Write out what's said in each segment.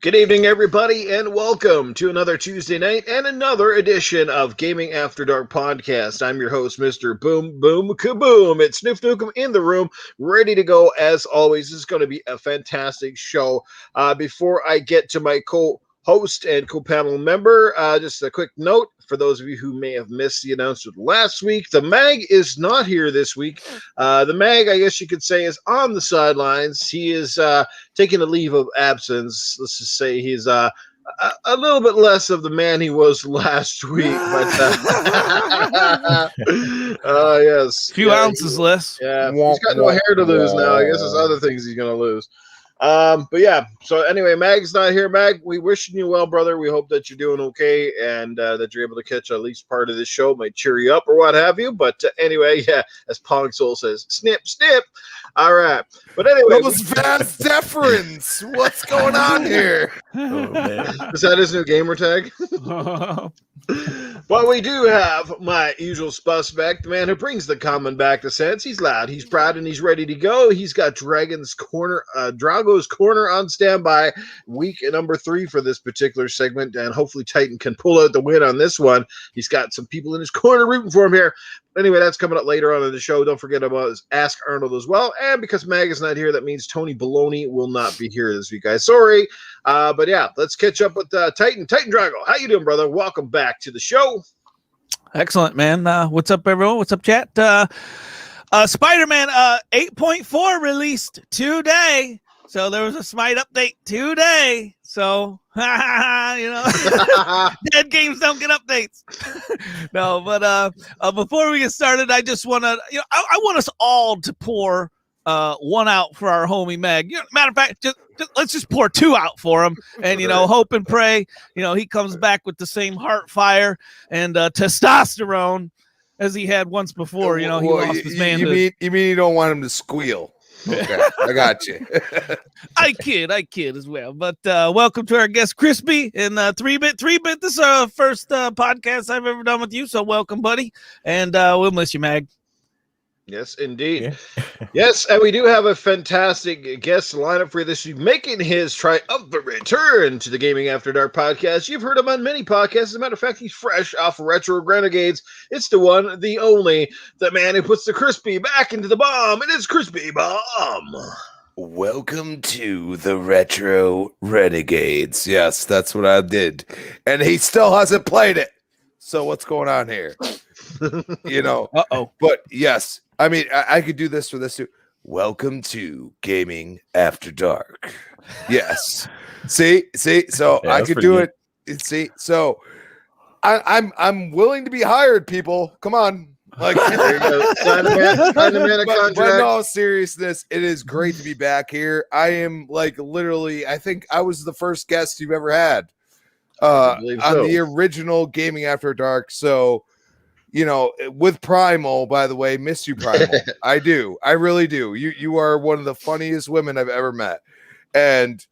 Good evening, everybody, and welcome to another Tuesday night and another edition of Gaming After Dark podcast. I'm your host, Mr. Boom Boom Kaboom. It's Sniff Nukem in the room, ready to go as always. This is going to be a fantastic show. Before I get to my co-host and co-panel member, just a quick note for those of you who may have missed the announcement last week. The Mag is not here this week. The Mag, I guess you could say, is on the sidelines. He is taking a leave of absence. Let's just say he's a little bit less of the man he was last week. But yes, a few ounces less. Yeah, he's got no hair to lose now. I guess there's other things he's going to lose. But yeah, so anyway, Mag's not here. Mag, we wishing you well, brother. We hope that you're doing okay and that you're able to catch at least part of this show. Might cheer you up or what have you. But anyway, yeah, as Pong Soul says, snip, snip. All right. But anyway. That was Vast Deference. What's going on here? Oh, man. Is that his new gamer tag? Well, we do have my usual suspect, the man who brings the common back to sense. He's loud, he's proud, and he's ready to go. He's got Drago's Corner on standby, week number 3 for this particular segment, and hopefully Titan can pull out the win on this one. He's got some people in his corner rooting for him here. Anyway, that's coming up later on in the show. Don't forget about his Ask Arnold as well. And because Mag is not here, that means Tony Baloney will not be here this week, guys. Sorry. But yeah, let's catch up with Titan. Titan Drago, how you doing, brother? Welcome back to the show. Excellent, man. What's up, everyone? What's up, chat? Spider-Man 8.4 released today. So there was a Smite update today. So, dead games don't get updates. No, but before we get started, I just want to, I want us all to pour one out for our homie Meg. Matter of fact, let's just pour 2 out for him, and hope and pray, he comes back with the same heart fire and testosterone as he had once before. He lost his manhood. You mean you don't want him to squeal? Okay, I got you. I kid as well. But welcome to our guest Crispy in 3-bit. This is our first podcast I've ever done with you, so welcome, buddy. And we'll miss you, Mag. Yes, indeed. Yeah. Yes, and we do have a fantastic guest lineup for you this week, making his triumphant return to the Gaming After Dark podcast. You've heard him on many podcasts. As a matter of fact, he's fresh off Retro Renegades. It's the one, the only, the man who puts the Crispy back into the bomb. It is Crispy Bomb. Welcome to the Retro Renegades. Yes, that's what I did. And he still hasn't played it. So what's going on here? Uh-oh. But yes, I mean, I could do this for this too. Welcome to Gaming After Dark. Yes. See. So yeah, I could do it. See. So I'm willing to be hired. People, come on. Like, there you go. But in all seriousness, it is great to be back here. I am like literally. I think I was the first guest you've ever had on the original Gaming After Dark. So. With Primal, by the way, miss you, Primal. I do. I really do. You are one of the funniest women I've ever met. And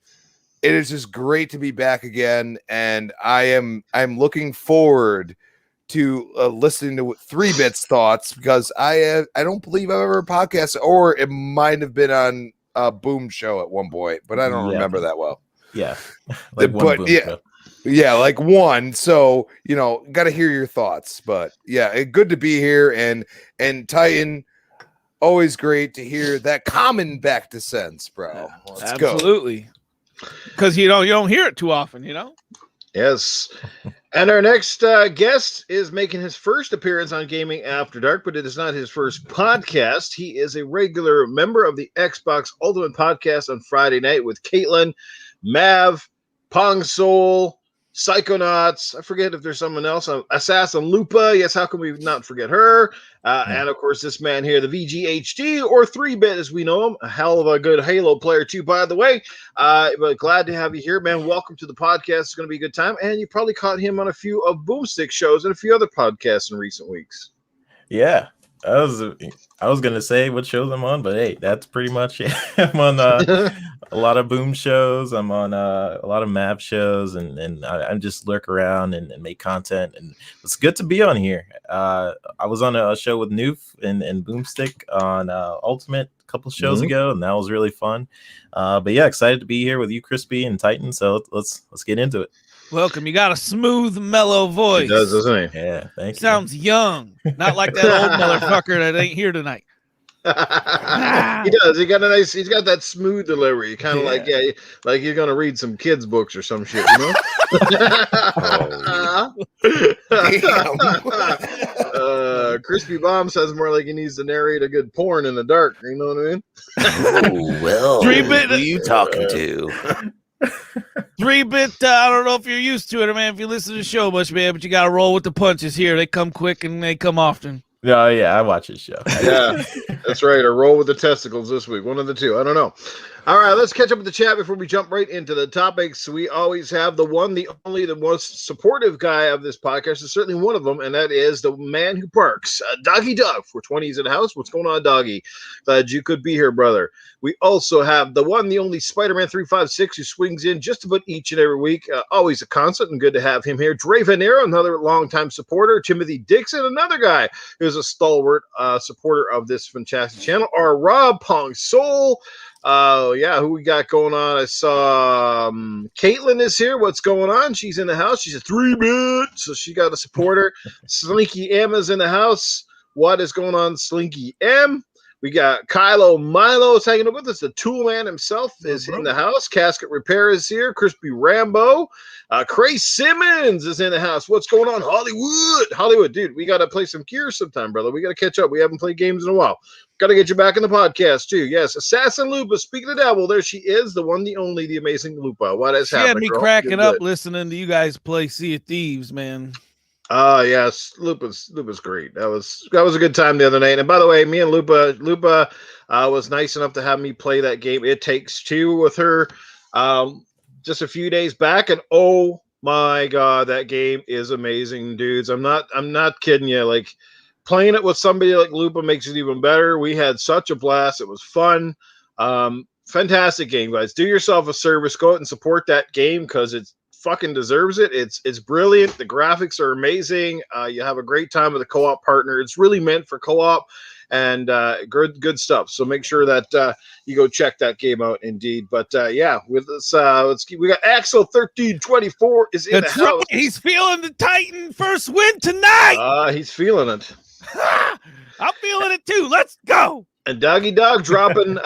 it is just great to be back again. And I'm looking forward to listening to 3-Bit's thoughts, because I don't believe I've ever podcasted, or it might have been on a Boom show at one point, but I don't remember that well. Yeah. Yeah, like one. So, got to hear your thoughts. But yeah, good to be here. And Titan, always great to hear that common back to sense, bro. Let's Absolutely. Because you don't hear it too often, Yes. And our next guest is making his first appearance on Gaming After Dark, but it is not his first podcast. He is a regular member of the Xbox Ultimate Podcast on Friday night with Caitlin, Mav, Pong Soul, Psychonauts. I forget if there's someone else. Assassin Lupa. Yes, how can we not forget her? And of course, this man here, the VGHD, or 3-Bit as we know him. A hell of a good Halo player too, by the way. But glad to have you here, man. Welcome to the podcast. It's going to be a good time. And you probably caught him on a few of Boomstick shows and a few other podcasts in recent weeks. Yeah. I was gonna say what shows I'm on, but hey, that's pretty much it. I'm on a lot of Boom shows. I'm on a lot of map shows, and I just lurk around and make content. And it's good to be on here. I was on a show with Noof and Boomstick on Ultimate a couple shows ago, and that was really fun. But yeah, excited to be here with you, Crispy and Titan. So let's get into it. Welcome. You got a smooth, mellow voice. He does, doesn't he? Yeah, thank you. Sounds young, not like that old motherfucker that ain't here tonight. He does. He's got that smooth delivery, kind of like you're gonna read some kids' books or some shit, you know. Crispy Bomb says more like he needs to narrate a good porn in the dark. You know what I mean? Oh, well, who are you talking to? 3-bit. I don't know if you're used to it, man. If you listen to the show much, man, but you got to roll with the punches here. They come quick and they come often. Oh, yeah, I watch his show. Yeah, that's right. Or roll with the testicles this week. One of the two. I don't know. All right, let's catch up with the chat before we jump right into the topics. We always have the one, the only, the most supportive guy of this podcast is certainly one of them, and that is the man who parks, Doggy Dog. 420's in the house. What's going on, Doggy? Glad you could be here, brother. We also have the one, the only Spider-Man 356 who swings in just about each and every week. Always a constant and good to have him here. Dre Venero, another longtime supporter. Timothy Dixon, another guy who's a stalwart supporter of this fantastic channel. Our Rob Pong Soul. Who we got going on? I saw Caitlin is here. What's going on? She's in the house. She's a 3-bit, so she got a supporter. Slinky M is in the house. What is going on, Slinky M? We got Kylo Milo's hanging with us. The tool man himself is in the house. Casket Repair is here. Crispy Rambo. Cray Simmons is in the house. What's going on, Hollywood, dude, we got to play some Gears sometime, brother. We got to catch up. We haven't played games in a while. Got to get you back in the podcast, too. Yes, Assassin Lupa. Speaking of the devil, there she is. The one, the only, the amazing Lupa. What has happened? She had me cracking up listening to you guys play Sea of Thieves, man. Yes, Lupa's great. That was a good time the other night. And by the way, me and Lupa was nice enough to have me play that game. It Takes Two with her just a few days back, and oh my god, that game is amazing, dudes. I'm not kidding you. Like, playing it with somebody like Lupa makes it even better. We had such a blast. It was fun. Fantastic game, guys. Do yourself a service. Go out and support that game because it's fucking deserves it. It's brilliant. The graphics are amazing. You have a great time with a co-op partner. It's really meant for co-op and good stuff. So make sure that you go check that game out indeed. But with this, we got Axel 1324 is in the house. Right. He's feeling the Titan first win tonight. He's feeling it. I'm feeling it too. Let's go. And Doggy Dog dropping,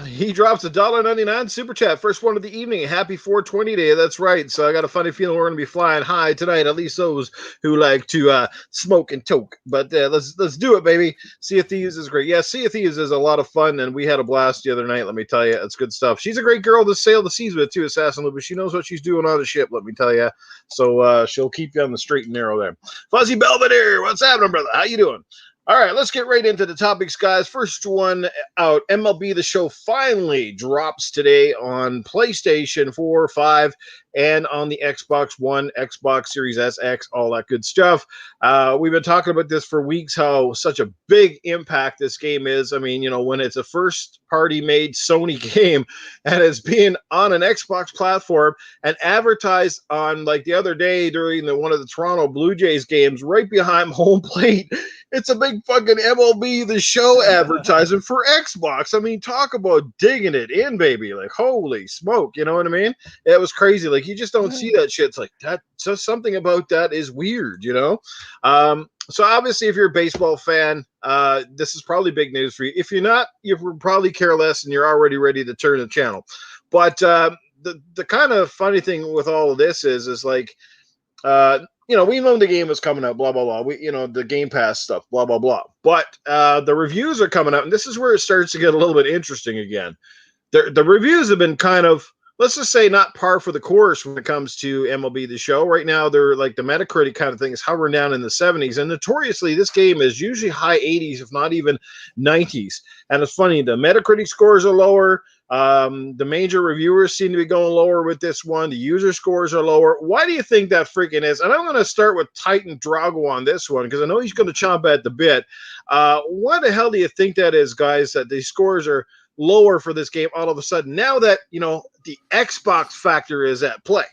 he drops $1.99 super chat. First one of the evening. Happy 420 day. That's right. So I got a funny feeling we're going to be flying high tonight. At least those who like to smoke and toke. But let's do it, baby. Sea of Thieves is great. Yeah, Sea of Thieves is a lot of fun, and we had a blast the other night. Let me tell you, it's good stuff. She's a great girl to sail the seas with too, Assassin Lupa. She knows what she's doing on the ship. Let me tell you. So she'll keep you on the straight and narrow there. Fuzzy Belvedere, what's happening, brother? How you doing? All right, let's get right into the topics, guys. First one out, MLB The Show finally drops today on PlayStation 4, 5, and on the Xbox One, Xbox Series S, X, all that good stuff. We've been talking about this for weeks, how such a big impact this game is. I mean, when it's a first-party made Sony game and it's being on an Xbox platform and advertised on, like the other day during one of the Toronto Blue Jays games right behind home plate. It's a big fucking MLB The Show advertising for Xbox. I mean, talk about digging it in, baby. Like, holy smoke, you know what I mean? It was crazy. Like, you just don't see that shit. It's like, that. So something about that is weird, So obviously, if you're a baseball fan, this is probably big news for you. If you're not, you probably care less and you're already ready to turn the channel. But the kind of funny thing with all of this is like, we know the game was coming out, blah, blah, blah. The Game Pass stuff, blah, blah, blah. But the reviews are coming out, and this is where it starts to get a little bit interesting again. The reviews have been kind of, let's just say, not par for the course when it comes to MLB The Show. Right now, they're like the Metacritic kind of thing is hovering down in the 70s. And notoriously, this game is usually high 80s, if not even 90s. And it's funny, the Metacritic scores are lower. The major reviewers seem to be going lower with this one. The user scores are lower. Why do you think that freaking is? And I'm going to start with Titan Drago on this one because I know he's going to chomp at the bit. Why the hell do you think that is, guys, that these scores are lower for this game all of a sudden now that, you know, the Xbox factor is at play?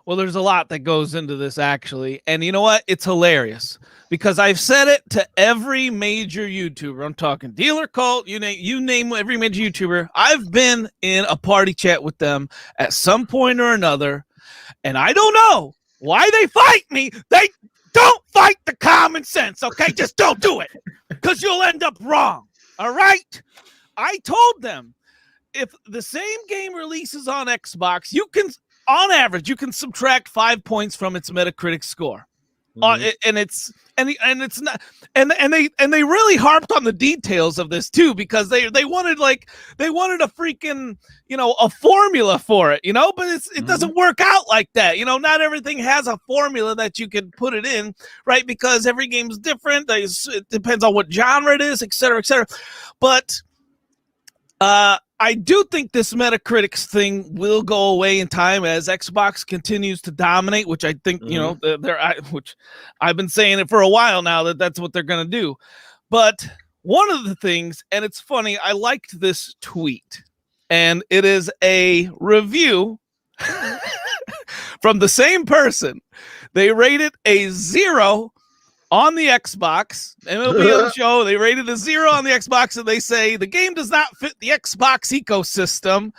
Well, there's a lot that goes into this, actually. And you know what? It's hilarious because I've said it to every major YouTuber. I'm talking Dealer Cult, you name every major YouTuber. I've been in a party chat with them at some point or another, and I don't know why they fight me. They don't fight the common sense, okay? Just don't do it because you'll end up wrong, all right? I told them if the same game releases on Xbox, you can... on average, you can subtract 5 points from its Metacritic score, and it's not, and they really harped on the details of this too because they wanted a freaking, you know, a formula for it, you know, but it doesn't work out like that, you know. Not everything has a formula that you can put it in, right? Because every game's different. It depends on what genre it is, et cetera, but. I do think this Metacritic thing will go away in time as Xbox continues to dominate, which I think, you know, which I've been saying it for a while now that's what they're going to do. But one of the things, and it's funny, I liked this tweet, and it is a review from the same person. They rated a 0 on the Xbox. MLB The Show, they rated a 0 on the Xbox, and they say the game does not fit the Xbox ecosystem.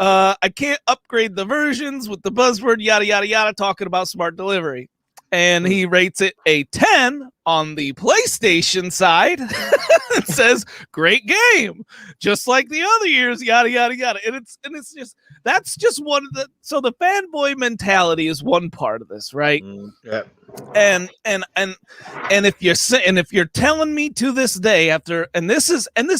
I can't upgrade the versions with the buzzword yada yada yada, talking about smart delivery. And he rates it a 10 on the PlayStation side. It says great game, just like the other years, yada yada yada. And it's just, that's just one of the, so the fanboy mentality is one part of this, right? Yeah. And if you're telling me to this day after, and this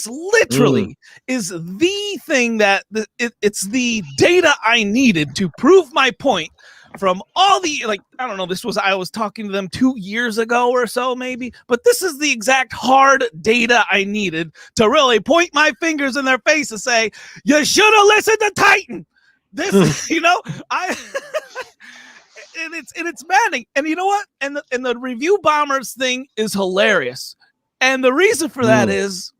literally is the thing that it's the data I needed to prove my point from all the, like, I don't know, I was talking to them 2 years ago or so maybe, but this is the exact hard data I needed to really point my fingers in their face and say, you should have listened to Titan. This, you know, and it's maddening. And you know what? And the review bombers thing is hilarious. And the reason for that is,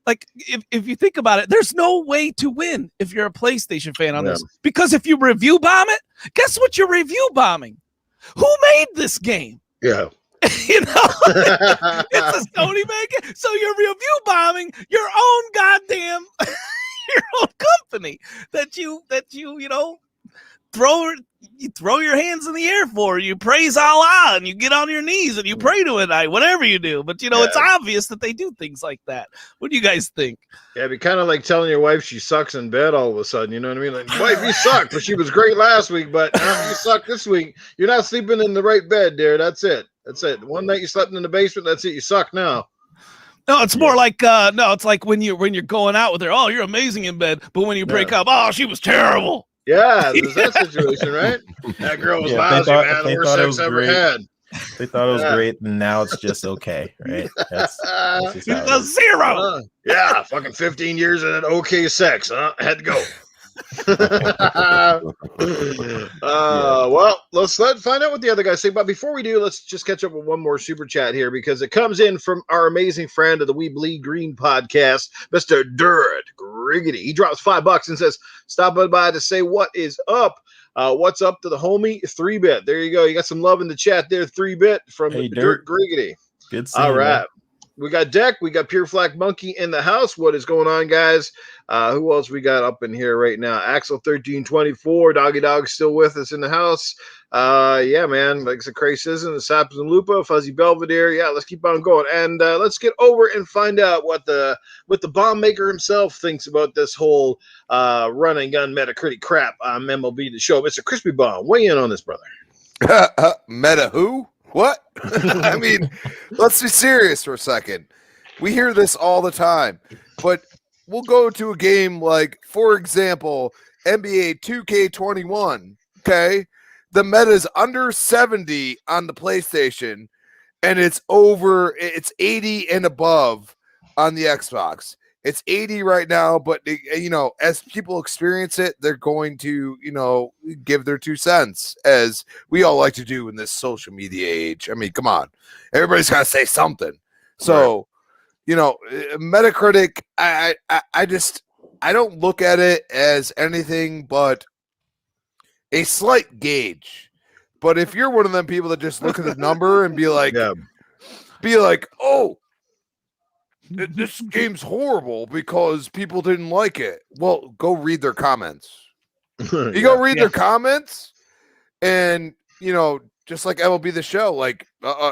like, if you think about it, there's no way to win if you're a PlayStation fan on this. Because if you review bomb it, guess what you're review bombing? Who made this game? Yeah. You know, it's a Sony making. So you're review bombing your own goddamn your own company that you know, throw your hands in the air for. You praise Allah and you get on your knees and you pray to it, whatever you do. But you know, it's obvious that they do things like that. What do you guys think? Yeah, it'd be kind of like telling your wife she sucks in bed all of a sudden. You know what I mean? Like, wife, you suck, but she was great last week, but you suck this week. You're not sleeping in the right bed, dear. That's it. One night you slept in the basement. That's it. You suck now. No, it's more like it's like when you're going out with her. Oh, you're amazing in bed, but when you break up, oh, she was terrible. Yeah, there's that situation, right? That girl was lousy, man. The worst sex ever had. They thought it was great, and now it's just okay, right? That's it's a 0. Yeah, fucking 15 years and an okay sex, huh? Had to go. Well, let's find out what the other guys say. But before we do, let's just catch up with one more super chat here because it comes in from our amazing friend of the We Bleed Green podcast, Mr. Durd Griggity. He drops $5 and says, "Stopping by to say what is up. What's up to the homie 3-Bit." There you go. You got some love in the chat there, 3-Bit from Dirt Griggity. Good seeing all right. You. We got Deck. We got Pure Flack Monkey in the house. What is going on, guys? Who else we got up in here right now? Axel 1324. Doggy Dog still with us in the house. Yeah, man. Like the Cray Sizzin, the Saps and Lupa, Fuzzy Belvedere. Yeah, let's keep on going. And let's get over and find out what the bomb maker himself thinks about this whole run and gun Metacritic crap on MLB The Show. Mr. Crispy Bomb, weigh in on this, brother. Meta who? What? I mean, let's be serious for a second. We hear this all the time, but we'll go to a game like, for example, NBA 2K21. Okay, the meta is under 70 on the PlayStation, and it's 80 and above on the Xbox. It's 80 right now, but you know, as people experience it, they're going to, you know, give their 2 cents, as we all like to do in this social media age. I mean, come on, everybody's got to say something. So, you know, Metacritic, I just, I don't look at it as anything but a slight gauge. But if you're one of them people that just look at the number and be like, oh, this game's horrible because people didn't like it. Well, go read their comments. You go read their comments, and just like MLB The Show, like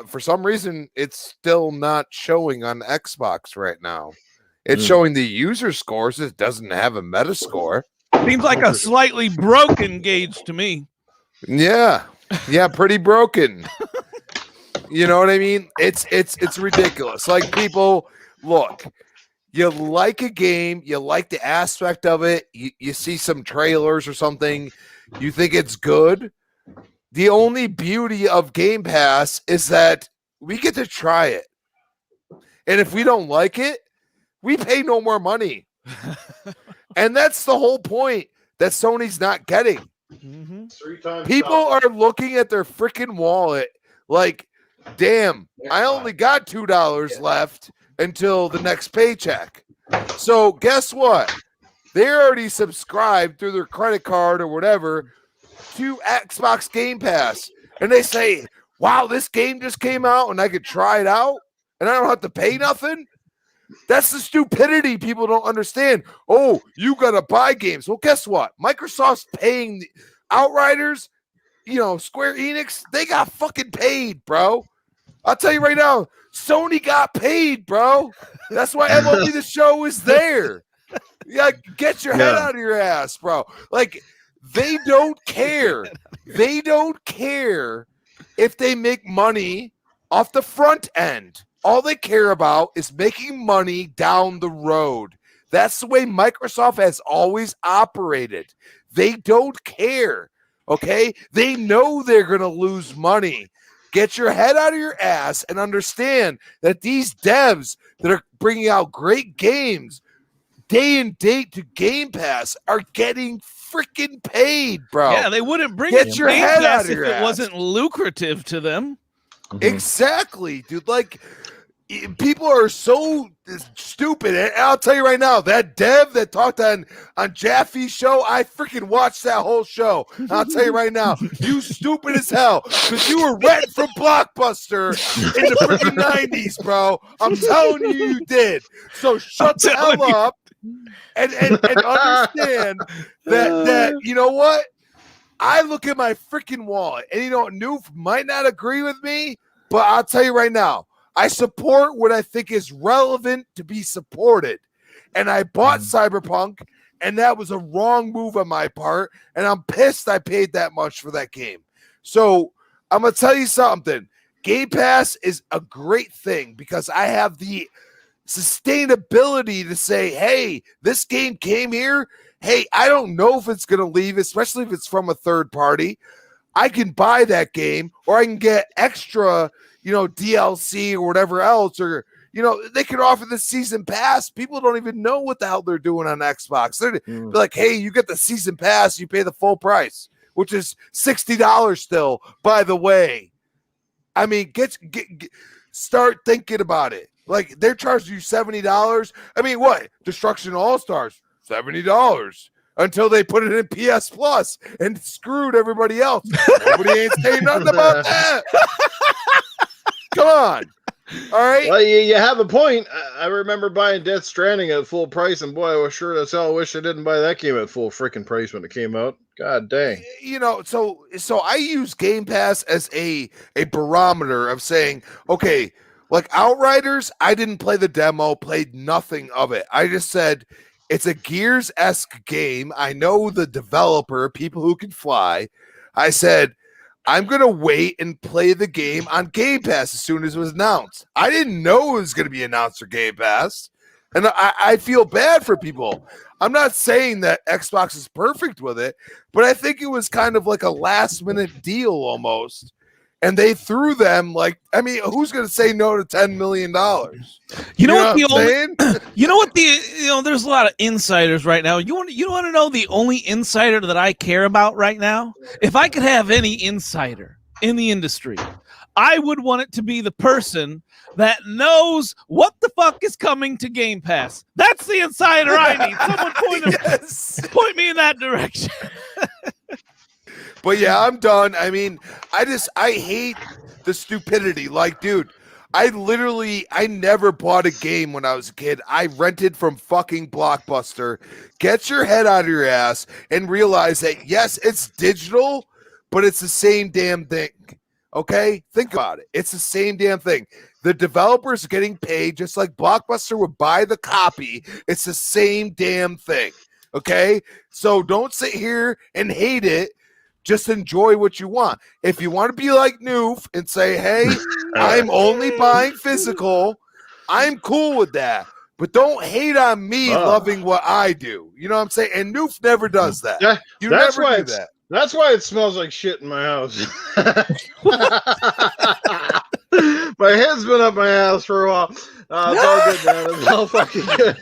for some reason, it's still not showing on Xbox right now. It's showing the user scores. It doesn't have a meta score. Seems like a slightly broken gauge to me. Yeah, pretty broken. You know what I mean? It's ridiculous. Like, people, look, you like a game, you like the aspect of it, you see some trailers or something, you think it's good. The only beauty of Game Pass is that we get to try it. And if we don't like it, we pay no more money. And that's the whole point that Sony's not getting. People are looking at their freaking wallet like, damn, I only got $2 left until the next paycheck. So guess what? They're already subscribed through their credit card or whatever to Xbox Game Pass. And they say, wow, this game just came out and I could try it out and I don't have to pay nothing. That's the stupidity people don't understand. Oh, you got to buy games. Well, guess what? Microsoft's paying the Outriders, Square Enix, they got fucking paid, bro. I'll tell you right now, Sony got paid, bro. That's why MLB The Show is there. Yeah, get your head out of your ass, bro. Like, they don't care. They don't care if they make money off the front end. All they care about is making money down the road. That's the way Microsoft has always operated. They don't care, okay? They know they're going to lose money. Get your head out of your ass and understand that these devs that are bringing out great games day and date to Game Pass are getting freaking paid, bro. Yeah, they wouldn't bring Get it your Game head Pass out of if your it ass. wasn't lucrative to them. Exactly, dude. Like, people are so stupid. And I'll tell you right now, that dev that talked on Jaffe's show, I freaking watched that whole show. And I'll tell you right now, you stupid as hell, because you were renting from Blockbuster in the freaking 90s, bro. I'm telling you did. So shut the hell up and understand that you know what? I look at my freaking wallet, and Noof might not agree with me, but I'll tell you right now, I support what I think is relevant to be supported. And I bought Cyberpunk, and that was a wrong move on my part, and I'm pissed I paid that much for that game. So I'm going to tell you something. Game Pass is a great thing because I have the sustainability to say, hey, this game came here. Hey, I don't know if it's going to leave, especially if it's from a third party. I can buy that game, or I can get extra DLC or whatever else, or, they can offer the season pass. People don't even know what the hell they're doing on Xbox. They're like, hey, you get the season pass, you pay the full price, which is $60 still, by the way. I mean, start thinking about it. Like, they're charging you $70. I mean, what? Destruction All-Stars, $70. Until they put it in PS Plus and screwed everybody else. Nobody ain't saying nothing about that. Come on. All right. Well, you have a point. I remember buying Death Stranding at full price, and boy, I was sure as hell wish I didn't buy that game at full freaking price when it came out. God dang. So I use Game Pass as a barometer of saying, okay, like Outriders, I didn't play the demo, played nothing of it. I just said, it's a Gears-esque game. I know the developer, People Who Can Fly. I said, I'm going to wait and play the game on Game Pass as soon as it was announced. I didn't know it was going to be announced for Game Pass. And I feel bad for people. I'm not saying that Xbox is perfect with it, but I think it was kind of like a last-minute deal almost. And they threw them like, I mean, who's going to say no to $10 million? There's a lot of insiders right now. You want to know the only insider that I care about right now? If I could have any insider in the industry, I would want it to be the person that knows what the fuck is coming to Game Pass. That's the insider I need. Someone point me in that direction. But yeah, I'm done. I mean, I hate the stupidity. Like, dude, I never bought a game when I was a kid. I rented from fucking Blockbuster. Get your head out of your ass and realize that, yes, it's digital, but it's the same damn thing. Okay? Think about it. It's the same damn thing. The developers are getting paid just like Blockbuster would buy the copy. It's the same damn thing. Okay? So don't sit here and hate it. Just enjoy what you want. If you want to be like Noof and say, hey, I'm only buying physical, I'm cool with that. But don't hate on me loving what I do. You know what I'm saying? And Noof never does that. You never do that. That's why it smells like shit in my house. My head's been up my ass for a while. It's all good, man. It's all fucking good.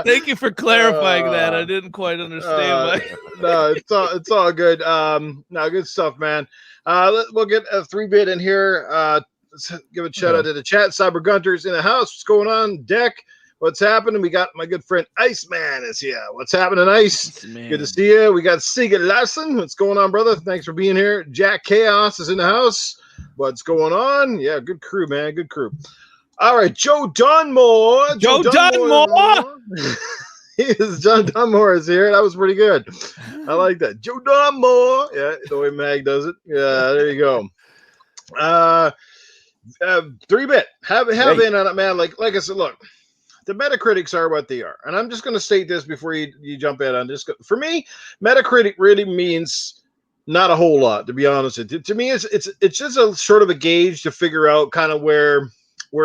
Thank you for clarifying that. I didn't quite understand. No, it's all good. No, good stuff, man. We'll get a 3-bit in here. Let's give a shout out to the chat. Cyber Gunters in the house. What's going on? Deck. What's happening? We got my good friend Iceman is here. What's happening, Ice? Good to see you. We got Sigurd Larson. What's going on, brother? Thanks for being here. Jack Chaos is in the house. What's going on? Yeah, good crew, man. Good crew. All right, Joe Dunmore. Joe Dunmore. John Dunmore is here. That was pretty good. I like that. Joe Dunmore. Yeah, the way Mag does it. Yeah, there you go. 3-bit. Have in on it, man. Like I said, look. The Metacritics are what they are. And I'm just going to state this before you jump in on this. For me, Metacritic really means not a whole lot, to be honest with you. To me, it's just a sort of a gauge to figure out kind of where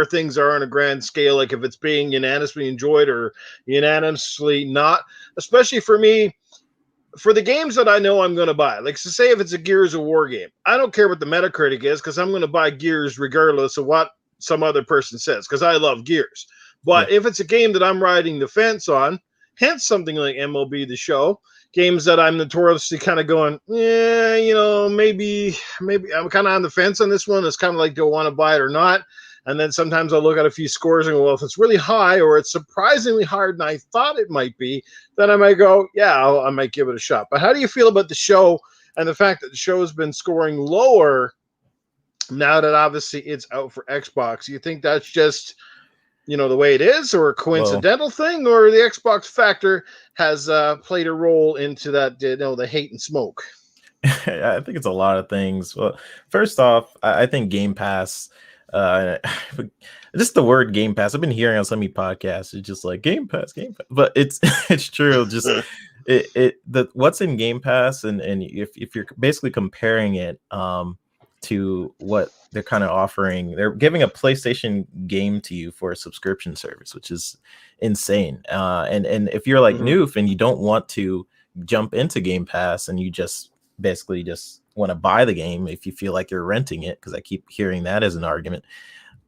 things are on a grand scale, like if it's being unanimously enjoyed or unanimously not. Especially for me, for the games that I know I'm going to buy. Like, so say if it's a Gears of War game, I don't care what the Metacritic is because I'm going to buy Gears regardless of what some other person says because I love Gears. But if it's a game that I'm riding the fence on, hence something like MLB The Show, games that I'm notoriously kind of going, maybe I'm kind of on the fence on this one. It's kind of like, do I want to buy it or not? And then sometimes I'll look at a few scores and go, well, if it's really high or it's surprisingly higher than I thought it might be, then I might go, I might give it a shot. But how do you feel about the show and the fact that the show has been scoring lower now that obviously it's out for Xbox? You think that's just the way it is, or a coincidental thing, or the Xbox factor has played a role into that, the hate and smoke? I think it's a lot of things. Well, first off, I think Game Pass, just the word Game Pass, I've been hearing on so many podcasts. It's just like Game Pass, but it's true. Just what's in Game Pass, and if you're basically comparing it to what they're kind of offering, they're giving a PlayStation game to you for a subscription service, which is insane. And if you're like Noof and you don't want to jump into Game Pass and you just basically just want to buy the game if you feel like you're renting it, because I keep hearing that as an argument,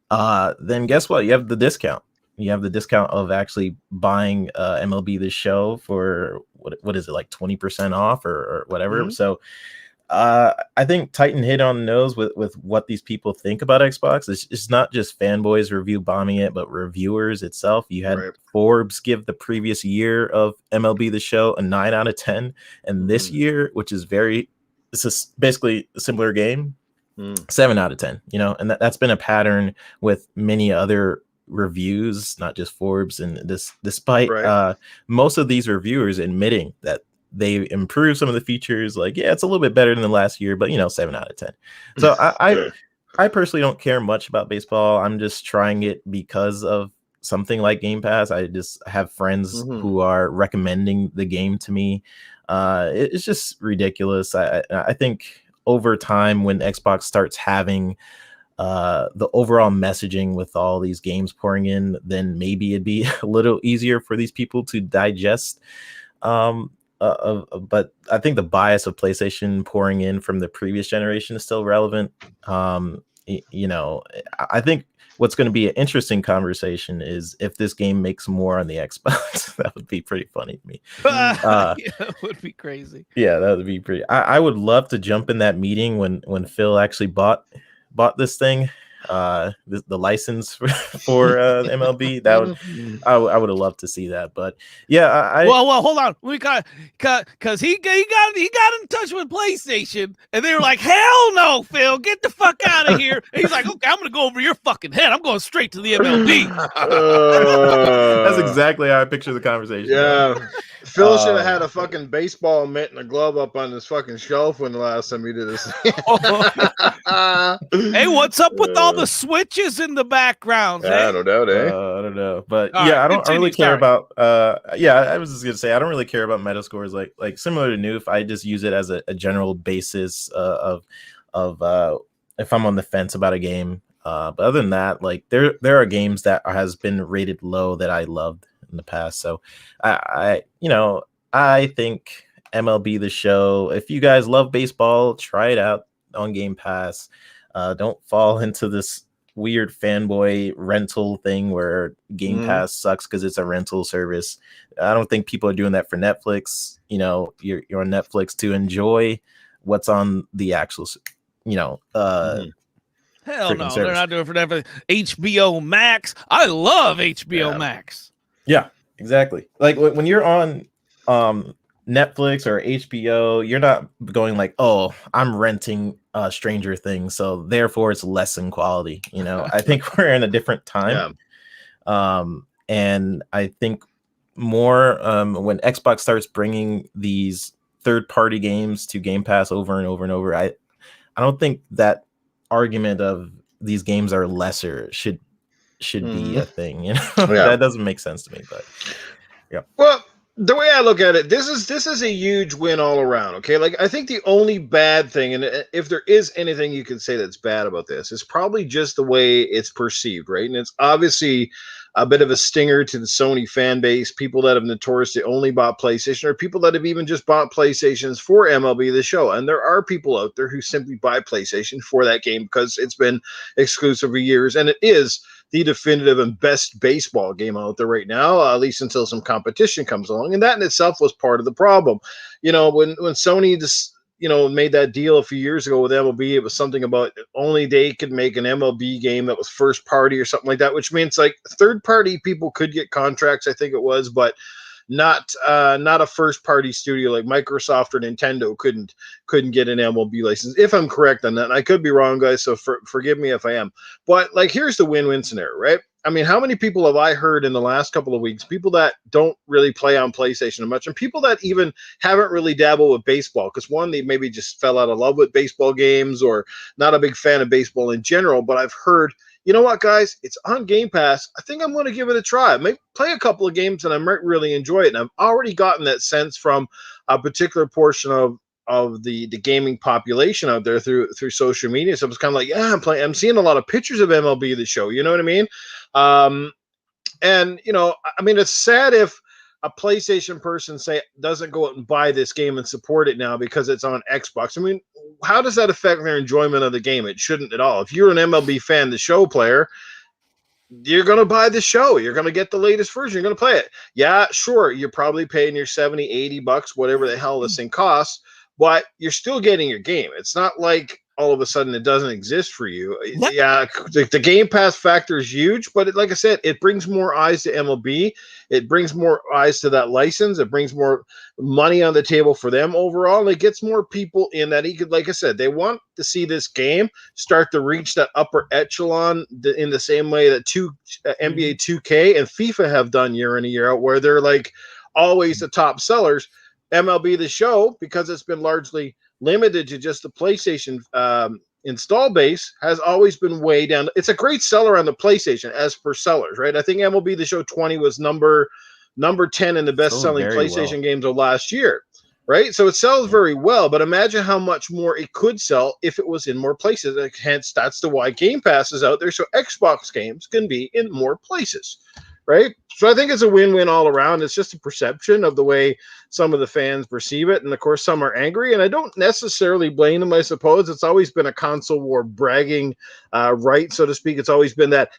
then guess what? You have the discount. You have the discount of actually buying MLB The Show for what is it, like 20% off or whatever. So I think Titan hit on the nose with what these people think about Xbox. It's not just fanboys review bombing it, but reviewers itself. You had Forbes give the previous year of MLB The Show a 9 out of 10, and this year, which is basically a similar game, 7 out of 10. And that's been a pattern with many other reviews, not just Forbes. And despite most of these reviewers admitting that they improved some of the features, like, it's a little bit better than the last year, but 7 out of 10. So I personally don't care much about baseball. I'm just trying it because of something like Game Pass. I just have friends who are recommending the game to me. It's just ridiculous. I think over time, when Xbox starts having the overall messaging with all these games pouring in, then maybe it'd be a little easier for these people to digest. But I think the bias of PlayStation pouring in from the previous generation is still relevant. I think what's going to be an interesting conversation is if this game makes more on the Xbox. That would be pretty funny to me. It would be crazy. Yeah, that would be pretty. I would love to jump in that meeting when Phil actually bought bought this thing, the license for MLB, that would I would have loved to see that. But yeah, well, hold on, we got because he got in touch with PlayStation, and they were like, hell no, Phil, get the fuck out of here. And he's like, okay, I'm gonna go over your fucking head. I'm going straight to the MLB. That's exactly how I picture the conversation. Yeah. Phil should have had a fucking baseball mitt and a glove up on his fucking shelf when the last time he did this. Hey, what's up with all the switches in the background? I don't know, eh? I don't know, but all yeah, right, I don't really care sorry. about. I was just gonna say I don't really care about meta scores. Like similar to Noof, I just use it as a general basis of if I'm on the fence about a game. But other than that, like there are games that has been rated low that I loved in the past. So I think MLB The Show, if you guys love baseball, try it out on Game Pass. Don't fall into this weird fanboy rental thing where Game Pass sucks because it's a rental service. I don't think people are doing that for Netflix. You're on Netflix to enjoy what's on the actual, Hell no, they're not doing it for Netflix. HBO Max. I love HBO Max. Yeah, exactly. Like when you're on Netflix or HBO, you're not going like, oh, I'm renting Stranger Things, so therefore it's less in quality. I think we're in a different time. And I think more when Xbox starts bringing these third-party games to Game Pass over and over and over, I don't think that argument of these games are lesser should be a thing. That doesn't make sense to me. But yeah, well, the way I look at it, this is a huge win all around. Okay, like I think the only bad thing, and if there is anything you can say that's bad about this, is probably just the way it's perceived, right? And it's obviously a bit of a stinger to the Sony fan base, people that have notoriously only bought PlayStation, or people that have even just bought PlayStations for MLB The Show. And there are people out there who simply buy PlayStation for that game because it's been exclusive for years, and it is the definitive and best baseball game out there right now, at least until some competition comes along. And that in itself was part of the problem. When Sony just made that deal a few years ago with MLB, it was something about only they could make an MLB game that was first party or something like that, which means like third party people could get contracts, I think it was, but not a first party studio like Microsoft or Nintendo couldn't get an MLB license, if I'm correct on that. And I could be wrong, guys, so forgive me if I am. But like, here's the win-win scenario, right? I mean, how many people have I heard in the last couple of weeks, people that don't really play on PlayStation much, and people that even haven't really dabbled with baseball, because one, they maybe just fell out of love with baseball games or not a big fan of baseball in general, but I've heard, you know what, guys, it's on Game Pass. I think I'm going to give it a try. Maybe play a couple of games and I might really enjoy it. And I've already gotten that sense from a particular portion of the gaming population out there through social media. So it's kind of like, yeah, I'm seeing a lot of pictures of MLB The Show. You know what I mean? And I mean, it's sad if a PlayStation person doesn't go out and buy this game and support it now because it's on Xbox. I mean, how does that affect their enjoyment of the game? It shouldn't at all. If you're an MLB fan, the show player, you're going to buy the show. You're going to get the latest version. You're going to play it. Yeah, sure. You're probably paying your $70, $80, whatever the hell this thing costs, but you're still getting your game. It's not like all of a sudden it doesn't exist for you. Yeah, the Game Pass factor is huge, but like I said, it brings more eyes to MLB. It brings more eyes to that license. It brings more money on the table for them overall, and it gets more people in that like I said, they want to see this game start to reach that upper echelon in the same way that NBA 2K and FIFA have done year in and year out, where they're like always the top sellers. MLB The Show, because it's been largely limited to just the PlayStation install base, has always been way down. It's a great seller on the PlayStation as per sellers, right? I think MLB The Show 20 was number 10 in the best-selling PlayStation games of last year, right? So it sells very well, but imagine how much more it could sell if it was in more places. Hence, that's the why Game Pass is out there, so Xbox games can be in more places, right? So I think it's a win-win all around. It's just a perception of the way some of the fans perceive it. And of course, some are angry, and I don't necessarily blame them, I suppose. It's always been a console war bragging right, so to speak. It's always been that,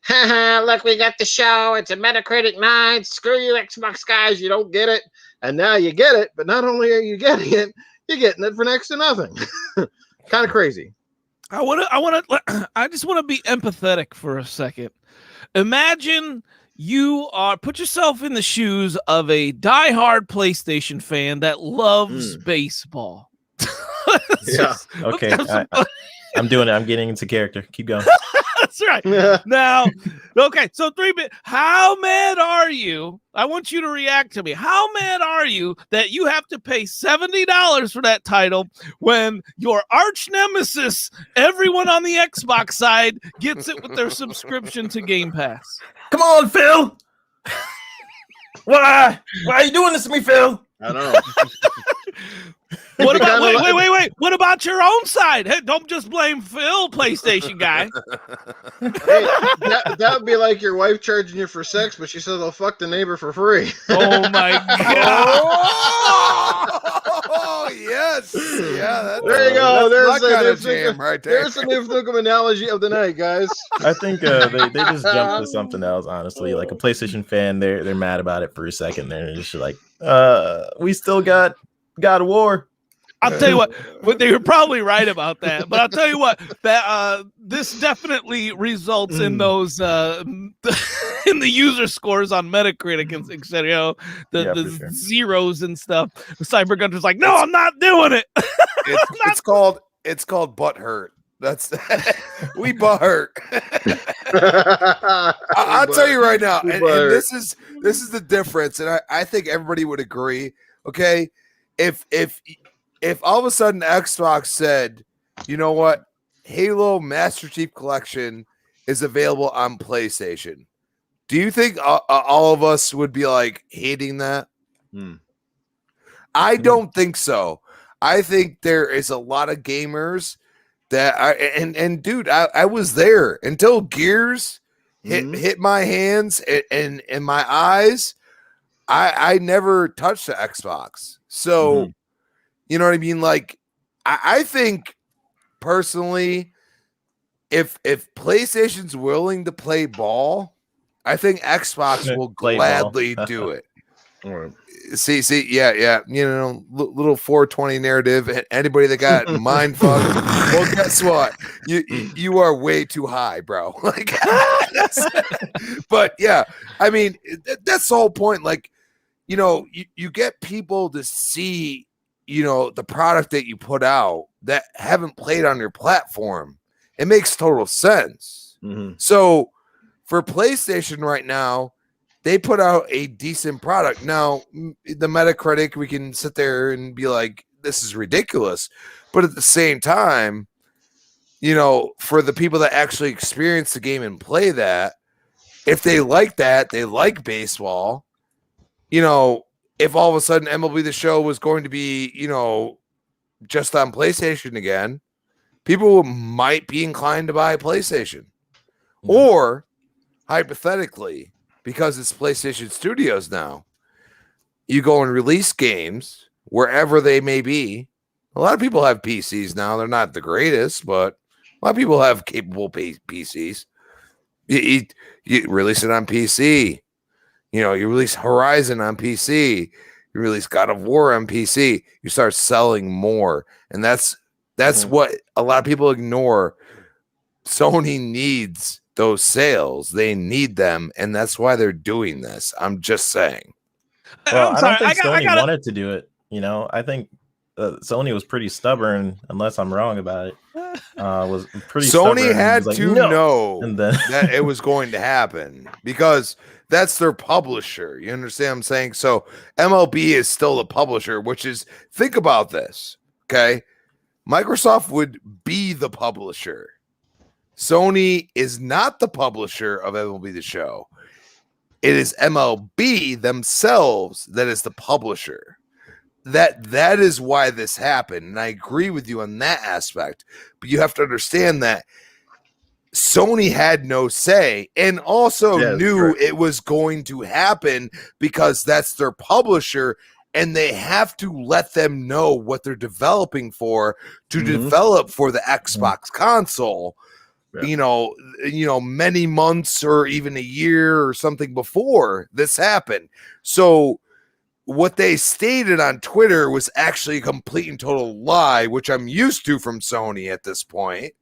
look, we got the show. It's a Metacritic 9. Screw you, Xbox guys. You don't get it. And now you get it. But not only are you getting it, you're getting it for next to nothing. Kind of crazy. I just want to be empathetic for a second. Imagine put yourself in the shoes of a diehard PlayStation fan that loves baseball. Yeah. Okay, I'm doing it. I'm getting into character. Keep going. That's right. Now, okay, so how mad are you? I want you to react to me. How mad are you that you have to pay $70 for that title when your arch nemesis, everyone on the Xbox side, gets it with their subscription to Game Pass? Come on, Phil. Why are you doing this to me, Phil? I don't know. What about wait? What about your own side? Hey, don't just blame Phil, PlayStation guy. Hey, that would be like your wife charging you for sex, but she says I'll fuck the neighbor for free. Oh my god! Oh yes, yeah. There you go. There's the new Flukum analogy of the night, guys. I think they just jumped to something else. Honestly, like a PlayStation fan, they're mad about it for a second. They're just like, we still got God of War. I'll tell you what, they were probably right about that. But I'll tell you what, that this definitely results in those in the user scores on Metacritic and etc. The zeros and stuff. Cyber Gunter's like, no, I'm not doing it. It's called butt hurt. That's we butt hurt. I'll tell you right now, and this is the difference, and I think everybody would agree. Okay, if all of a sudden Xbox said, you know what, Halo Master Chief Collection is available on PlayStation, do you think all of us would be like hating that? I don't think so. I think there is a lot of gamers that dude, I was there until Gears hit my hands and my eyes. I never touched the Xbox. So you know what I mean? Like, I think personally, if PlayStation's willing to play ball, I think Xbox will gladly do it. All right. See, yeah. You know, little 420 narrative. Anybody that got mind fucked, well, guess what? You are way too high, bro. Like, but yeah, I mean, that's the whole point. Like, you know, you get people to see, you know, the product that you put out that haven't played on your platform. It makes total sense. So for PlayStation right now, they put out a decent product. Now, the Metacritic, we can sit there and be like, this is ridiculous. But at the same time, you know, for the people that actually experience the game and play that, if they like that, they like baseball, you know, if all of a sudden MLB The Show was going to be, you know, just on PlayStation again, people might be inclined to buy a PlayStation. Or, hypothetically, because it's PlayStation Studios now, you go and release games wherever they may be. A lot of people have PCs now. They're not the greatest, but a lot of people have capable PCs. You release it on PC. You know, you release Horizon on PC, you release God of War on PC, you start selling more. And that's what a lot of people ignore. Sony needs those sales. They need them, and that's why they're doing this. I'm just saying. Well, I don't think Sony wanted to do it. You know, I think Sony was pretty stubborn, unless I'm wrong about it. Was pretty Sony had to know and then that it was going to happen because that's their publisher. You understand what I'm saying? So MLB is still the publisher, which is, think about this, okay? Microsoft would be the publisher. Sony is not the publisher of MLB The Show. It is MLB themselves that is the publisher. That is why this happened. And I agree with you on that aspect. But you have to understand that Sony had no say and also knew it was going to happen because that's their publisher, and they have to let them know what they're developing for to develop for the Xbox console. You know, many months or even a year or something before this happened. So what they stated on Twitter was actually a complete and total lie, which I'm used to from Sony at this point.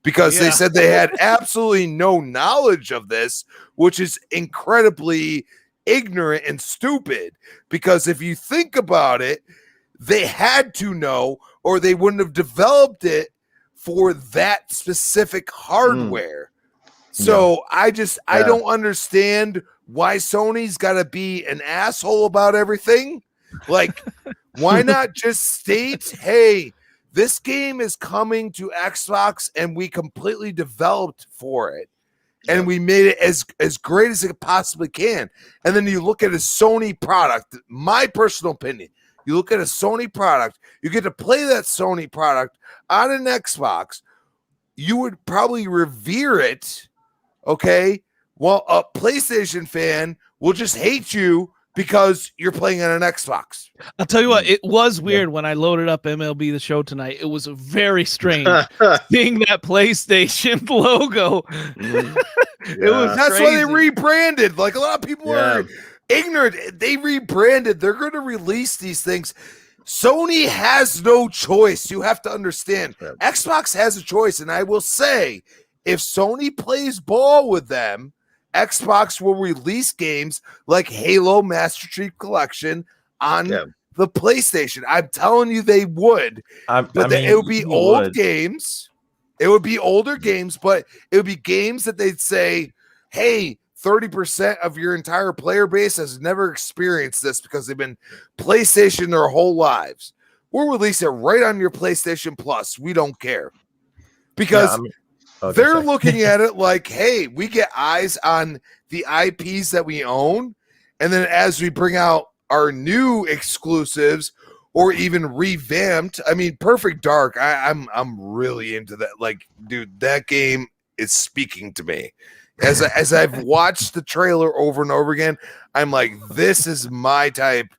because they said they had absolutely no knowledge of this, which is incredibly ignorant and stupid. Because if you think about it, they had to know, or they wouldn't have developed it for that specific hardware. So I don't understand why Sony's got to be an asshole about everything. Like, why not just state, hey, this game is coming to Xbox and we completely developed for it. And we made it as great as it possibly can. And then you look at a Sony product, my personal opinion, you look at a Sony product, you get to play that Sony product on an Xbox, you would probably revere it, okay? Well, a PlayStation fan will just hate you because you're playing on an Xbox. I'll tell you what, it was weird when I loaded up MLB The Show tonight. It was very strange seeing that PlayStation logo. It was That's crazy. why they rebranded. Like, a lot of people are ignorant. They rebranded. They're going to release these things. Sony has no choice. You have to understand. Xbox has a choice, and I will say, if Sony plays ball with them, Xbox will release games like Halo Master Chief Collection on the PlayStation. I'm telling you, they would. It would be old games. It would be older games, but it would be games that they'd say, hey, 30% of your entire player base has never experienced this because they've been PlayStation their whole lives. We'll release it right on your PlayStation Plus. We don't care. Because they're looking at it like, hey, we get eyes on the IPs that we own. And then as we bring out our new exclusives or even revamped, I mean, Perfect Dark, I'm really into that. Like, dude, that game is speaking to me. As I've watched the trailer over and over again, I'm like, this is my type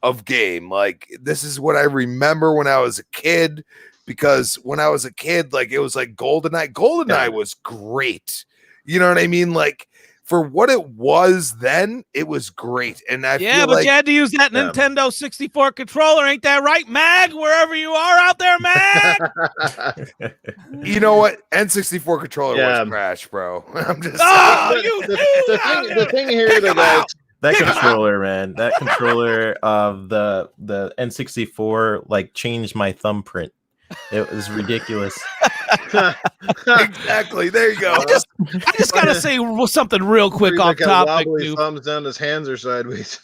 of game. Like, this is what I remember when I was a kid. Because when I was a kid, like, it was like GoldenEye. GoldenEye was great. You know what I mean? Like, for what it was then, it was great. And I feel but like you had to use that Nintendo 64 controller. Ain't that right, Mag? Wherever you are out there, Mag. You know what? N64 controller was trash, bro. I'm just the thing here, though, guys. That controller, man. That controller of the N64 like changed my thumbprint. It was ridiculous. Exactly. There you go. I just gotta say something real quick off topic. Thumbs down, his hands are sideways.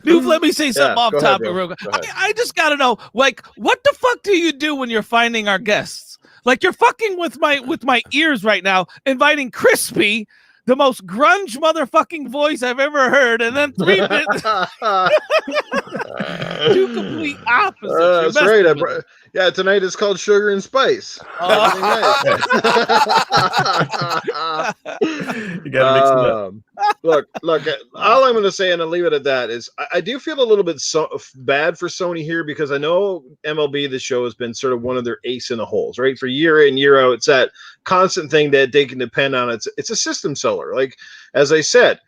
Dude, let me say something off topic real quick. I just gotta know, like, what the fuck do you do when you're finding our guests? Like, you're fucking with my ears right now, inviting Crispy, the most grunge motherfucking voice I've ever heard, and then 3 minutes. Two complete opposites. That's right. Tonight is called Sugar and Spice. You gotta mix it up. Look, all I'm going to say, and I'll leave it at that, is I do feel a little bit bad for Sony here, because I know MLB The Show has been sort of one of their ace in the holes, right? For year in, year out, it's that constant thing that they can depend on. It's a system seller. Like, as I said,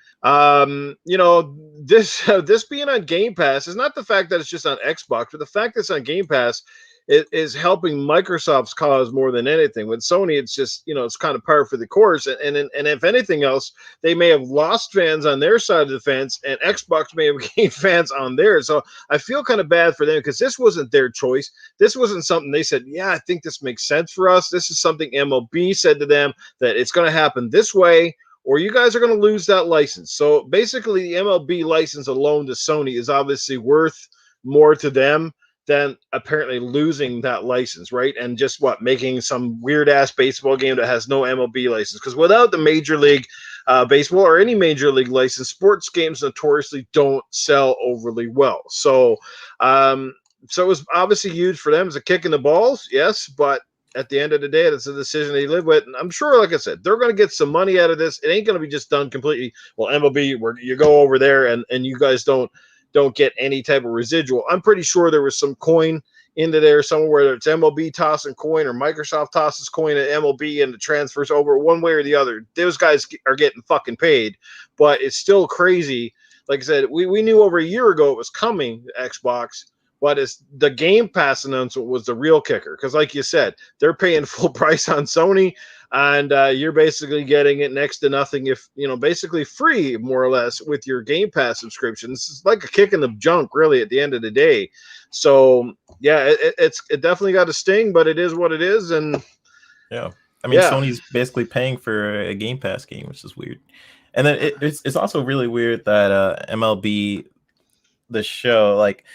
this being on Game Pass is not the fact that it's just on Xbox, but the fact that it's on Game Pass is helping Microsoft's cause more than anything. With Sony, it's just, it's kind of par for the course. And if anything else, they may have lost fans on their side of the fence, and Xbox may have gained fans on theirs. So I feel kind of bad for them, because this wasn't their choice. This wasn't something they said, yeah, I think this makes sense for us. This is something MLB said to them, that it's going to happen this way, or you guys are going to lose that license. So basically, the MLB license alone to Sony is obviously worth more to them than apparently losing that license, right? And just making some weird ass baseball game that has no MLB license. Because without the Major League Baseball or any Major League license, sports games notoriously don't sell overly well. So, so it was obviously huge for them as a kick in the balls, yes, but at the end of the day, that's a decision they live with. And I'm sure, like I said, they're going to get some money out of this. It ain't going to be just done completely. Well, MLB, where you go over there and you guys don't get any type of residual. I'm pretty sure there was some coin into there somewhere, whether it's MLB tossing coin or Microsoft tosses coin at MLB and it transfers over one way or the other. Those guys are getting fucking paid, but it's still crazy. Like I said, we knew over a year ago it was coming to Xbox. but it's the Game Pass announcement was the real kicker. Because like you said, they're paying full price on Sony, and you're basically getting it next to nothing, if basically free, more or less, with your Game Pass subscription. This is like a kick in the junk, really, at the end of the day. So yeah, it definitely got a sting, but it is what it is. And yeah, I mean, Sony's basically paying for a Game Pass game, which is weird. And then it's also really weird that MLB The Show, like,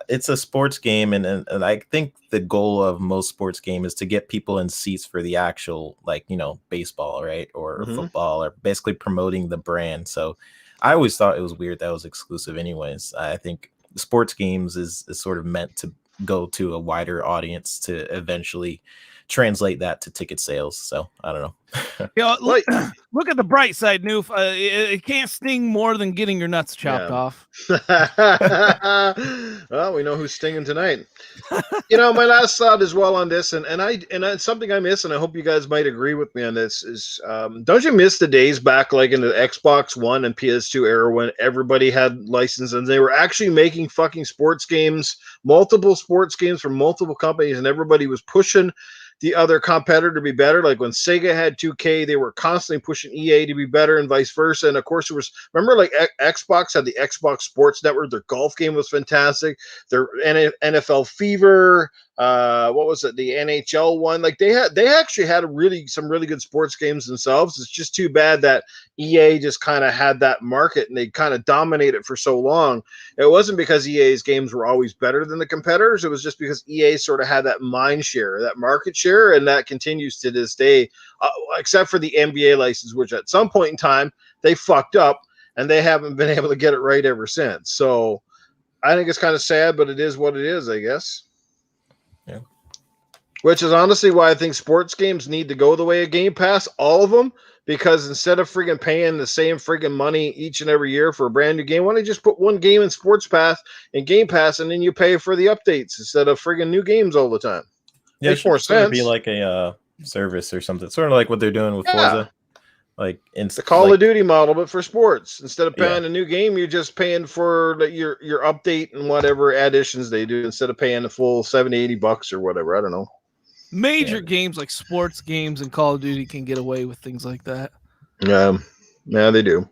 it's a sports game, and I think the goal of most sports game is to get people in seats for the actual, like, baseball, right, or football, or basically promoting the brand. So I always thought it was weird that was exclusive anyways. I think sports games is sort of meant to go to a wider audience to eventually translate that to ticket sales. So I don't know. Look at the bright side, Noof. It can't sting more than getting your nuts chopped off. Well, we know who's stinging tonight. My last thought as well on this, and something I miss, and I hope you guys might agree with me on this, is don't you miss the days back, like in the Xbox One and PS2 era, when everybody had licenses and they were actually making fucking sports games, multiple sports games from multiple companies, and everybody was pushing the other competitor to be better. Like when Sega had 2K, they were constantly pushing EA to be better, and vice versa. And of course, remember, like Xbox had the Xbox Sports Network. Their golf game was fantastic. Their NFL Fever, what was it? The NHL one. Like they actually had some really good sports games themselves. It's just too bad that EA just kind of had that market and they kind of dominated for so long. It wasn't because EA's games were always better than the competitors. It was just because EA sort of had that mind share, that market share, and that continues to this day, except for the NBA license, which at some point in time they fucked up and they haven't been able to get it right ever since. So I think it's kind of sad, but it is what it is, I guess. Yeah. Which is honestly why I think sports games need to go the way of Game Pass, all of them, because instead of friggin' paying the same friggin' money each and every year for a brand new game, why don't you just put one game in Sports Pass and Game Pass, and then you pay for the updates instead of friggin' new games all the time? Yeah, Makes more sense. Be like a service or something, sort of like what they're doing with Forza. Like the Call of Duty model, but for sports. Instead of paying a new game, you're just paying for your update and whatever additions they do, instead of paying the full $70-$80 or whatever. I don't know. Major games like sports games and Call of Duty can get away with things like that. Yeah, they do.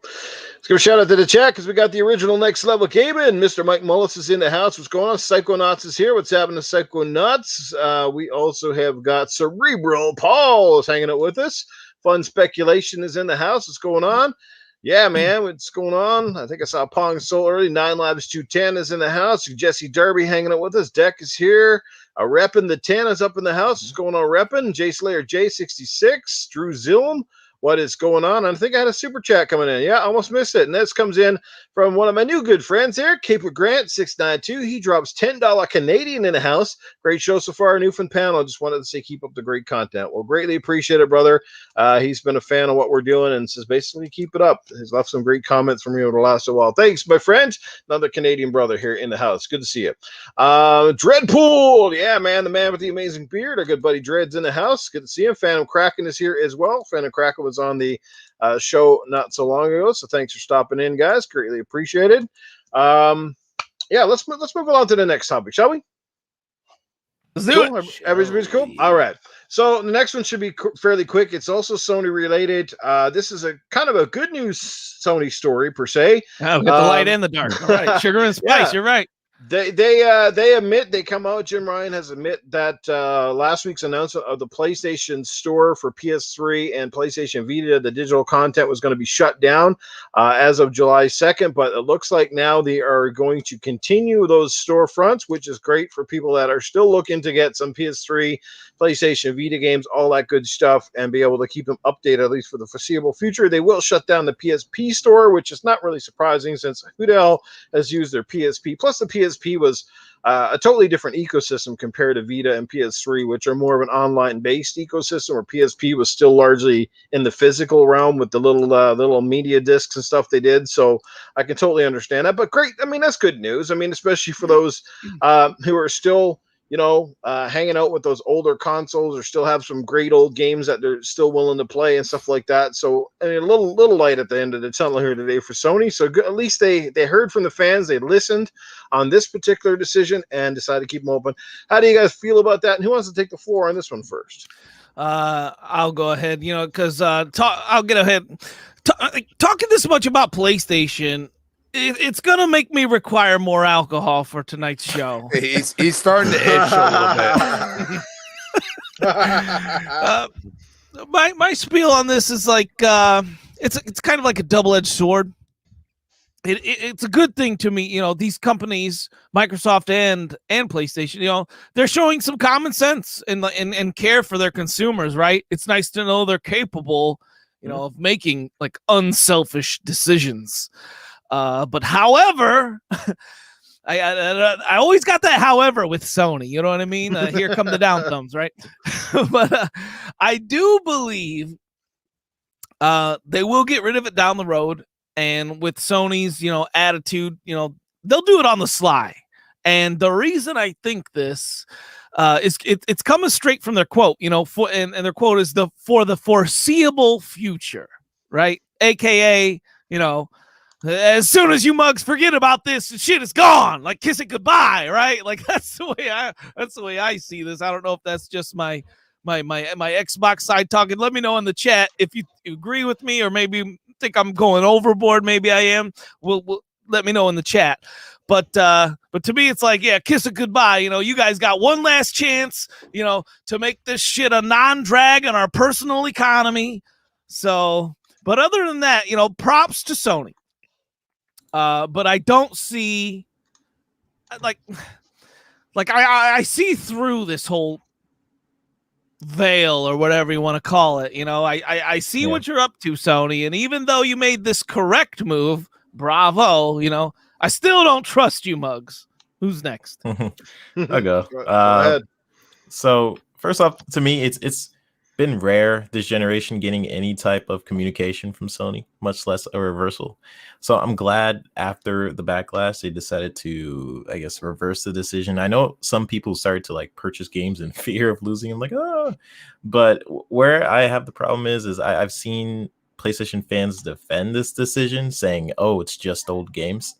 Let's give a shout out to the chat, because we got the original Next Level Gaming. Mr. Mike Mullis is in the house. What's going on? Psychonauts is here. What's happening to Psychonauts? We also have got Cerebral Paul is hanging out with us. Fun Speculation is in the house. What's going on? Yeah, man, what's going on? I think I saw Pong Soul early. 9 Labs 210 is in the house. Jesse Darby hanging out with us. Deck is here. Reppin' the 10 is up in the house. What's going on, Reppin'? J Slayer J66. Drew Zilm. What is going on? I think I had a super chat coming in. Yeah, I almost missed it. And this comes in from one of my new good friends here, Cape Grant 692. He drops $10 Canadian in the house. Great show so far, Newfound panel. Just wanted to say keep up the great content. Well, greatly appreciate it, brother. He's been a fan of what we're doing and says basically keep it up. He's left some great comments from me over the last while. Thanks, my friend. Another Canadian brother here in the house. Good to see you. Dreadpool. Yeah, man, the man with the amazing beard. Our good buddy Dread's in the house. Good to see him. Phantom Kraken is here as well. Phantom Kraken was on the show not so long ago, so thanks for stopping in, guys. Greatly appreciated. Let's move on to the next topic, shall we? Let's do it. Everybody's cool. All right. So the next one should be fairly quick. It's also Sony related. This is a kind of a good news Sony story per se. Oh, get the light and the dark. All right, sugar and spice. You're right. They admit, they come out, Jim Ryan has admit that last week's announcement of the PlayStation Store for PS3 and PlayStation Vita, the digital content was going to be shut down as of July 2nd, but it looks like now they are going to continue those storefronts, which is great for people that are still looking to get some PS3, PlayStation Vita games, all that good stuff, and be able to keep them updated at least for the foreseeable future. They will shut down the PSP store, which is not really surprising since who the hell has used their PSP? Plus the PSP was a totally different ecosystem compared to Vita and PS3, which are more of an online-based ecosystem, where PSP was still largely in the physical realm with the little media discs and stuff they did. So I can totally understand that. But great, I mean, that's good news. I mean, especially for those who are still, hanging out with those older consoles, or still have some great old games that they're still willing to play and stuff like that. So I mean, a little light at the end of the tunnel here today for Sony. So good, at least they heard from the fans, they listened on this particular decision and decided to keep them open. How do you guys feel about that? And who wants to take the floor on this one first? I'll go ahead. Because I'll get ahead. Talking this much about PlayStation, it's gonna make me require more alcohol for tonight's show. He's starting to itch a little bit. My spiel on this is like it's kind of like a double-edged sword. It's a good thing to me, these companies, Microsoft and PlayStation, they're showing some common sense and care for their consumers, right? It's nice to know they're capable, of making like unselfish decisions. But however, I always got that however with Sony, you know what I mean? Here come the down thumbs, right? But I do believe they will get rid of it down the road. And with Sony's, attitude, they'll do it on the sly. And the reason I think this is it's coming straight from their quote, and their quote is for the foreseeable future, right? AKA, as soon as you mugs forget about this, shit is gone. Like kiss it goodbye, right? Like that's the way I see this. I don't know if that's just my Xbox side talking. Let me know in the chat if you agree with me, or maybe think I'm going overboard. Maybe I am. We'll let me know in the chat. But to me, it's like, yeah, kiss it goodbye. You guys got one last chance, to make this shit a non-drag on our personal economy. So, but other than that, props to Sony. But I don't see like I see through this whole veil or whatever you want to call it. I see what you're up to, Sony. And even though you made this correct move, bravo, I still don't trust you, mugs. Who's next? I'll go. Go ahead. So first off, to me, it's been rare this generation getting any type of communication from Sony, much less a reversal. So I'm glad after the backlash they decided to, I guess, reverse the decision. I know some people started to like purchase games in fear of losing them, like, but where I have the problem is I've seen PlayStation fans defend this decision, saying, "Oh, it's just old games."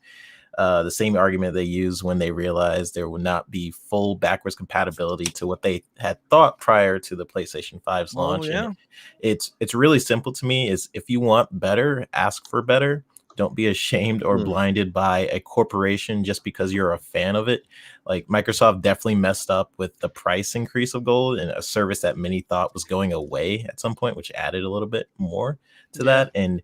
The same argument they used when they realized there would not be full backwards compatibility to what they had thought prior to the PlayStation 5's launch. Yeah. And it's really simple to me. Is if you want better, ask for better. Don't be ashamed or blinded by a corporation just because you're a fan of it. Like Microsoft definitely messed up with the price increase of Gold, and a service that many thought was going away at some point, which added a little bit more to that. And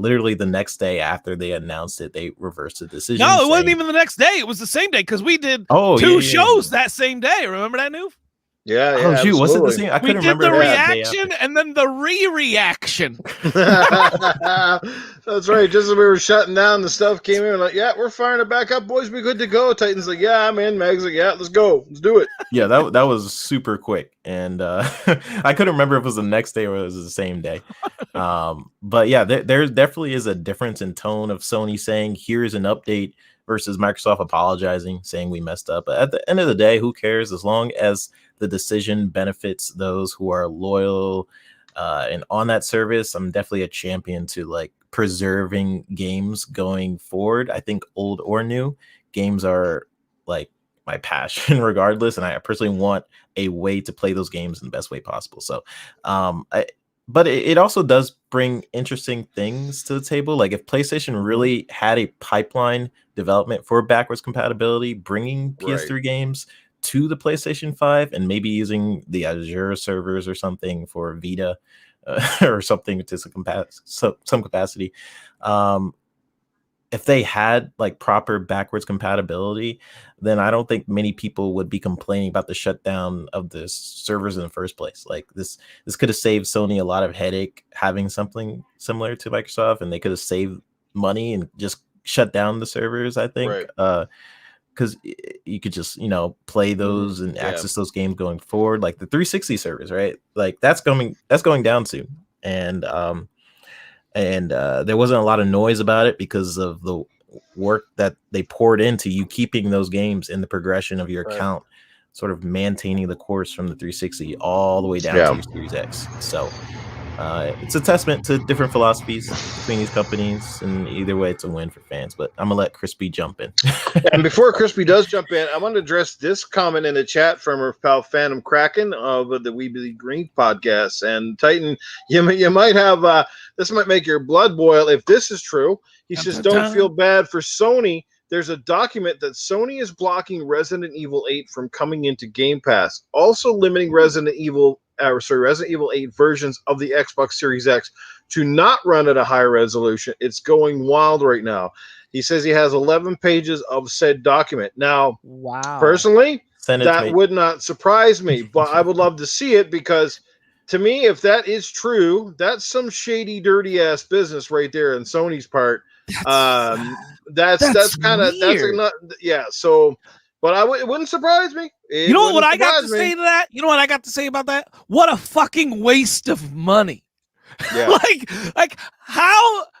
literally the next day after they announced it, they reversed the decision. No, it wasn't even the next day. It was the same day because we did two shows that same day. Remember that, Noof? Yeah. Oh, shoot. Was it the same? I couldn't remember. We did the reaction and then the re-reaction. That's right. Just as we were shutting down, the stuff came in. Like, yeah, we're firing it back up, boys. Be good to go. Titan's like, yeah, I'm in. Meg's like, yeah, let's go. Let's do it. Yeah, that was super quick. And I couldn't remember if it was the next day or it was the same day. But yeah, there definitely is a difference in tone of Sony saying, here's an update versus Microsoft apologizing, saying we messed up. But at the end of the day, who cares? As long as the decision benefits those who are loyal and on that service, I'm definitely a champion to like preserving games going forward. I think old or new games are like my passion regardless, and I personally want a way to play those games in the best way possible. So but it also does bring interesting things to the table. Like if PlayStation really had a pipeline development for backwards compatibility, bringing PS3 games to the PlayStation 5 and maybe using the Azure servers or something for Vita or something to some capacity. If they had like proper backwards compatibility, then I don't think many people would be complaining about the shutdown of the servers in the first place. Like this could have saved Sony a lot of headache having something similar to Microsoft, and they could have saved money and just shut down the servers, I think. Because you could just, play those and access those games going forward, like the 360 servers, right? Like that's going down soon. And there wasn't a lot of noise about it because of the work that they poured into you keeping those games in the progression of your account. sort of maintaining the course from the 360 all the way down to your Series X. So it's a testament to different philosophies between these companies, and either way, it's a win for fans. But I'm gonna let Crispy jump in. And before Crispy does jump in, I want to address this comment in the chat from our pal Phantom Kraken of the We Bleed Green podcast. And Titan, you might have this might make your blood boil if this is true. He says, "Don't feel bad for Sony. There's a document that Sony is blocking Resident Evil 8 from coming into Game Pass, also limiting Resident Evil 8 versions of the Xbox Series X to not run at a higher resolution. It's going wild right now." He says he has 11 pages of said document. Now, personally, that would not surprise me, but I would love to see it, because to me, if that is true, that's some shady, dirty ass business right there on Sony's part. That's kind of So, but it wouldn't surprise me. You know what I got to say to that? You know what I got to say about that? What a fucking waste of money. Yeah. like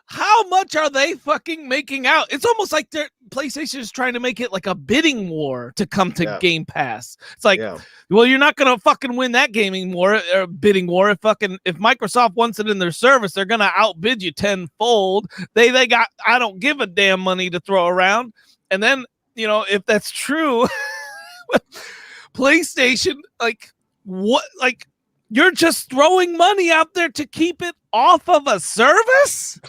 how much are they fucking making out? It's almost like PlayStation is trying to make it like a bidding war to come to Game Pass. It's like, well, you're not gonna fucking win that gaming war or bidding war. If Microsoft wants it in their service, they're gonna outbid you tenfold. They got I don't give a damn money to throw around. And then, if that's true, PlayStation, you're just throwing money out there to keep it off of a service?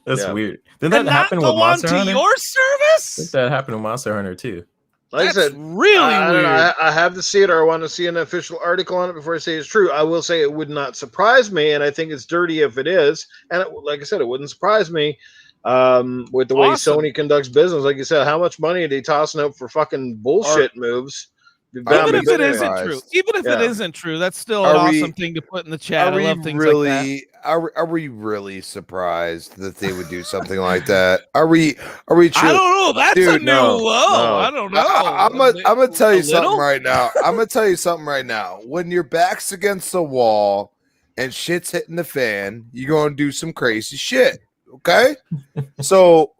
That's weird. Did that happen with Monster Hunter? Your service? I think that happened with Monster Hunter too. Like I said, really weird. I have to see it, or I want to see an official article on it before I say it's true. I will say it would not surprise me, and I think it's dirty if it is. And like I said, it wouldn't surprise me with the way Sony conducts business. Like you said, how much money are they tossing out for fucking bullshit moves? Even if it isn't true, that's still an awesome thing to put in the chat. I love things like that. Are we really surprised that they would do something like that? Are we? Truly? I don't know. That's a new low. I don't know. I'm gonna tell you something right now. I'm gonna tell you something right now. When your back's against the wall and shit's hitting the fan, you're gonna do some crazy shit. Okay, so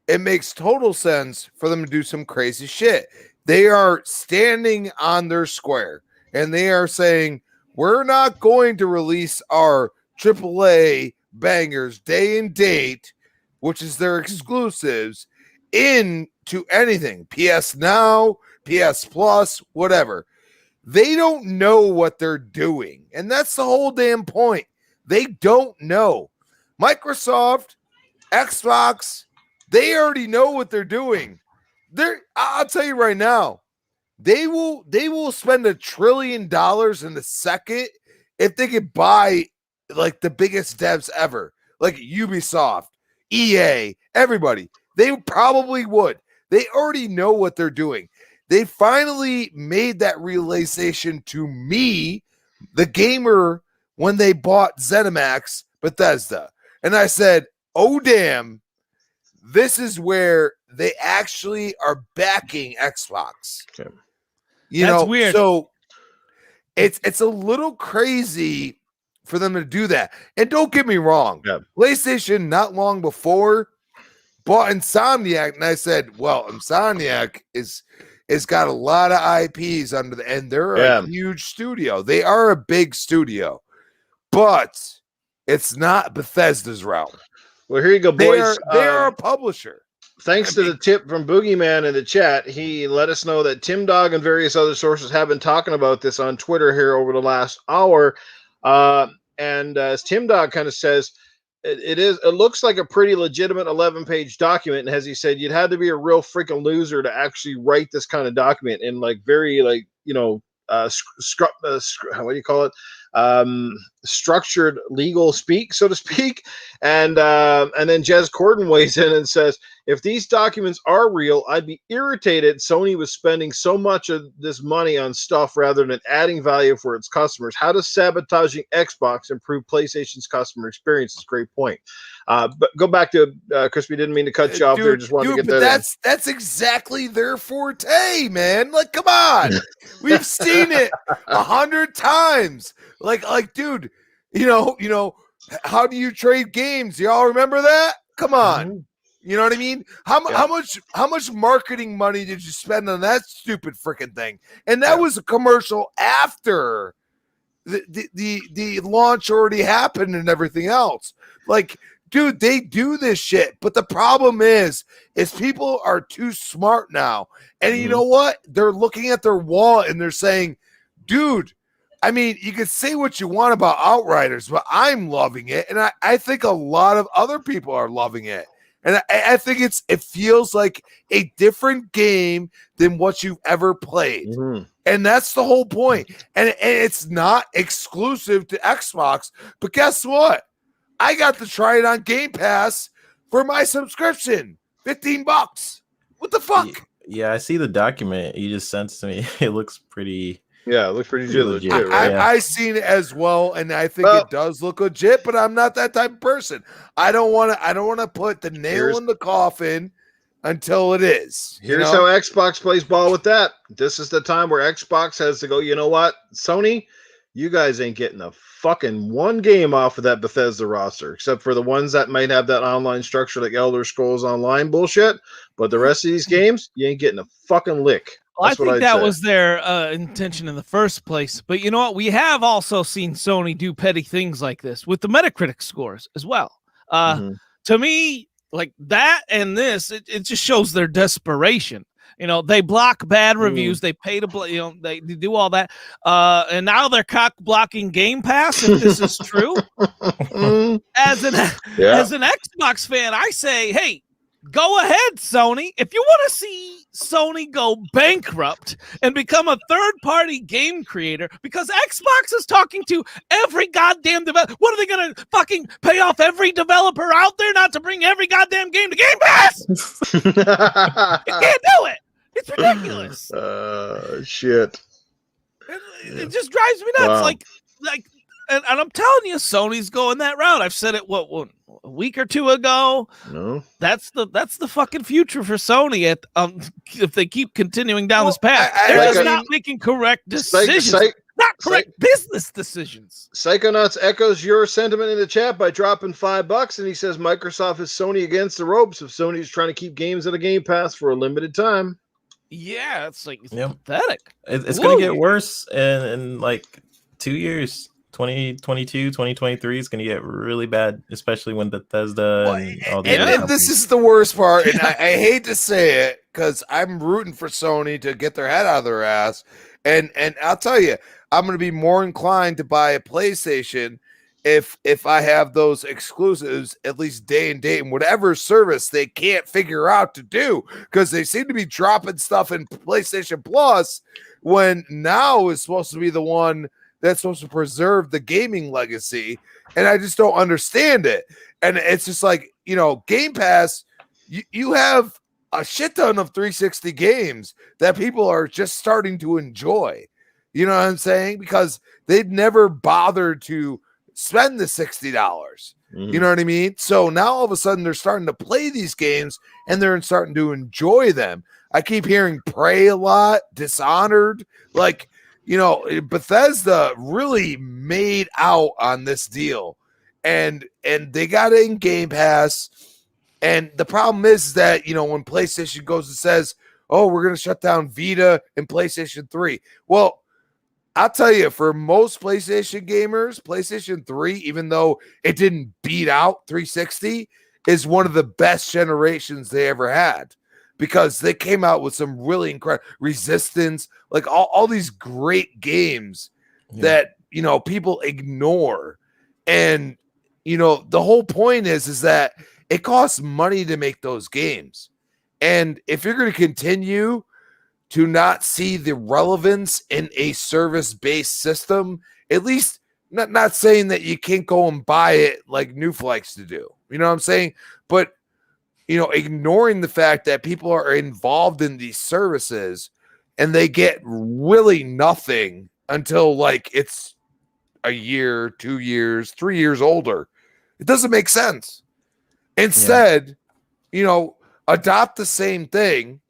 it makes total sense for them to do some crazy shit. They are standing on their square, and they are saying, we're not going to release our AAA bangers day and date, which is their exclusives, into anything. PS Now, PS Plus, whatever. They don't know what they're doing, and that's the whole damn point. They don't know. Microsoft, Xbox, they already know what they're doing. I'll tell you right now, they will spend $1 trillion in a second if they could buy like the biggest devs ever, like Ubisoft, EA, everybody. They probably would. They already know what they're doing. They finally made that realization to me, the gamer, when they bought ZeniMax Bethesda. And I said, oh, damn, this is where they actually are backing Xbox. Okay. That's weird. So it's a little crazy for them to do that. And don't get me wrong, PlayStation not long before bought Insomniac, and I said, well, Insomniac is got a lot of IPs under the, and they're a huge studio. They are a big studio, but it's not Bethesda's realm. Well, here you go, boys. They are a publisher. Thanks to the tip from Boogeyman in the chat, he let us know that Tim Dog and various other sources have been talking about this on Twitter here over the last hour. And as Tim Dog kind of says, it looks like a pretty legitimate 11-page document. And as he said, you'd have to be a real freaking loser to actually write this kind of document in what do you call it? Structured legal speak, so to speak. And then Jez Corden weighs in and says, if these documents are real, I'd be irritated Sony was spending so much of this money on stuff rather than adding value for its customers. How does sabotaging Xbox improve PlayStation's customer experience? Is a great point. But go back to Crispy, didn't mean to cut you off there. Just wanted to get that that's exactly their forte, man. Like, come on. We've seen it 100 times. Like, dude, you know, how do you trade games? Y'all remember that? Come on. You know what I mean? How much marketing money did you spend on that stupid freaking thing? And that was a commercial after the launch already happened and everything else. Like, dude, they do this shit. But the problem is people are too smart now. And you know what? They're looking at their wallet and they're saying, dude, I mean, you can say what you want about Outriders, but I'm loving it. And I think a lot of other people are loving it. And I think it feels like a different game than what you've ever played. And that's the whole point. And it's not exclusive to Xbox. But guess what? I got to try it on Game Pass for my subscription. $15. What the fuck? Yeah, I see the document you just sent to me. It looks pretty... Yeah, it looks pretty legit, right? I seen it as well, and I think it does look legit, but I'm not that type of person. I don't want to put the nail in the coffin until it is. Here's how Xbox plays ball with that. This is the time where Xbox has to go, you know what, Sony, you guys ain't getting a fucking one game off of that Bethesda roster, except for the ones that might have that online structure like Elder Scrolls Online bullshit. But the rest of these games, you ain't getting a fucking lick. Well, I think that was their intention in the first place. But you know what? We have also seen Sony do petty things like this with the Metacritic scores as well. To me, like that and this, it just shows their desperation. You know, they block bad reviews. They pay to, they do all that. And now they're cock blocking Game Pass. If this is true, as an Xbox fan, I say, hey, go ahead, Sony. If you want to see Sony go bankrupt and become a third-party game creator, because Xbox is talking to every goddamn developer. What are they going to fucking pay off every developer out there not to bring every goddamn game to Game Pass? You can't do it. It's ridiculous. Shit. It just drives me nuts. Wow. And I'm telling you, Sony's going that route. I've said it a week or two ago. No, that's the fucking future for Sony. If they keep continuing down this path, they're just not making correct decisions, not correct business decisions. Psychonauts echoes your sentiment in the chat by dropping $5, and he says Microsoft is Sony against the ropes if Sony's trying to keep games at a Game Pass for a limited time. Yeah, it's pathetic. It's going to get worse in like 2 years. 2022, 2023 is going to get really bad, especially when Bethesda and all the and this is the worst part, and I hate to say it because I'm rooting for Sony to get their head out of their ass, and I'll tell you, I'm going to be more inclined to buy a PlayStation if I have those exclusives at least day and date and whatever service they can't figure out to do, because they seem to be dropping stuff in PlayStation Plus when now is supposed to be the one that's supposed to preserve the gaming legacy, and I just don't understand it. And it's just like, Game Pass, you have a shit ton of 360 games that people are just starting to enjoy. You know what I'm saying? Because they've never bothered to spend the $60. You know what I mean? So now all of a sudden they're starting to play these games and they're starting to enjoy them. I keep hearing Prey a lot, Dishonored, Bethesda really made out on this deal, and they got it in Game Pass. And the problem is that, when PlayStation goes and says, oh, we're going to shut down Vita and PlayStation 3. Well, I'll tell you, for most PlayStation gamers, PlayStation 3, even though it didn't beat out 360, is one of the best generations they ever had. Because they came out with some really incredible Resistance, like all these great games that, people ignore. And, the whole point is that it costs money to make those games. And if you're going to continue to not see the relevance in a service-based system, at least not saying that you can't go and buy it like Noof likes to do. You know what I'm saying? But ignoring the fact that people are involved in these services and they get really nothing until it's a year, 2 years, 3 years older. It doesn't make sense. Instead, adopt the same thing.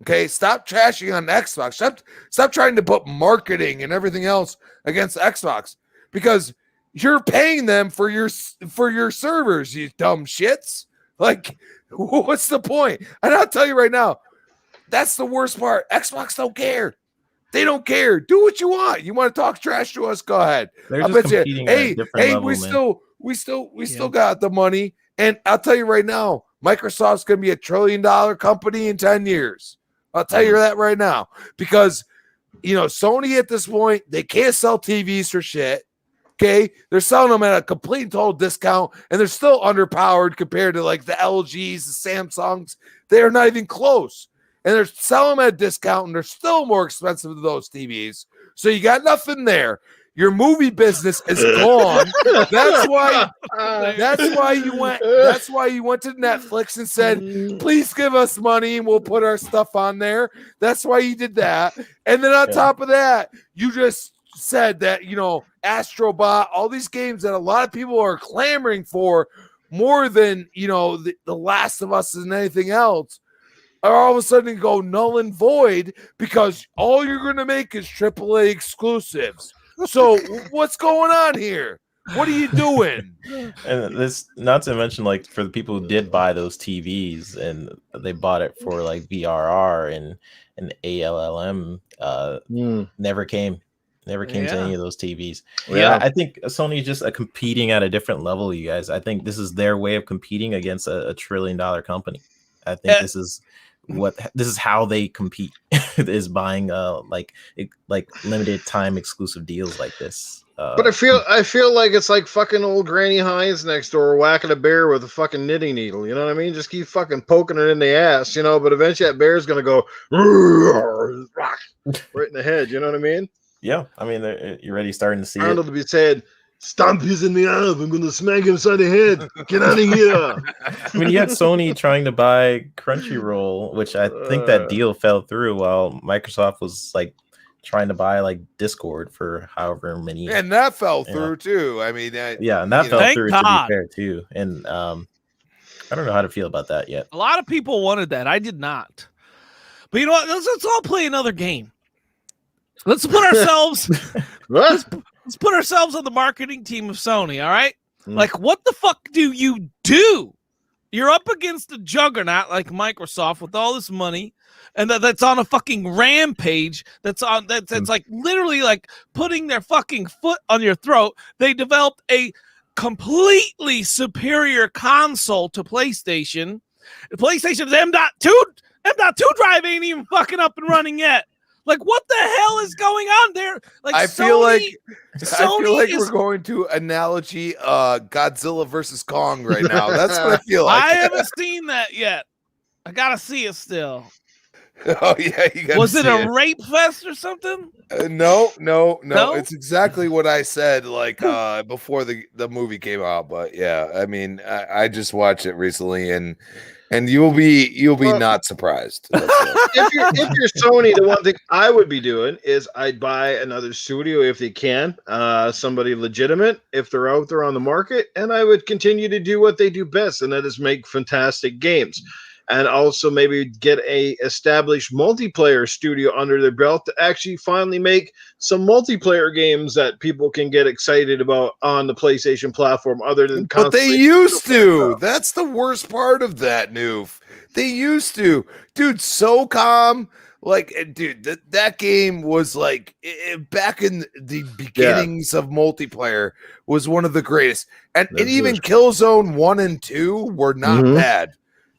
Okay. Stop trashing on Xbox. Stop trying to put marketing and everything else against Xbox, because you're paying them for your servers, you dumb shits. What's the point? And I'll tell you right now, that's the worst part. Xbox don't care. They don't care. Do what you want. You want to talk trash to us? Go ahead. They're I just bet you. competing at a different level, we man. still got the money. And I'll tell you right now, Microsoft's going to be $1 trillion company in 10 years. I'll tell you that right now, because Sony at this point, they can't sell TVs for shit. Okay, they're selling them at a complete and total discount, and they're still underpowered compared to like the LGs, the Samsungs. They are not even close. And they're selling them at a discount, and they're still more expensive than those TVs. So you got nothing there. Your movie business is gone. That's why you went. That's why you went to Netflix and said, "Please give us money, and we'll put our stuff on there." That's why you did that. And then on top of that, you just said that Astrobot, all these games that a lot of people are clamoring for more than the Last of Us and anything else, are all of a sudden go null and void because all you're going to make is AAA exclusives. So what's going on here? What are you doing? And this, not to mention, like, for the people who did buy those TVs and they bought it for like VRR and ALLM, never came to any of those TVs. Yeah, I think Sony is just competing at a different level, you guys. I think this is their way of competing against a $1 trillion company. I think this is how they compete is buying like limited time exclusive deals like this. But I feel like it's like fucking old Granny Hines next door whacking a bear with a fucking knitting needle. You know what I mean? Just keep fucking poking it in the ass, but eventually that bear's gonna go right in the head. You know what I mean? Yeah, I mean, you're already starting to see Arnold to be said, "Stomp his in the eye. I'm gonna smack him inside the head. Get out of here." I mean, you had Sony trying to buy Crunchyroll, which I think that deal fell through, while Microsoft was like trying to buy like Discord for however many. And that fell through too. I mean, and that fell Thank through God. to be fair too. And I don't know how to feel about that yet. A lot of people wanted that. I did not. But you know what? Let's all play another game. Let's put ourselves let's put ourselves on the marketing team of Sony, all right? Like, what the fuck do you do? You're up against a juggernaut like Microsoft with all this money, and that's on a fucking rampage. That's like literally like putting their fucking foot on your throat. They developed a completely superior console to PlayStation. The PlayStation's M.2 drive ain't even fucking up and running yet. Like, what the hell is going on there? Like, I feel like Sony we're going to analogy Godzilla versus Kong right now. That's what I feel like. I haven't seen that yet. I gotta see it still. Oh yeah, you got. Was it a rape fest or something? No. It's exactly what I said like before the movie came out. But yeah, I mean, I just watched it recently, and you'll be not surprised. If you're Sony, the one thing I would be doing is I'd buy another studio if they can, somebody legitimate if they're out there on the market, and I would continue to do what they do best, and that is make fantastic games. And also maybe get a established multiplayer studio under their belt to actually finally make some multiplayer games that people can get excited about on the PlayStation platform other than But they used to. That's the worst part of that, Noof. They used to. Dude, SOCOM, like, dude, that game was like, back in the beginnings of multiplayer, was one of the greatest. And even Killzone 1 and 2 were not bad.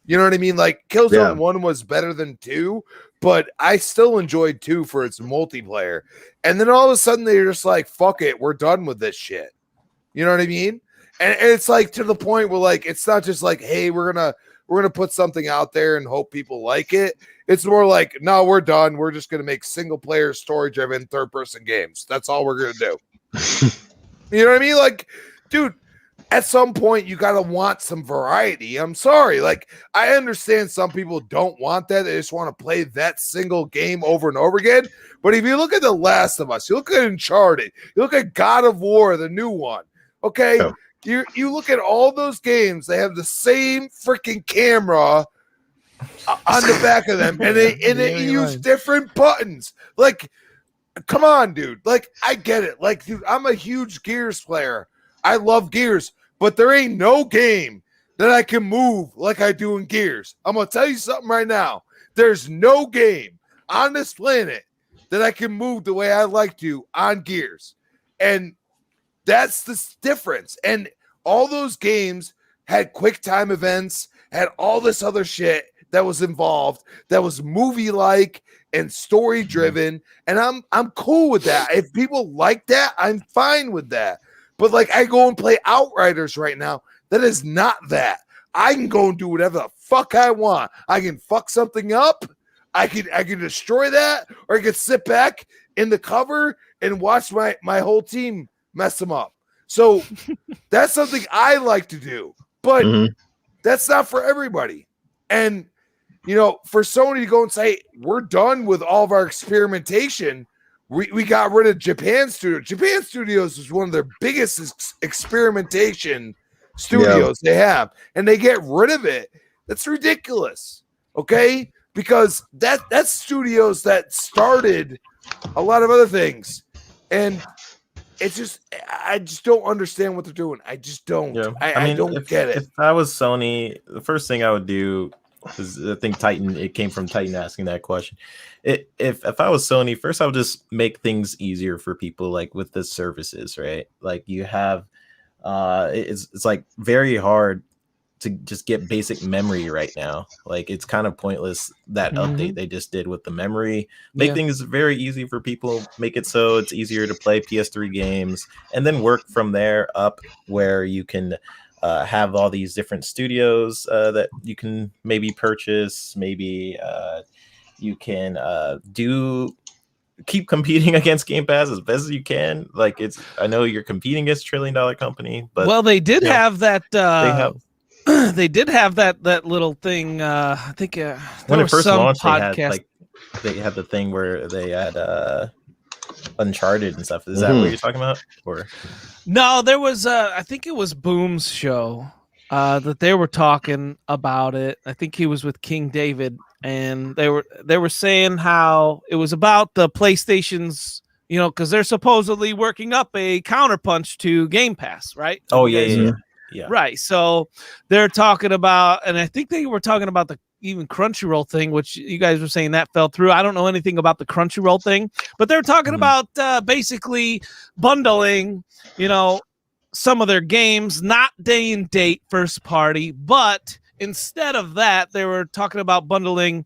You know what I mean? Like, Killzone 1 was better than 2, but I still enjoyed 2 for its multiplayer. And then all of a sudden they're just like, fuck it, we're done with this shit. You know what I mean? And it's like to the point where, like, it's not just like, hey, we're gonna put something out there and hope people like it. It's more like, no, we're done. We're just gonna make single player, story driven, third person games. That's all we're gonna do. You know what I mean? Like, dude, at some point you gotta want some variety. I'm sorry. Like, I understand some people don't want that. They just want to play that single game over and over again. But if you look at The Last of Us, you look at Uncharted, you look at God of War, the new one. Okay. Yeah. You look at all those games, they have the same freaking camera on the back of them, and they use different buttons. Like, come on, dude. Like, I get it. Like, dude, I'm a huge Gears player. I love Gears, but there ain't no game that I can move like I do in Gears. I'm going to tell you something right now. There's no game on this planet that I can move the way I like to on Gears. And that's the difference. And all those games had quick time events, had all this other shit that was involved, that was movie-like and story-driven. And I'm cool with that. If people like that, I'm fine with that. But like I go and play Outriders right now, that is not that. I can go and do whatever the fuck I want. I can fuck something up. I can destroy that, or I can sit back in the cover and watch my whole team mess them up. So that's something I like to do, but that's not for everybody. And you know, for Sony to go and say we're done with all of our experimentation, we got rid of Japan Studios. Japan Studios is one of their biggest experimentation studios they have, and they get rid of it. That's ridiculous. Okay, because that's studios that started a lot of other things, and it's just I just don't understand what they're doing. I just don't. Yeah. I don't get it. If I was Sony, the first thing I would do is I think Titan. It came from Titan asking that question. If I was Sony, first I would just make things easier for people, like with the services, right? Like you have, it's like very hard to just get basic memory right now. Like it's kind of pointless that update they just did with the memory. Make things very easy for people, make it so it's easier to play PS3 games, and then work from there up where you can have all these different studios that you can maybe purchase. Maybe you can keep competing against Game Pass as best as you can. Like I know you're competing against $1 trillion company, but they did have that. They did have that little thing. I think when it first launched, podcast. they had the thing where they had Uncharted and stuff. Is that what you're talking about? Or no, there was I think it was Boom's show that they were talking about it. I think he was with King David, and they were saying how it was about the PlayStation's, you know, because they're supposedly working up a counterpunch to Game Pass, right? Oh yeah. Right. So they're talking about, and I think they were talking about the even Crunchyroll thing, which you guys were saying that fell through. I don't know anything about the Crunchyroll thing, but they're talking about basically bundling, you know, some of their games, not day and date first party, but instead of that, they were talking about bundling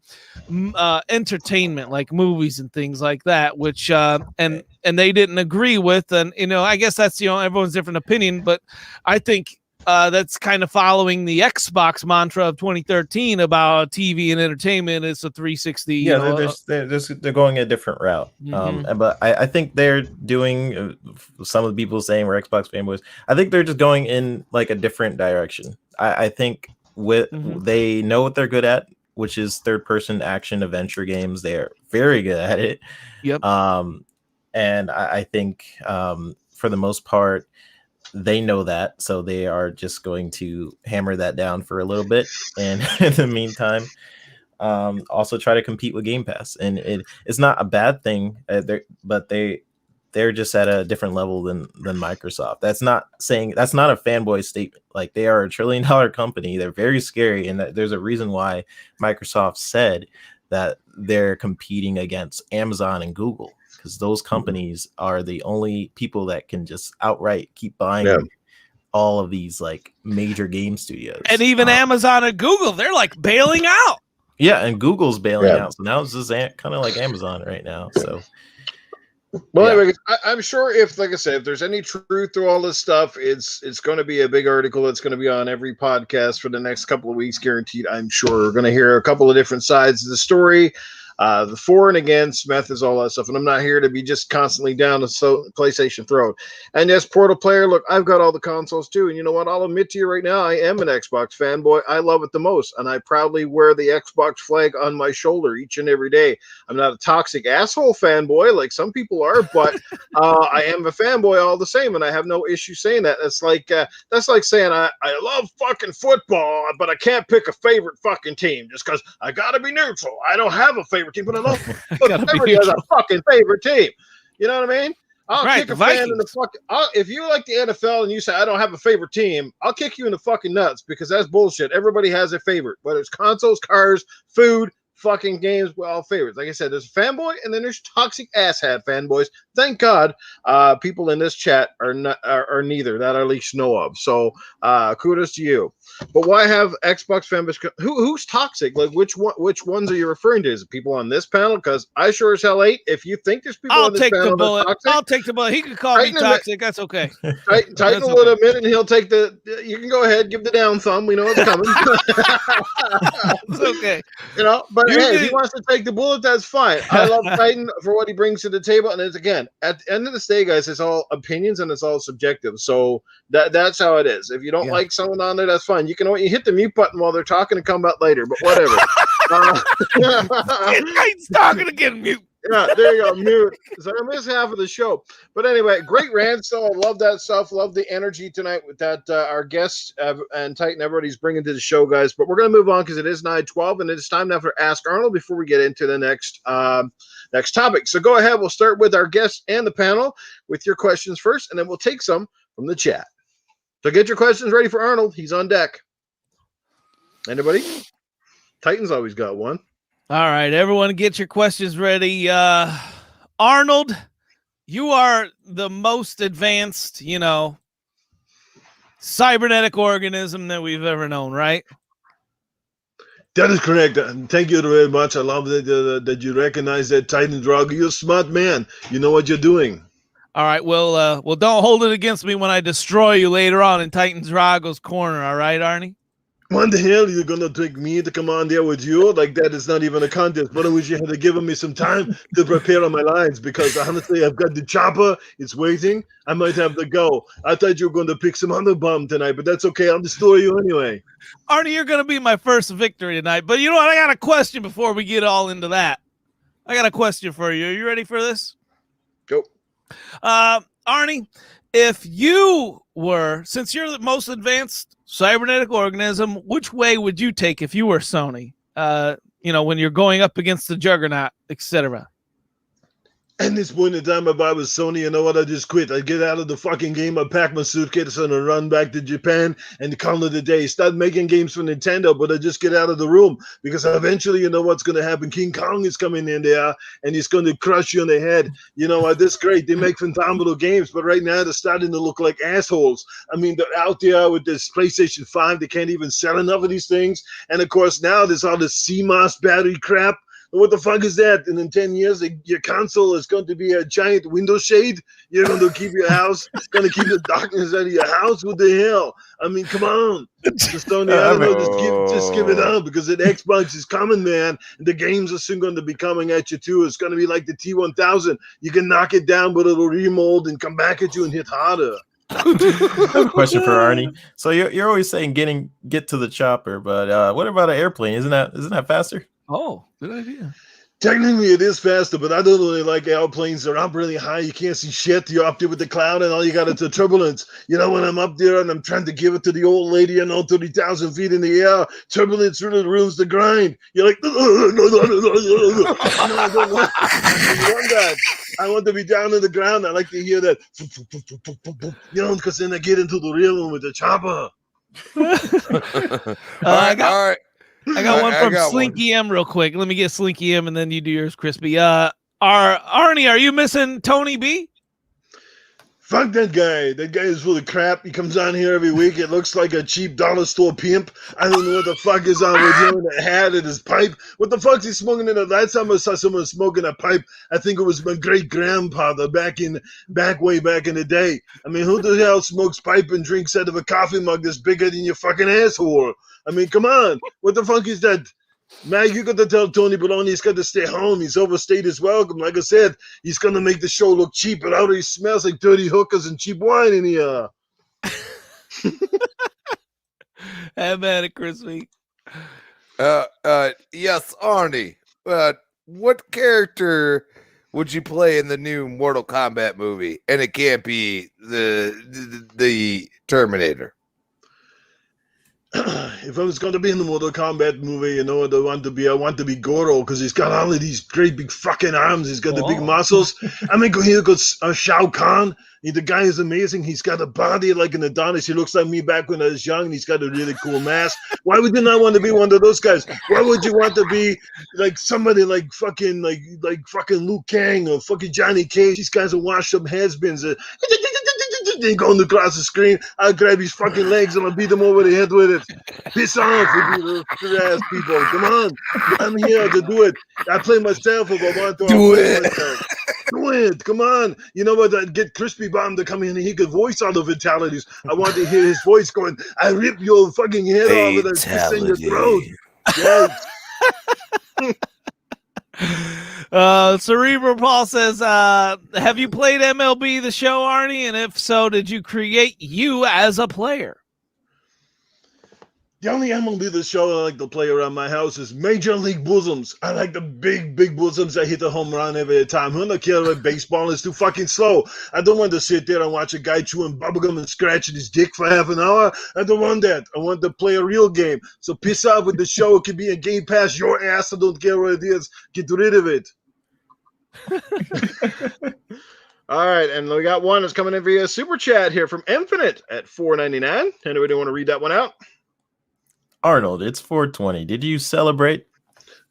entertainment like movies and things like that, which and they didn't agree with. And, you know, I guess that's, you know, everyone's different opinion, but I think that's kind of following the Xbox mantra of 2013 about TV and entertainment. It's a 360. Yeah, they're going a different route. But I think they're doing, some of the people saying we're Xbox fanboys, I think they're just going in like a different direction. I think they know what they're good at, which is third-person action adventure games. They are very good at it. Yep. And I think for the most part, they know that, so they are just going to hammer that down for a little bit, and in the meantime, also try to compete with Game Pass. And it's not a bad thing, but they're just at a different level than Microsoft. That's not a fanboy statement. Like, they are $1 trillion company. They're very scary, and there's a reason why Microsoft said that they're competing against Amazon and Google, because those companies are the only people that can just outright keep buying all of these like major game studios. And even Amazon and Google, they're like bailing out. Yeah, and Google's bailing out. So now it's just kind of like Amazon right now. So, well, anyway, I'm sure if, like I said, if there's any truth to all this stuff, it's going to be a big article. It's going to be on every podcast for the next couple of weeks, guaranteed. I'm sure we're going to hear a couple of different sides of the story. The for and against, methods, all that stuff. And I'm not here to be just constantly down the PlayStation throat. And yes, Portal player, look, I've got all the consoles too. And you know what? I'll admit to you right now, I am an Xbox fanboy. I love it the most. And I proudly wear the Xbox flag on my shoulder each and every day. I'm not a toxic asshole fanboy like some people are, but I am a fanboy all the same. And I have no issue saying that. That's like saying I love fucking football, but I can't pick a favorite fucking team just because I got to be neutral. I don't have a favorite team, but I love everybody has a fucking favorite team. You know what I mean? I'll Right, kick the a fan in the Vikings. fucking. If you like the NFL and you say I don't have a favorite team, I'll kick you in the fucking nuts because that's bullshit. Everybody has a favorite, whether it's consoles, cars, food, fucking games. Well, favorites. Like I said, there's a fanboy and then there's toxic asshat fanboys. Thank God, people in this chat are not are neither that I at least know of. So, kudos to you. But why have Xbox fanboys? Who's toxic? Like which ones are you referring to? Is it people on this panel? Because I sure as hell ain't. If you think there's people I'll on this take the panel bullet. that's toxic, I'll take the bullet. He could call me Titan admit- toxic. That's okay. Titan That's will okay. admit and he'll take the. You can go ahead, give the down thumb. We know it's coming. It's okay. You know, but You hey, if he did- wants to take the bullet, that's fine. I love Titan for what he brings to the table, and it's again at the end of the day, guys, it's all opinions and it's all subjective. So that's how it is. If you don't Yeah. like someone on there, that's fine. You can you hit the mute button while they're talking and come back later. But whatever. Titan's talking again. Mute. Yeah, there you go, mute. So I missed half of the show. But anyway, great rant. So I love that stuff. Love the energy tonight with that our guests and Titan, everybody's bringing to the show, guys. But we're going to move on because it is 9:12 and it's time now for Ask Arnold before we get into the next topic. So go ahead. We'll start with our guests and the panel with your questions first, and then we'll take some from the chat. So get your questions ready for Arnold. He's on deck. Anybody? Titan's always got one. All right, everyone, get your questions ready. Arnold, you are the most advanced, cybernetic organism that we've ever known, right? That is correct. Thank you very much. I love that you recognize that, Titan Drago. You're a smart man. You know what you're doing. All right, well, don't hold it against me when I destroy you later on in Titan Drago's corner. All right, Arnie? What the hell? You're going to take me to come on there with you? Like, that is not even a contest. But I wish you had given me some time to prepare on my lines because honestly, I've got the chopper. It's waiting. I might have to go. I thought you were going to pick some other bum tonight, but that's okay. I'll destroy you anyway. Arnie, you're going to be my first victory tonight. But you know what? I got a question before we get all into that. I got a question for you. Are you ready for this? Go. Arnie, if you were, since you're the most advanced cybernetic organism, which way would you take if you were Sony? When you're going up against the juggernaut, etc. At this point in time, if I was Sony, you know what? I just quit. I get out of the fucking game. I pack my suitcase and I run back to Japan and call it a day. Start making games for Nintendo, but I just get out of the room because eventually, you know what's going to happen? King Kong is coming in there and he's going to crush you on the head. You know what? This great. They make phenomenal games, but right now they're starting to look like assholes. I mean, they're out there with this PlayStation 5. They can't even sell enough of these things. And of course, now there's all this CMOS battery crap. What the fuck is that? And in 10 years, your console is going to be a giant window shade. You're going to keep your house, going to keep the darkness out of your house. What the hell? I mean, come on. Just don't, I don't know, just give it up because the Xbox is coming, man. And the games are soon going to be coming at you, too. It's going to be like the T1000. You can knock it down, but it'll remold and come back at you and hit harder. Question for Arnie. So you're always saying get to the chopper, but what about an airplane? Isn't that faster? Oh, good idea. Technically, it is faster, but I don't really like airplanes. They're up really high. You can't see shit. You're up there with the cloud, and all you got is the turbulence. You know, when I'm up there and I'm trying to give it to the old lady, 30,000 feet in the air, turbulence really ruins the grind. You're like, I don't want that. I want to be down on the ground. I like to hear that, because then I get into the real one with the chopper. All right. I got one from Slinky M real quick. Let me get Slinky M and then you do yours, Crispy. Arnie, are you missing Tony B? Fuck that guy. That guy is full of crap. He comes on here every week. It looks like a cheap dollar store pimp. I don't know what the fuck is on with him and the hat and his pipe. What the fuck's he smoking in it? Last time I saw someone smoking a pipe, I think it was my great grandfather way back in the day. I mean, who the hell smokes pipe and drinks out of a coffee mug that's bigger than your fucking asshole? I mean, come on. What the fuck is that? Man, you got to tell Tony Baloney he's got to stay home. He's overstayed his welcome. Like I said, he's going to make the show look cheap. It already smells like dirty hookers and cheap wine in here. Have at it, Crispy. Yes, Arnie. What character would you play in the new Mortal Kombat movie? And it can't be the Terminator. if I was going to be in the Mortal Kombat movie, you know what I want to be Goro, because he's got all of these great big fucking arms. He's got the big muscles. I mean, here goes Shao Kahn. The guy is amazing. He's got a body like an Adonis. He looks like me back when I was young, and he's got a really cool mask. Why would you not want to be one of those guys? Why would you want to be like somebody like fucking Liu Kang or fucking Johnny Cage? These guys are washed up has-beens. They going across the screen. I'll grab his fucking legs and I'll beat them over the head with it. Piss off with you little ass people. Come on. I'm here to do it. I play myself if I want to. Do it. Do it. Come on. You know what? I'd get Crispy Bomb to come in and he could voice all the fatalities. I want to hear his voice going, I rip your fucking head off and I piss in your throat. Yes. Cerebral Paul says, have you played MLB The Show, Arnie? And if so, did you create you as a player? The only MLB The Show I like to play around my house is Major League Bosoms. I like the big bosoms that hit the home run every time. I don't care if baseball is too fucking slow. I don't want to sit there and watch a guy chewing bubblegum and scratching his dick for half an hour. I don't want that. I want to play a real game. So piss off with the show. It could be a Game Pass. Your ass, I don't care what it is. Get rid of it. All right, and we got one that's coming in via Super Chat here from Infinite at $4.99. Anybody want to read that one out? Arnold, it's 420. Did you celebrate?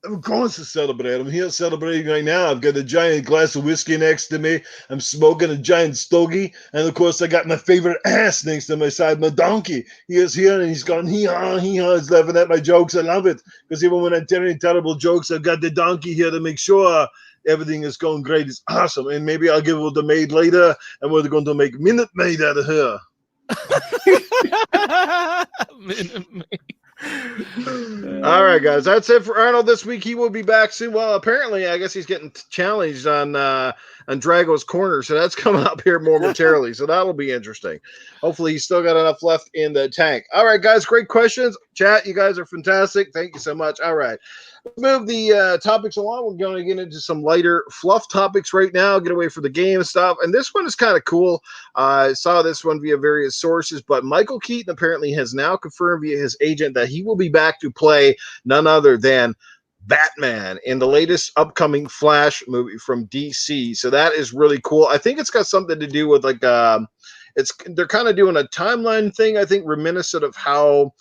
I'm going to celebrate. I'm here celebrating right now. I've got a giant glass of whiskey next to me. I'm smoking a giant stogie. And, of course, I got my favorite ass next to my side, my donkey. He is here, and he's gone, hee-haw, hee-haw. He's laughing at my jokes. I love it. Because even when I'm telling terrible jokes, I've got the donkey here to make sure everything is going great. It's awesome. And maybe I'll give it the maid later, and we're going to make Minute Maid out of her. Minute Maid. All right, guys, that's it for Arnold this week. He will be back soon. Well, apparently, I guess he's getting challenged on Drago's Corner, so that's coming up here momentarily. So that'll be interesting. Hopefully, he's still got enough left in the tank. All right, guys, great questions. Chat, you guys are fantastic. Thank you so much. All right. Let's move the topics along. We're going to get into some lighter fluff topics right now, get away from the game stuff. And this one is kind of cool. I saw this one via various sources, but Micheal Keaton apparently has now confirmed via his agent that he will be back to play none other than Batman in the latest upcoming Flash movie from DC. So that is really cool. I think it's got something to do with they're kind of doing a timeline thing, I think, reminiscent of how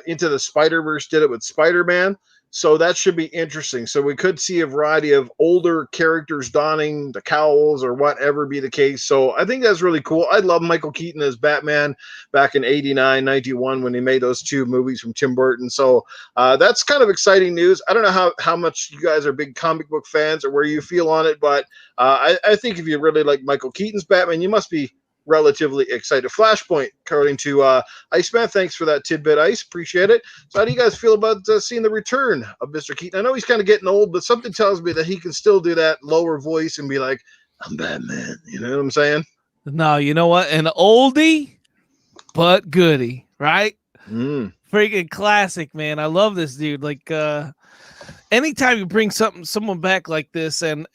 Into the Spider-Verse did it with Spider-Man. So that should be interesting. So we could see a variety of older characters donning the cowls or whatever be the case. So I think that's really cool. I love Micheal Keaton as Batman back in 89, 91 when he made those two movies from Tim Burton. So that's kind of exciting news. I don't know how much you guys are big comic book fans or where you feel on it, but I think if you really like Micheal Keaton's Batman, you must be relatively excited. Flashpoint, according to Iceman. Thanks for that tidbit, Ice. Appreciate it. So how do you guys feel about seeing the return of Mr. Keaton? I know he's kind of getting old, but something tells me that he can still do that lower voice and be like, I'm Batman. You know what I'm saying? No, you know what? An oldie, but goodie, right? Freaking classic, man. I love this dude. Like, anytime you bring someone back like this and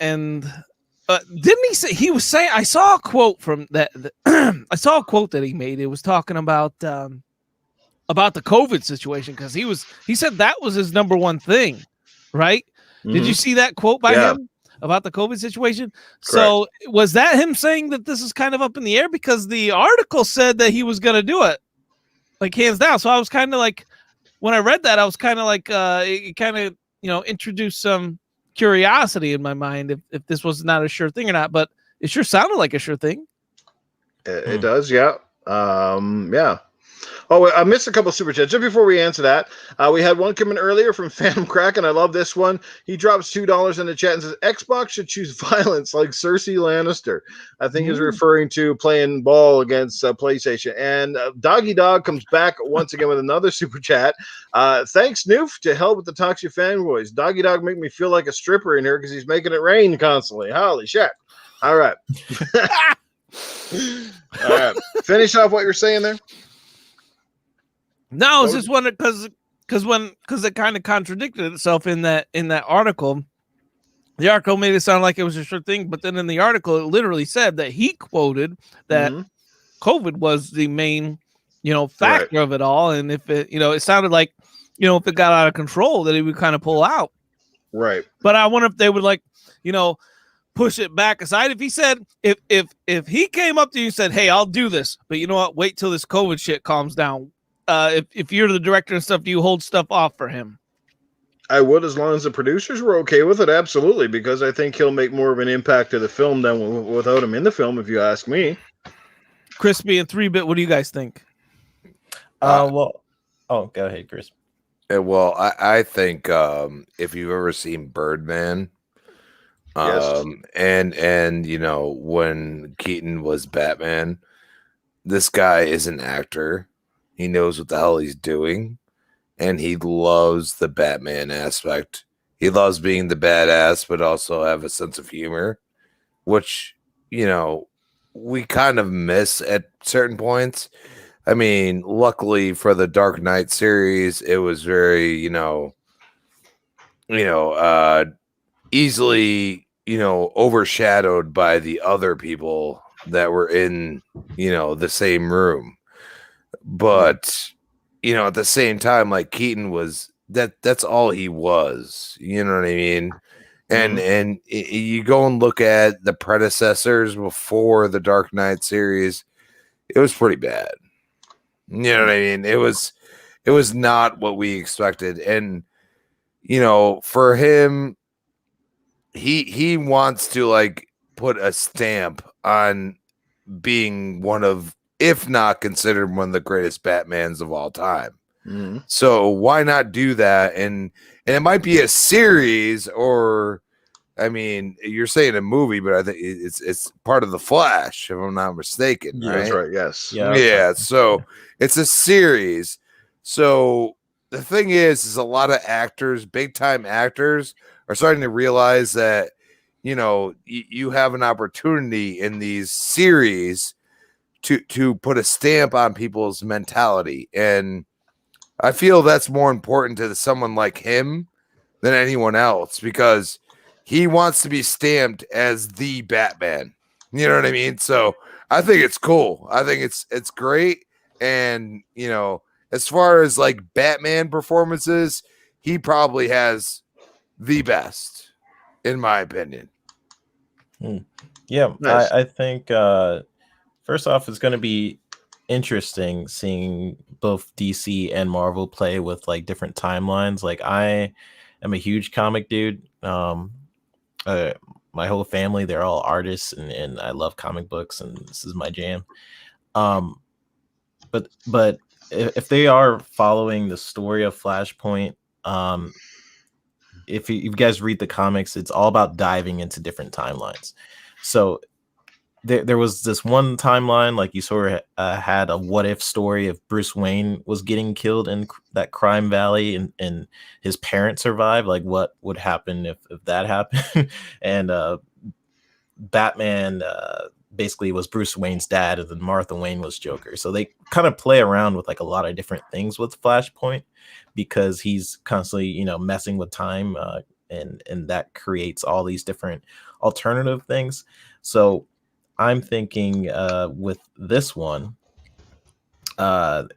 didn't he say he was saying? I saw a quote from that. I saw a quote that he made. It was talking about the COVID situation because he said that was his number one thing, right? Mm-hmm. Did you see that quote by him about the COVID situation? Correct. So was that him saying that this is kind of up in the air because the article said that he was going to do it, like hands down. So I was kind of like, when I read that, I was kind of like, it kind of introduced some curiosity in my mind if this was not a sure thing or not, but it sure sounded like a sure thing. It does, yeah. Yeah. Oh, I missed a couple of super chats. Just before we answer that, we had one come in earlier from Phantom Kraken. I love this one. He drops $2 in the chat and says, Xbox should choose violence like Cersei Lannister. I think he's referring to playing ball against PlayStation. And Doggy Dog comes back once again with another super chat. Thanks, Noof, to hell with the toxic fanboys. Doggy Dog make me feel like a stripper in here because he's making it rain constantly. Holy shit. All right. All right. Finish off what you're saying there. No, I was just wondering because it kind of contradicted itself in that article. The article made it sound like it was a sure thing, but then in the article it literally said that he quoted that COVID was the main factor of it all. And if it, it sounded like, if it got out of control, that he would kind of pull out. Right. But I wonder if they would push it back aside. If he said, if he came up to you and said, hey, I'll do this, but you know what? Wait till this COVID shit calms down. If you're the director and stuff, do you hold stuff off for him? I would, as long as the producers were okay with it. Absolutely. Because I think he'll make more of an impact to the film than without him in the film, if you ask me. Crispy and 3-bit, what do you guys think? Go ahead, Chris. Well, I think if you've ever seen Birdman, Yes. and when Keaton was Batman, this guy is an actor. He knows what the hell he's doing, and he loves the Batman aspect. He loves being the badass, but also have a sense of humor, which we kind of miss at certain points. I mean, luckily for the Dark Knight series, it was very, easily, overshadowed by the other people that were in, the same room. But, at the same time, like Keaton was that's all he was. You know what I mean? And you go and look at the predecessors before the Dark Knight series, it was pretty bad. You know what I mean? It was not what we expected. And, for him, he wants to put a stamp on being one of, if not considered one of the greatest Batmans of all time. Mm-hmm. So why not do that? And it might be a series, or I mean, you're saying a movie, but I think it's part of the Flash, if I'm not mistaken. Yeah, right? that's right. Yes. Yeah. So it's a series. So the thing is a lot of actors, big time actors, are starting to realize that you have an opportunity in these series to put a stamp on people's mentality, and I feel that's more important to someone like him than anyone else, because he wants to be stamped as the Batman. You know what I mean? So I think it's cool. I think it's great. And, as far as Batman performances, he probably has the best, in my opinion. Yeah, Nice. I think first off, it's going to be interesting seeing both DC and Marvel play with different timelines. I am a huge comic dude. My whole family, they're all artists, and I love comic books, and this is my jam. But if they are following the story of Flashpoint, if you guys read the comics, it's all about diving into different timelines. So there was this one timeline, you sort of had a what if story if Bruce Wayne was getting killed in that crime valley and his parents survived, what would happen if that happened. And Batman basically was Bruce Wayne's dad, and then Martha Wayne was Joker. So they kind of play around with a lot of different things with Flashpoint, because he's constantly messing with time, and that creates all these different alternative things. So I'm thinking with this one,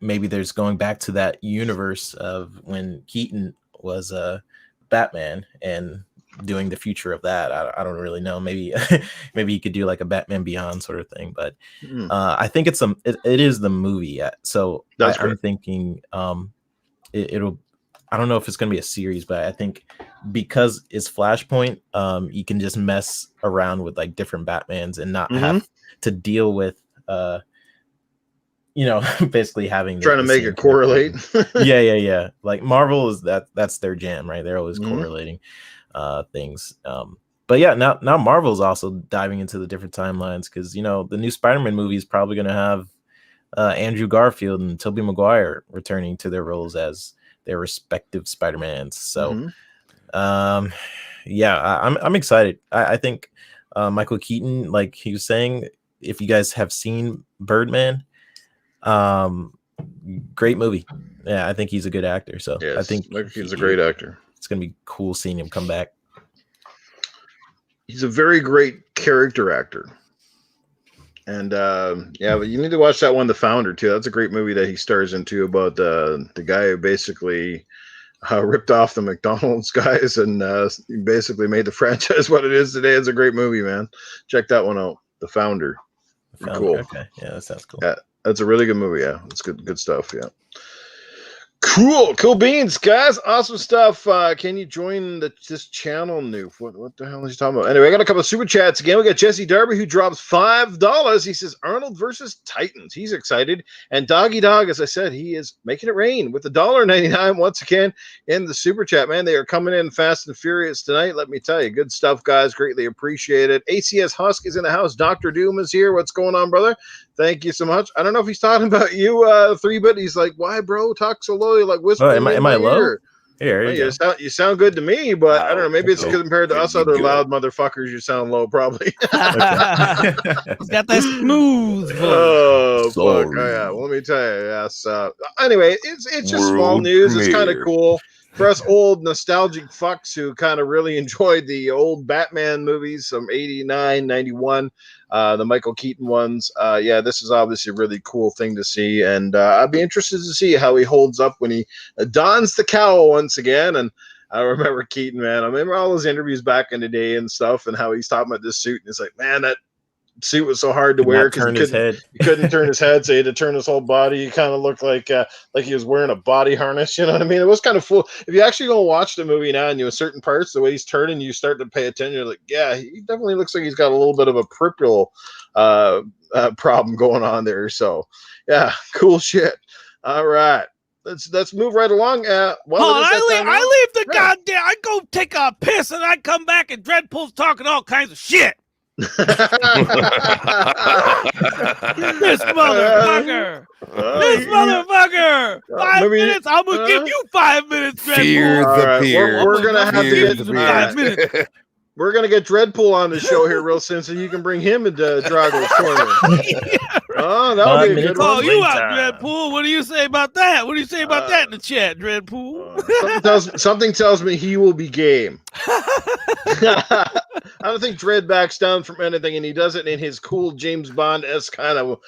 maybe there's going back to that universe of when Keaton was Batman and doing the future of that. I don't really know. Maybe maybe you could do a Batman Beyond sort of thing. But I think it is the movie. So I'm thinking it'll. I don't know if it's going to be a series, but I think because it's Flashpoint, you can just mess around with different Batmans and not have to deal with, basically having trying to make it correlate. Yeah. Marvel is that's their jam, right? They're always correlating things. But yeah, now Marvel's also diving into the different timelines, because the new Spider-Man movie is probably going to have Andrew Garfield and Tobey Maguire returning to their roles as their respective Spider-Mans. So yeah, I'm excited. I think Micheal Keaton, like he was saying, if you guys have seen Birdman, great movie. Yeah, I think he's a good actor. So yes, I think he's a great actor. It's gonna be cool seeing him come back. He's a very great character actor. And yeah, but you need to watch that one, The Founder, too. That's a great movie that he stars into about the guy who basically ripped off the McDonald's guys and basically made the franchise what it is today. It's a great movie, man. Check that one out, The Founder. Cool. Okay, yeah, that sounds cool. Yeah, that's a really good movie. Yeah, it's good stuff. Yeah. Cool beans, guys. Awesome stuff. Can you join this channel, Noof? What the hell is he talking about? Anyway, I got a couple of super chats again. We got Jesse Darby who drops $5. He says Arnold versus Titans. He's excited. And Doggy Dog, as I said, he is making it rain with $1.99 once again in the super chat, man. They are coming in fast and furious tonight. Let me tell you, good stuff, guys. Greatly appreciate it. ACS Husk is in the house. Dr. Doom is here. What's going on, brother? Thank you so much. I don't know if he's talking about you, 3-bit. He's like, why, bro? Talk so low. You're like whispering. Oh, am I low? Here you sound good to me, but I don't know. Maybe it's compared to us other loud motherfuckers. You sound low, probably. He's got that smooth voice. Oh, fuck. Oh, yeah. Well, let me tell you. Yes. Anyway, it's just small news. It's kind of cool for us old nostalgic fucks who kind of really enjoyed the old Batman movies from 89, 91. The Micheal Keaton ones. Yeah, this is obviously a really cool thing to see, and I'd be interested to see how he holds up when he dons the cowl once again. And I remember Keaton, man. I remember all his interviews back in the day and stuff, and how he's talking about this suit, and it's like, man, that suit was so hard to wear because he couldn't turn his head, so he had to turn his whole body. He kind of looked like he was wearing a body harness. You know what I mean? It was kind of cool. If you actually go watch the movie now and you know certain parts, the way he's turning, you start to pay attention. You're like, yeah, he definitely looks like he's got a little bit of a peripheral problem going on there. So yeah, cool shit. All right. Let's move right along. I leave the goddamn. I go take a piss and I come back and Dreadpool's talking all kinds of shit. This motherfucker. 5 minutes. I'm gonna give you 5 minutes. Fear we're gonna have to get 5 minutes. We're gonna get Dreadpool on the show here real soon, so you can bring him into Drago's corner. Yeah, oh, that'll be a good one. You out, Dreadpool. What do you say about that? What do you say about that in the chat, Dreadpool? Something tells me he will be game. I don't think Dread backs down from anything, and he does it in his cool James Bond-esque kind of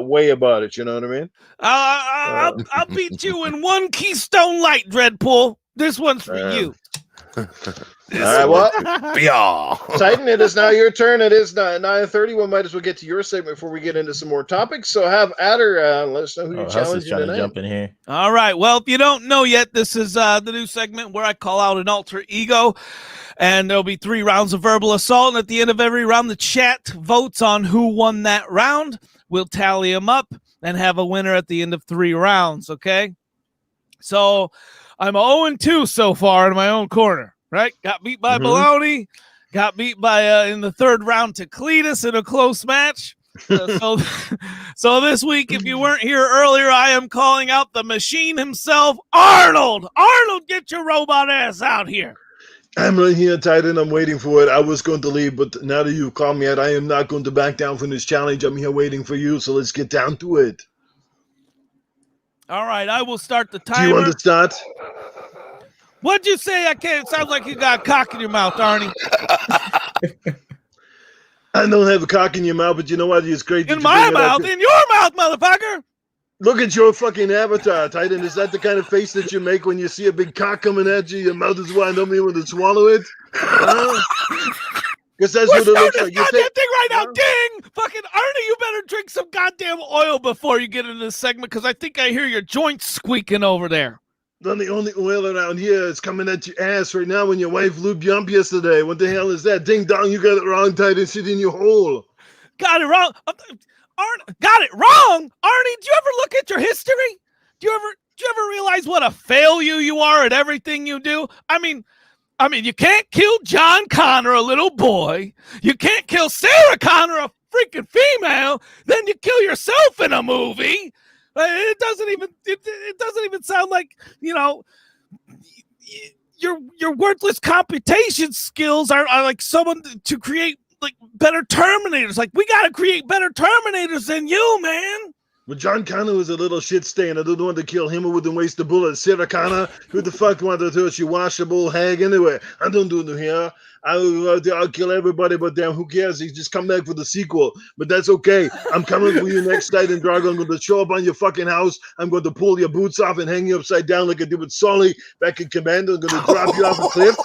way about it. You know what I mean? I'll beat you in one Keystone Light, Dreadpool. This one's for you. All right, well, Titan, it is now your turn. It is 9:30. We might as well get to your segment before we get into some more topics. So have Adder let us know who you're challenging trying tonight. To jump in here. All right. Well, if you don't know yet, this is the new segment where I call out an alter ego, and there'll be 3 rounds of verbal assault. And at the end of every round, the chat votes on who won that round. We'll tally them up and have a winner at the end of 3 rounds. Okay. So I'm 0-2 so far in my own corner. Right? Got beat by Baloney. Got beat by in the 3rd round to Cletus in a close match. So this week, if you weren't here earlier, I am calling out the machine himself, Arnold. Arnold, get your robot ass out here. I'm right here, Titan. I'm waiting for it. I was going to leave, but now that you've called me out, I am not going to back down from this challenge. I'm here waiting for you, so let's get down to it. All right, I will start the timer. Do you want to start? What'd you say? I can't. It sounds like you got a cock in your mouth, Arnie. I don't have a cock in your mouth, but you know what? It's great. In my mouth? In your mouth, motherfucker. Look at your fucking avatar, Titan. Is that the kind of face that you make when you see a big cock coming at you? Your mouth is wide open, you want to swallow it? Because that's what it looks like. You goddamn thing right now, ding! Fucking Arnie, you better drink some goddamn oil before you get into this segment, because I think I hear your joints squeaking over there. Then the only oil around here is coming at your ass right now when your wife lubed you up yesterday. What the hell is that? Ding dong, you got it wrong, Titan. Sit in your hole. Got it wrong. Got it wrong? Arnie, do you ever look at your history? Do you ever realize what a failure you are at everything you do? I mean, you can't kill John Connor, a little boy. You can't kill Sarah Connor, a freaking female. Then you kill yourself in a movie. It doesn't even sound like, you know, your worthless computation skills are like someone to create like better Terminators. Like, we got to create better Terminators than you, man. Well, John Connor was a little shit stain. I didn't want to kill him. I wouldn't waste a bullet. Sarah Connor, who the fuck wanted to do? She washable hag anyway. I don't do no here. I'll kill everybody, but damn, who cares? He just come back for the sequel. But that's okay. I'm coming for you next Titan Drago. I'm going to show up on your fucking house. I'm going to pull your boots off and hang you upside down like I did with Sully back in Commando. I'm going to drop you off a cliff.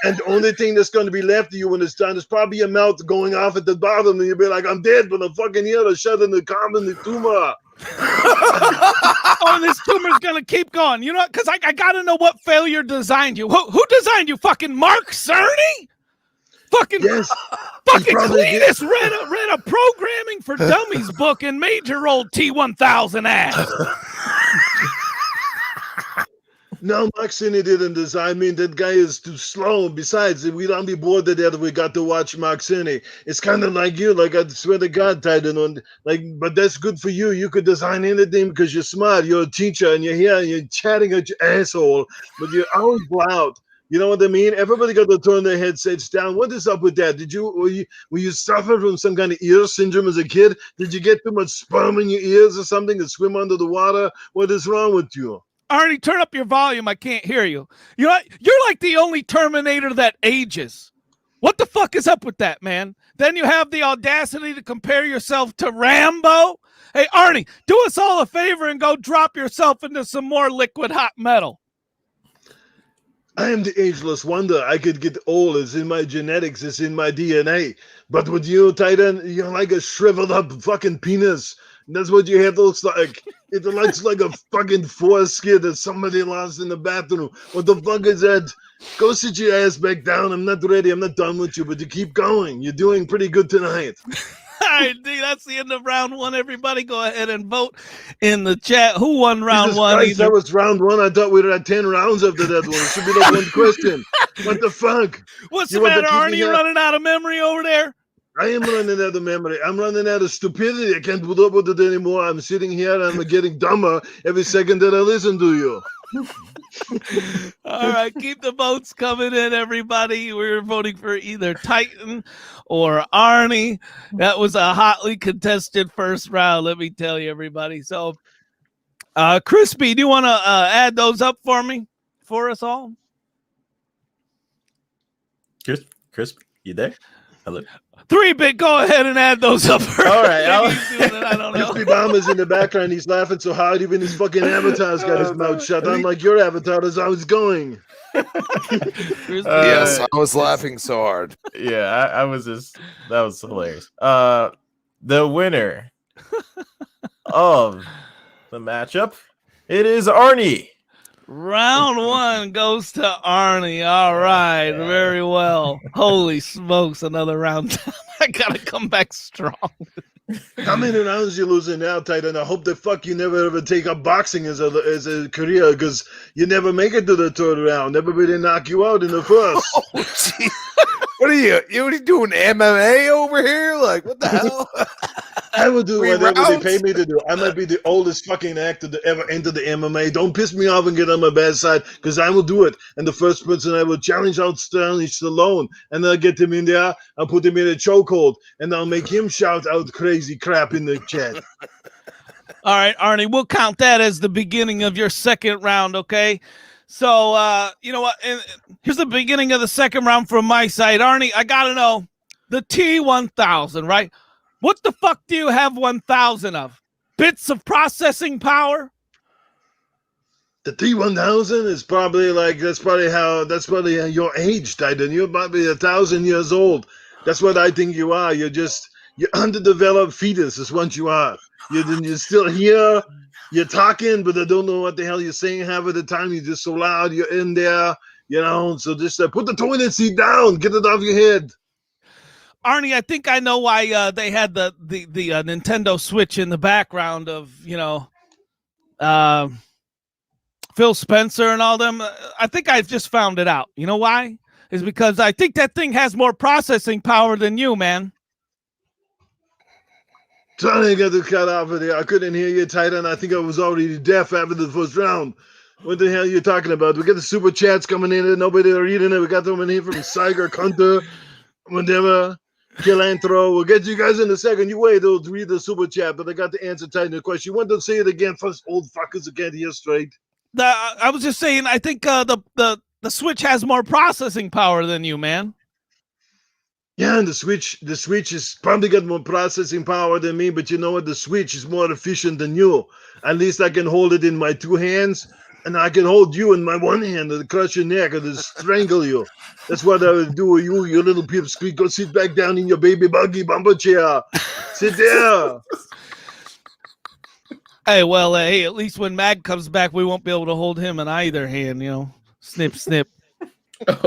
And the only thing that's going to be left of you when it's done is probably your mouth going off at the bottom. And you'll be like, I'm dead, but I'm fucking here to shut in the common the tumor. Oh, this tumor's gonna keep going. You know, because I gotta know what failure designed you. Who designed you? Fucking Mark Cerny? Fucking Yes. fucking Cletus read a programming for dummies book and made your old T1000 ass. No, Mark Cine didn't design. I mean, that guy is too slow. Besides, we don't be bored to death if we got to watch Mark Cine. It's kind of like you. Like, I swear to God, Titan. But that's good for you. You could design anything because you're smart. You're a teacher, and you're here, and you're chatting at your asshole, but you're always loud. You know what I mean? Everybody got to turn their headsets down. What is up with that? Were you suffer from some kind of ear syndrome as a kid? Did you get too much sperm in your ears or something and swim under the water? What is wrong with you? Arnie, turn up your volume. I can't hear you. You know, you're like the only Terminator that ages. What the fuck is up with that, man? Then you have the audacity to compare yourself to Rambo? Hey, Arnie, do us all a favor and go drop yourself into some more liquid hot metal. I am the ageless wonder. I could get old. It's in my genetics. It's in my DNA. But with you, Titan, you're like a shriveled up fucking penis. That's what your head looks like. It looks like a fucking foreskin that somebody lost in the bathroom. What the fuck is that? Go sit your ass back down. I'm not ready. I'm not done with you, but you keep going. You're doing pretty good tonight. All right, D, that's the end of round one. Everybody go ahead and vote in the chat. Who won round Jesus one? Christ, that was round one. I thought we had 10 rounds after that one. It should be like one question. What the fuck? What's the matter, Arnie? You running out of memory over there? I am running out of memory. I'm running out of stupidity. I can't put up with it anymore. I'm sitting here and I'm getting dumber every second that I listen to you. All right, keep the votes coming in, everybody. We're voting for either Titan or Arnie. That was a hotly contested first round, let me tell you, everybody. So, Crispy, do you want to add those up for me, for us all? Crispy, you there? Hello. 3-Bit, go ahead and add those up. All right. I don't know. Crispy Bomber's in the background. He's laughing so hard, even his fucking avatar's got his mouth shut. Unlike your avatar is how it's going. Yes, I was laughing so hard. Yeah, I was just, that was hilarious. The winner of the matchup, it is Arnie. Round one goes to Arnie. All right, very well. Holy smokes, another round. I gotta come back strong. How many rounds you losing now, Titan? I hope the fuck you never ever take up boxing as a career, because you never make it to the third round. Everybody knock you out in the first. Oh, geez. What are you doing MMA over here? Like, what the hell? I will do 3 whatever rounds? they pay me to do. I might be the oldest fucking actor to ever enter the MMA. Don't piss me off and get on my bad side, because I will do it. And the first person I will challenge out Stallone, and then I'll get him in there, I'll put him in a chokehold, and I'll make him shout out crazy crap in the chat. All right, Arnie, we'll count that as the beginning of your second round, okay? So, you know what? Here's the beginning of the second round from my side. Arnie, I got to know, the T1000, right? What the fuck do you have 1,000 of? Bits of processing power? The T1000 is probably like, that's probably your age, Titan. You're probably 1,000 years old. That's what I think you are. You're underdeveloped fetus is what you are. You're still here. You're talking, but I don't know what the hell you're saying half of the time. You're just so loud. You're in there, you know. So just put the toilet seat down. Get it off your head. Arnie, I think I know why they had the Nintendo Switch in the background of, you know, Phil Spencer and all them. I think I've just found it out. You know why? Is because I think that thing has more processing power than you, man. Trying to get the cut off of there. I couldn't hear you, Titan. I think I was already deaf after the first round. What the hell are you talking about? We got the super chats coming in and nobody reading it. We got them in here from Cyger, Kunter, whatever. Kilantro. We'll get you guys in a second. You wait, they'll read the super chat, but I got the answer tight in the question. You want to say it again for us old fuckers who can't hear straight? I was just saying, I think the Switch has more processing power than you, man. Yeah, and the Switch is probably got more processing power than me, but you know what? The Switch is more efficient than you. At least I can hold it in my two hands, and I can hold you in my one hand and crush your neck and strangle you. That's what I would do with you, you little pipsqueak. Go sit back down in your baby buggy bumper chair. Sit there. Hey, well, hey, at least when Mag comes back, we won't be able to hold him in either hand, you know. Snip, snip. All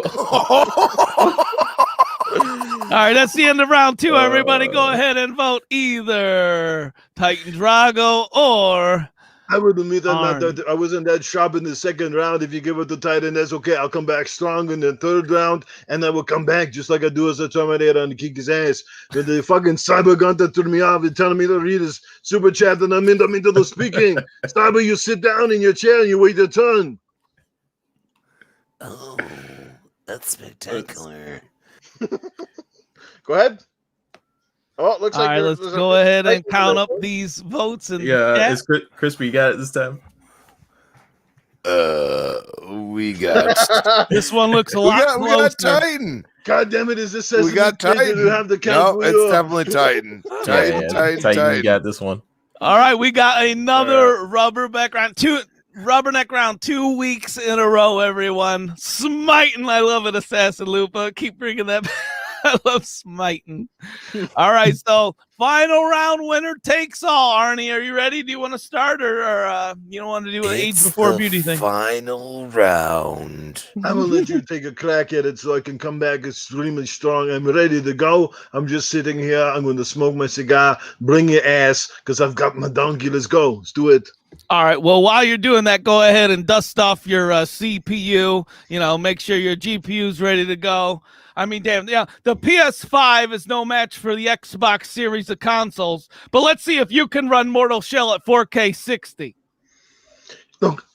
right, that's the end of round 2. Everybody go ahead and vote either Titan Drago or I would admit that I wasn't that sharp in the second round. If you give it to Titan, that's okay. I'll come back strong in the third round, and I will come back just like I do as a Terminator and kick his ass. But the fucking cyber gunter threw me off. They're telling me to read his super chat, and I'm in the middle of speaking. Cyber, you sit down in your chair and you wait your turn. Oh, that's spectacular. Go ahead. Oh, it looks all like right, let's go ahead and count up these votes. And it's Crispy. You got it this time. We got this one looks a lot we closer. got Titan. God damn it! Is this Sesame We got Street? Titan. You have the count No, for it's you? definitely Titan. Titan. You got this one. All right, we got another rubberneck round 2 weeks in a row, everyone. Smiting. I love it, Assassin Lupa. Keep bringing that back. I love smiting. All right, so final round, winner takes all. Arnie, are you ready? Do you want to start, or you don't want to do an age before beauty thing? Final round. I will let you take a crack at it so I can come back extremely strong. I'm ready to go. I'm just sitting here. I'm going to smoke my cigar. Bring your ass, because I've got my donkey. Let's go. Let's do it. All right. Well, while you're doing that, go ahead and dust off your CPU. You know, make sure your GPU's ready to go. I mean, damn, yeah, the PS5 is no match for the Xbox series of consoles, but let's see if you can run Mortal Shell at 4K 60. Look,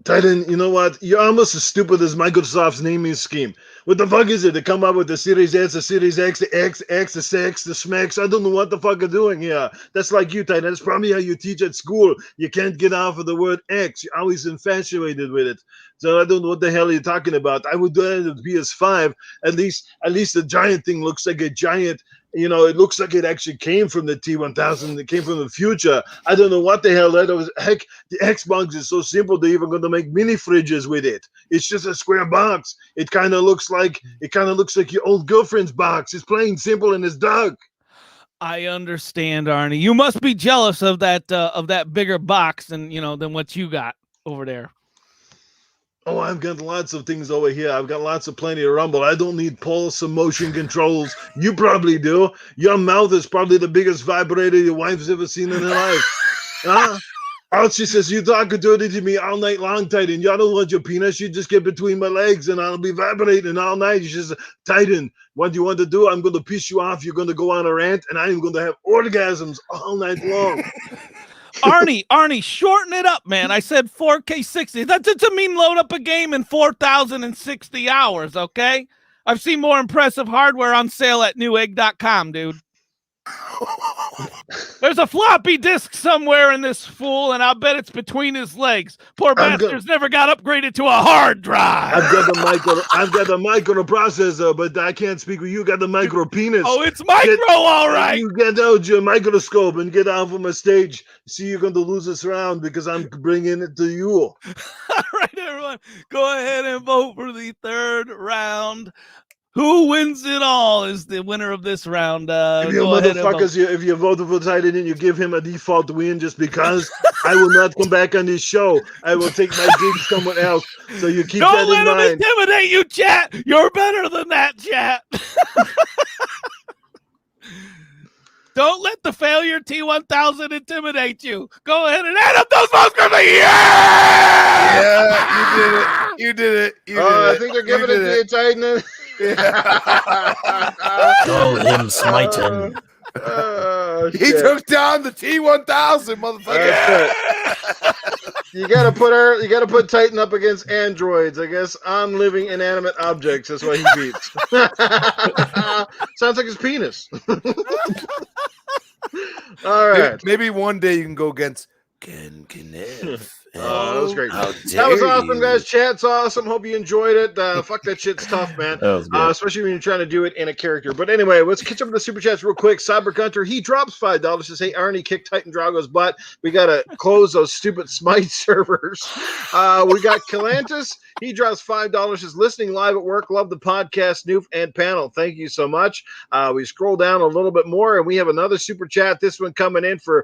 Titan, you know what? You're almost as stupid as Microsoft's naming scheme. What the fuck is it? They come up with the Series S, the Series X, the X, the Sex, the Smex. I don't know what the fuck they're doing here. That's like you, Titan. That's probably how you teach at school. You can't get off of the word X. You're always infatuated with it. So I don't know what the hell you're talking about. I would do that with PS5. At least the giant thing looks like a giant. You know, it looks like it actually came from the T1000. It came from the future. I don't know what the hell that was. Heck, the Xbox is so simple. They're even going to make mini fridges with it. It's just a square box. It kind of looks like your old girlfriend's box. It's plain simple and it's dark. I understand, Arnie. You must be jealous of that bigger box than what you got over there. Oh, I've got lots of things over here. I've got plenty of rumble. I don't need pulse or motion controls. You probably do. Your mouth is probably the biggest vibrator your wife's ever seen in her life. Huh? Oh, she says, you talking dirty to me all night long, Titan. You don't want your penis. You just get between my legs and I'll be vibrating all night. She says, Titan, what do you want to do? I'm going to piss you off. You're going to go on a rant and I'm going to have orgasms all night long. Arnie, shorten it up, man. I said 4K 60. That doesn't mean load up a game in 4,060 hours, okay? I've seen more impressive hardware on sale at newegg.com, dude. There's a floppy disk somewhere in this fool, and I'll bet it's between his legs. Poor bastard's never got upgraded to a hard drive. I've got the microprocessor, but I can't speak with you. Got the micro penis. Oh, it's micro, all right. You get out your microscope and get off of my stage. See, you're going to lose this round because I'm bringing it to you. All right, everyone, go ahead and vote for the third round. Who wins it all is the winner of this round. If you motherfuckers, if you vote for Titan and you give him a default win just because, I will not come back on this show. I will take my gigs somewhere else. So you keep that in mind. Don't let him intimidate you, chat. You're better than that, chat. Don't let the failure T1000 intimidate you. Go ahead and add up those votes for me. Yeah, you did it. I think they're giving it to you, Titan. Call him Smiten. He shit. took down the T-1000, motherfucker. You gotta put Titan up against androids. I guess on living inanimate objects. That's why he beats. Sounds like his penis. All right. Maybe one day you can go against Ken Kniff. Oh, that was great. How That was dare awesome, you. guys. Chat's awesome. Hope you enjoyed it. Fuck, that shit's tough, man. That was good. Especially when you're trying to do it in a character. But anyway, let's catch up with the super chats real quick. Cyber Gunter, he drops $5. Says, hey, Arnie, kick Titan Drago's butt. We got to close those stupid Smite servers. We got Calantis. He drops $5. Says, listening live at work. Love the podcast, Noof, and panel. Thank you so much. We scroll down a little bit more, and we have another super chat. This one coming in for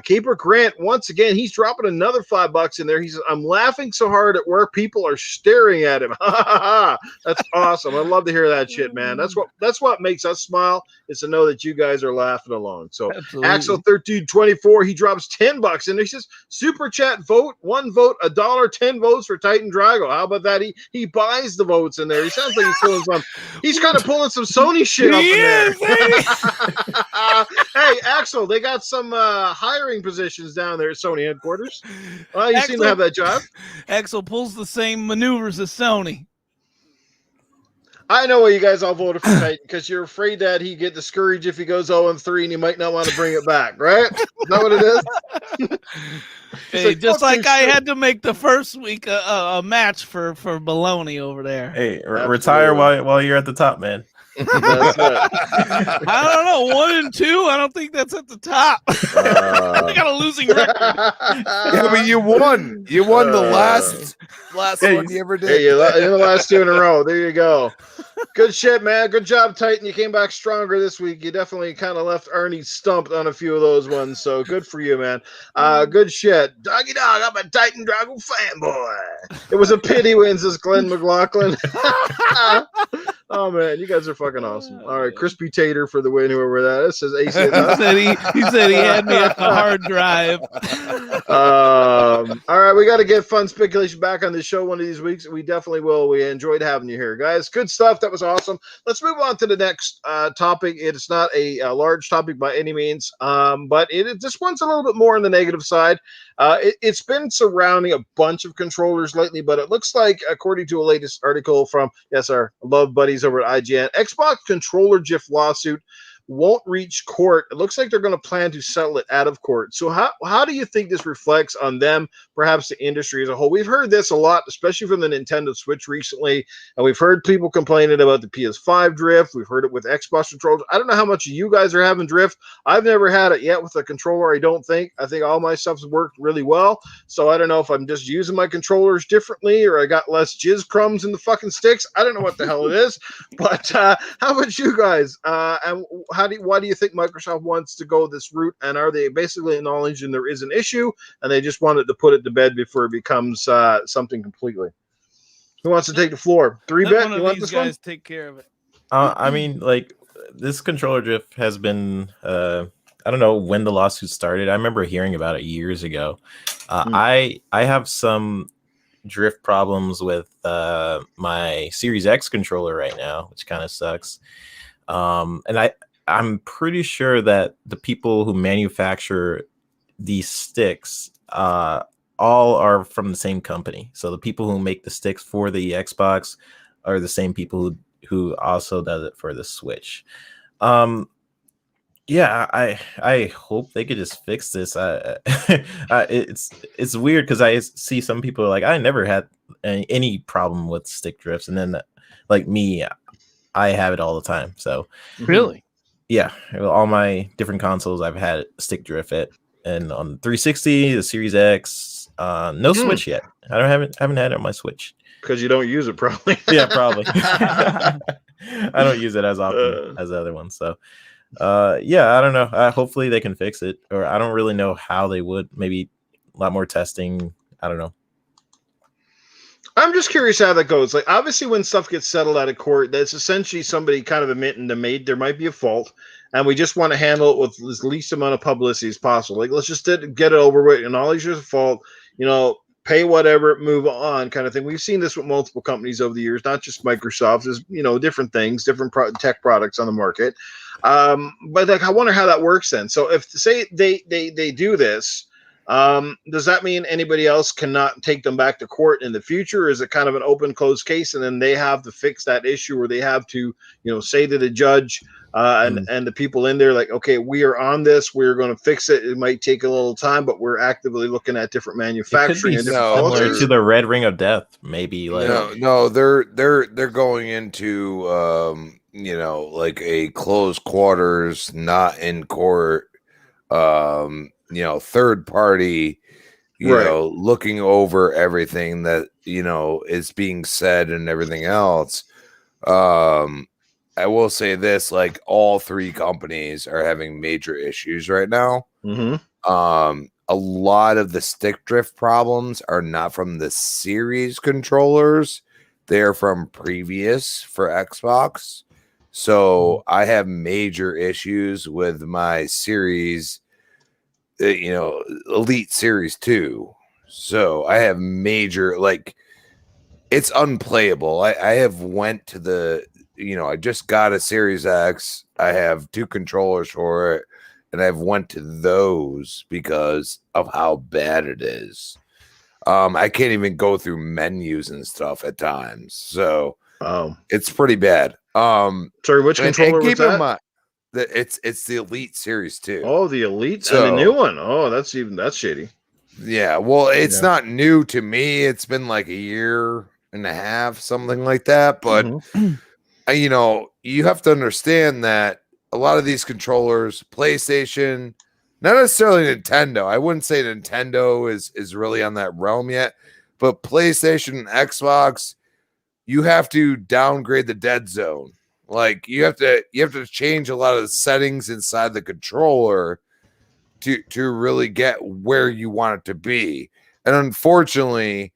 Caper Grant. Once again, he's dropping another $5 in there. He says, I'm laughing so hard at work, people are staring at him. That's awesome. I love to hear that shit, man. That's what makes us smile, is to know that you guys are laughing along. So Absolutely. Axel 1324, he drops $10 in there. He says, super chat vote, one vote, $1, 10 votes for Titan Drago. How about that? He buys the votes in there. He sounds like he's pulling he's kind of pulling some Sony shit up in there. Hey, Axel, they got some hiring positions down there at Sony headquarters. Well, you seem to have that job. Axel pulls the same maneuvers as Sony. I know why you guys all voted for Titan, because you're afraid that he get discouraged if he goes 0-3 and he might not want to bring it back, right? Is that what it is? Hey, like, just fuck like this I shit. had to make the first week a match for Baloney over there. Hey, retire while you're at the top, man. That's it. I don't know, 1 and 2. I don't think that's at the top. I got a losing record. Yeah, but you won. You won the last one you ever did. Hey, you're the last 2 in a row. There you go. Good shit, man. Good job, Titan. You came back stronger this week. You definitely kind of left Arnie stumped on a few of those ones, so good for you, man. Good shit. Doggy dog, I'm a Titan Drago fanboy. It was a pity wins this Glenn McLaughlin. Oh, man, you guys are fucking awesome. All right, Crispy Tater for the win, whoever that is. Says AC. he said he had me at the hard drive. All right, we got to get fun speculation back on the show one of these weeks. We definitely will. We enjoyed having you here, guys. Good stuff. That was awesome. Let's move on to the next topic. It's not a large topic by any means, but this one's a little bit more on the negative side. It's been surrounding a bunch of controllers lately, but it looks like, according to a latest article from, our love buddies over at IGN, Xbox controller GIF lawsuit won't reach court. It looks like they're going to plan to settle it out of court. So how do you think this reflects on them, perhaps the industry as a whole? We've heard this a lot, especially from the Nintendo Switch recently, and we've heard people complaining about the PS5 drift. We've heard it with Xbox controllers. I don't know how much you guys are having drift. I've never had it yet with a controller, I don't think. I think all my stuff's worked really well, so I don't know if I'm just using my controllers differently or I got less jizz crumbs in the fucking sticks. I don't know what the hell it is, but how about you guys? And why do you think Microsoft wants to go this route? And are they basically acknowledging there is an issue and they just wanted to put it to bed before it becomes something completely? Who wants to take the floor? 3-bit, you want this one? Take care of it. I mean, like, this controller drift has been, I don't know when the lawsuit started. I remember hearing about it years ago. I have some drift problems with my Series X controller right now, which kind of sucks. And I'm pretty sure that the people who manufacture these sticks all are from the same company. So the people who make the sticks for the Xbox are the same people who also does it for the Switch. Yeah, I hope they could just fix this. It's weird because I see some people like, I never had any problem with stick drifts, and then like me, I have it all the time. So Really? yeah, all my different consoles I've had stick drift it, and on 360, the Series X, no Switch yet. I haven't had it on my Switch Because you don't use it, probably. yeah, probably. I don't use it as often as the other ones. So yeah, I don't know. Hopefully they can fix it, or I don't really know how they would. Maybe a lot more testing. I don't know. I'm just curious how that goes. Like, obviously, when stuff gets settled out of court, that's essentially somebody kind of admitting there might be a fault, and we just want to handle it with the least amount of publicity as possible. Like, let's just get it over with. Acknowledge there's a fault. You know, pay whatever, move on kind of thing. We've seen this with multiple companies over the years, not just Microsoft. There's, different things, different tech products on the market. But like, I wonder how that works then. So if say they do this, does that mean anybody else cannot take them back to court in the future? Or is it kind of an open closed case, and then they have to fix that issue, or they have to, say to the judge and the people in there, like, okay, we are on this, we're going to fix it. It might take a little time, but we're actively looking at different manufacturing and different similar policies. to the Red Ring of Death, maybe. Like no, they're going into like a closed quarters, not in court, third party, looking over everything that is being said and everything else. I will say this, like, all three companies are having major issues right now. Mm-hmm. A lot of the stick drift problems are not from the series controllers. They're from previous for Xbox. So I have major issues with my series, Elite Series 2. So I have major, like, it's unplayable. I have went to the, I just got a Series X. I have 2 controllers for it, and I've went to those because of how bad it is. I can't even go through menus and stuff at times. So it's pretty bad. Sorry, which controller was that? In mind that it's the Elite Series 2. Oh, the Elite and the new one. Oh, that's shady. Yeah, well, it's not new to me. It's been like a year and a half, something like that. But you have to understand that a lot of these controllers, PlayStation, not necessarily Nintendo. I wouldn't say Nintendo is really on that realm yet, but PlayStation and Xbox, you have to downgrade the dead zone. Like you have to change a lot of the settings inside the controller to really get where you want it to be. And unfortunately,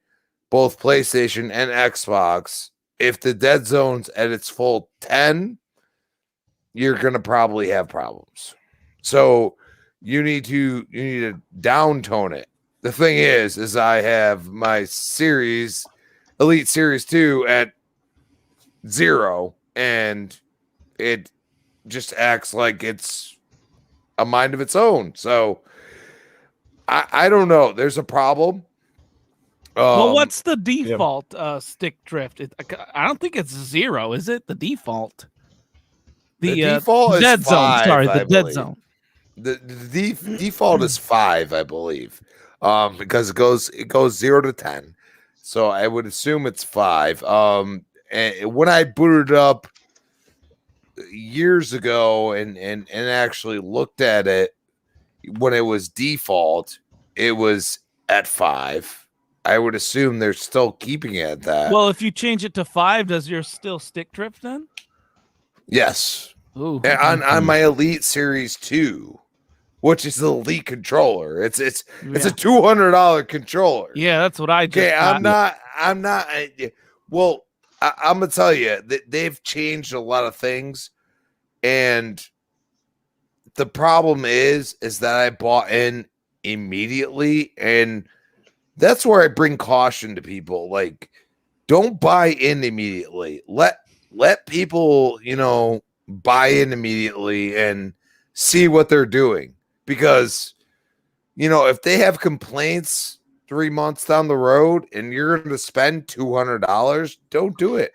both PlayStation and Xbox, if the dead zone's at its full 10, you're going to probably have problems. So you need to downtone it. The thing is I have my series, Elite Series 2 at 0, and it just acts like it's a mind of its own. So I don't know. There's a problem. Well, what's the default stick drift? I don't think it's 0, is it? The default. The default is dead 5, zone. Sorry, the I dead believe. zone. The default is 5, I believe, because it goes 0 to 10. So I would assume it's 5. And when I booted up years ago and actually looked at it when it was default, it was at 5. I would assume they're still keeping it at that. Well, if you change it to 5, does yours still stick drift then? Yes. Ooh. On my Elite Series 2, which is the Elite controller. It's a $200 controller. Yeah, that's what I just I'm not well, I'm gonna tell you that they've changed a lot of things, and the problem is that I bought in immediately, and that's where I bring caution to people. Like, don't buy in immediately. Let people, buy in immediately and see what they're doing. Because, if they have complaints 3 months down the road and you're going to spend $200, don't do it.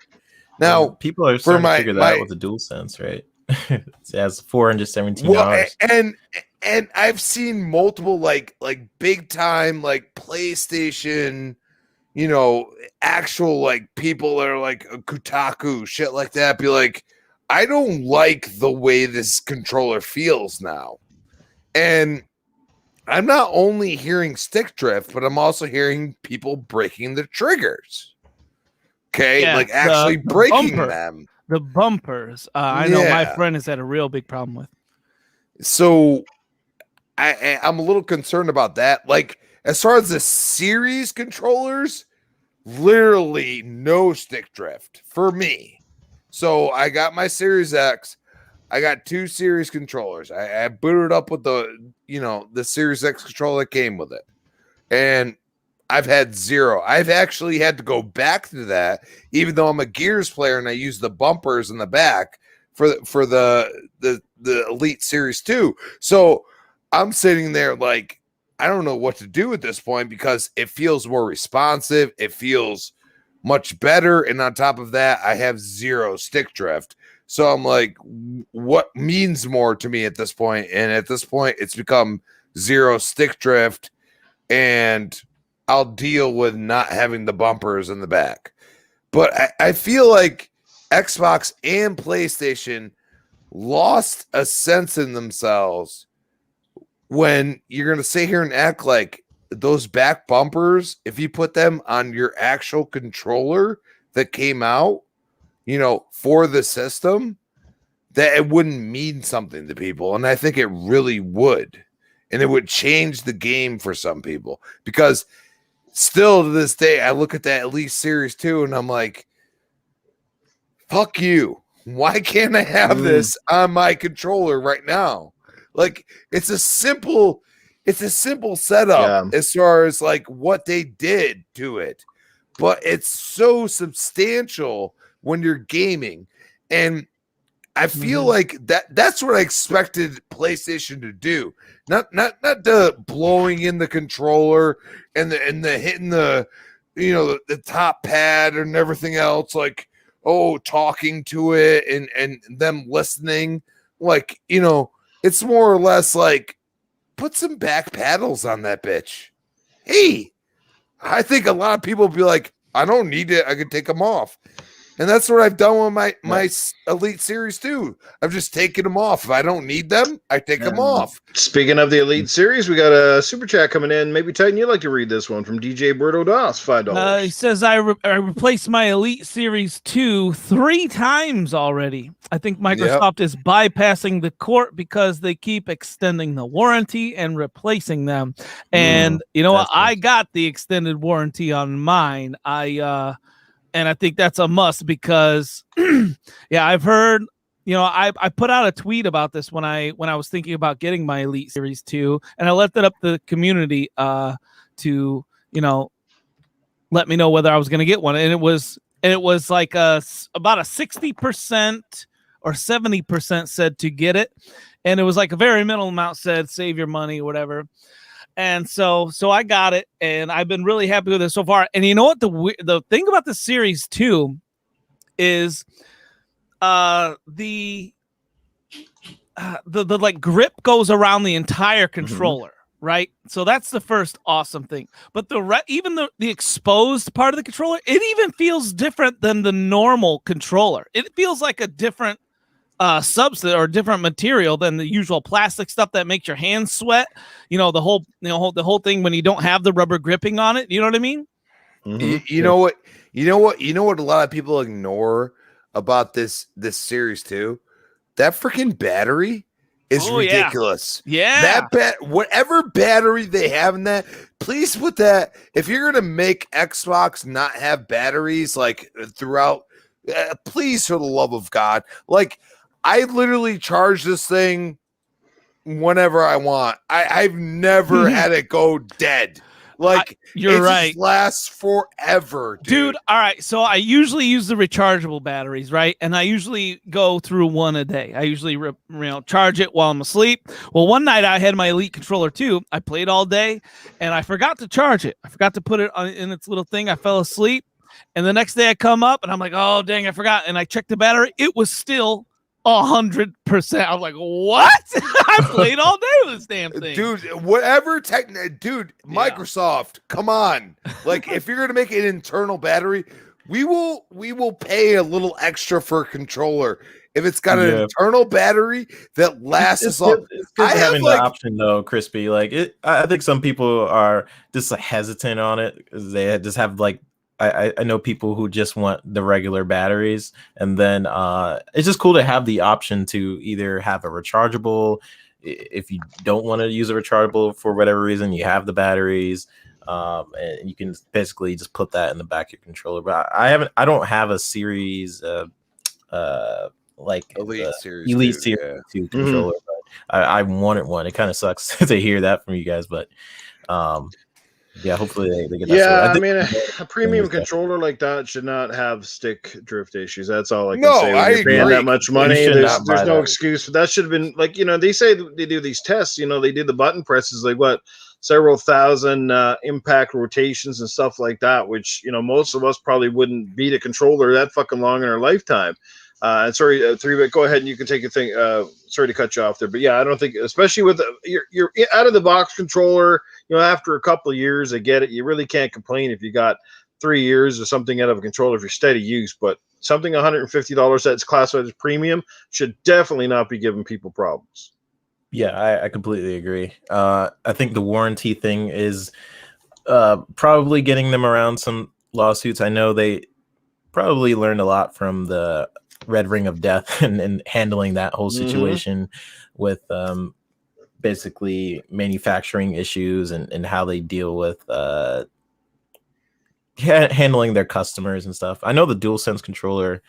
Now, people are starting to figure that out with the DualSense, right? It has $417. Well, and I've seen multiple like big time like PlayStation, actual like people that are like Kotaku shit like that be like, I don't like the way this controller feels now. And I'm not only hearing stick drift, but I'm also hearing people breaking the triggers. Okay, yeah, like actually breaking them. The bumpers. I know my friend has had a real big problem with. So I'm a little concerned about that. Like, as far as the series controllers, literally no stick drift for me. So I got my Series X. I got 2 series controllers. I booted up with the Series X controller that came with it. And I've had zero. I've actually had to go back to that, even though I'm a Gears player and I use the bumpers in the back for the Elite Series 2. So I'm sitting there like, I don't know what to do at this point because it feels more responsive. It feels much better. And on top of that, I have zero stick drift. So I'm like, what means more to me at this point? And at this point, it's become zero stick drift, and I'll deal with not having the bumpers in the back. But I feel like Xbox and PlayStation lost a sense in themselves when you're going to sit here and act like those back bumpers, if you put them on your actual controller that came out, for the system, that it wouldn't mean something to people. And I think it really would. And it would change the game for some people, because still to this day, I look at that Elite Series 2 and I'm like, fuck you. Why can't I have this on my controller right now? Like, it's a simple setup as far as like what they did to it, but it's so substantial when you're gaming. And I feel like that's what I expected PlayStation to do. Not the blowing in the controller and the hitting the the top pad and everything else, like, talking to it and them listening. Like, it's more or less like, put some back paddles on that bitch. Hey, I think a lot of people will be like, I don't need it. I can take them off. And that's what I've done with my Elite Series 2. I've just taken them off. If I don't need them, I take them off. Speaking of the Elite Series, we got a super chat coming in. Maybe, Titan, you'd like to read this one from DJ Berto Das, $5. He says, I replaced my Elite Series 2 3 times already. I think Microsoft is bypassing the court because they keep extending the warranty and replacing them. And you know what? I got the extended warranty on mine. And I think that's a must because, I've heard, I put out a tweet about this when I was thinking about getting my Elite Series 2, and I left it up to the community to, let me know whether I was going to get one. And it was like about a 60% or 70% said to get it. And it was like a very minimal amount said, save your money or whatever. And so I got it, and I've been really happy with it so far. And you know what? The thing about the Series 2 is the like grip goes around the entire controller, right? So that's the first awesome thing. But even the exposed part of the controller, it even feels different than the normal controller. It feels like a different substance or different material than the usual plastic stuff that makes your hands sweat. The whole thing when you don't have the rubber gripping on it. You know what I mean? You know what a lot of people ignore about this Series 2? That freaking battery is ridiculous. Yeah. Whatever battery they have in that, please put that. If you're gonna make Xbox not have batteries like throughout, please, for the love of God, like, I literally charge this thing whenever I want. I've never had it go dead. Like, you're right. Just lasts forever, dude. All right. So I usually use the rechargeable batteries, right? And I usually go through one a day. I usually charge it while I'm asleep. Well, one night I had my Elite controller too. I played all day, and I forgot to charge it. I forgot to put it in its little thing. I fell asleep, and the next day I come up and I'm like, oh dang, I forgot. And I checked the battery. It was still 100%. I'm like, what? I played all day with this damn thing, dude. Microsoft, come on! Like, if you're gonna make an internal battery, we will pay a little extra for a controller if it's got an internal battery that lasts as long. It's good having the option though, Crispy. Like, I think some people are just hesitant on it because they just have like. I know people who just want the regular batteries, and then it's just cool to have the option to either have a rechargeable. If you don't want to use a rechargeable for whatever reason, you have the batteries, and you can basically just put that in the back of your controller. But I don't have a series like Elite Series 2 controller. But I wanted one. It kind of sucks to hear that from you guys, but Yeah, hopefully they get that. Yeah, I sorted. mean, a premium is that- controller like that should not have stick drift issues. That's all I can No, say. When I you're paying agree that much completely. money, You should there's not buy no that. excuse. That should have been like, they say they do these tests. They do the button presses, like what, several thousand impact rotations and stuff like that, which most of us probably wouldn't beat a controller that fucking long in our lifetime. And sorry, 3-bit, go ahead and you can take your thing. Sorry to cut you off there, but yeah, I don't think, especially with your out of the box controller, after a couple of years, I get it. You really can't complain if you got 3 years or something out of a controller if you're steady use, but something $150 that's classified as premium should definitely not be giving people problems. Yeah, I completely agree. I think the warranty thing is probably getting them around some lawsuits. I know they probably learned a lot from the Red Ring of Death and handling that whole situation with basically manufacturing issues and how they deal with handling their customers and stuff. I know the DualSense controller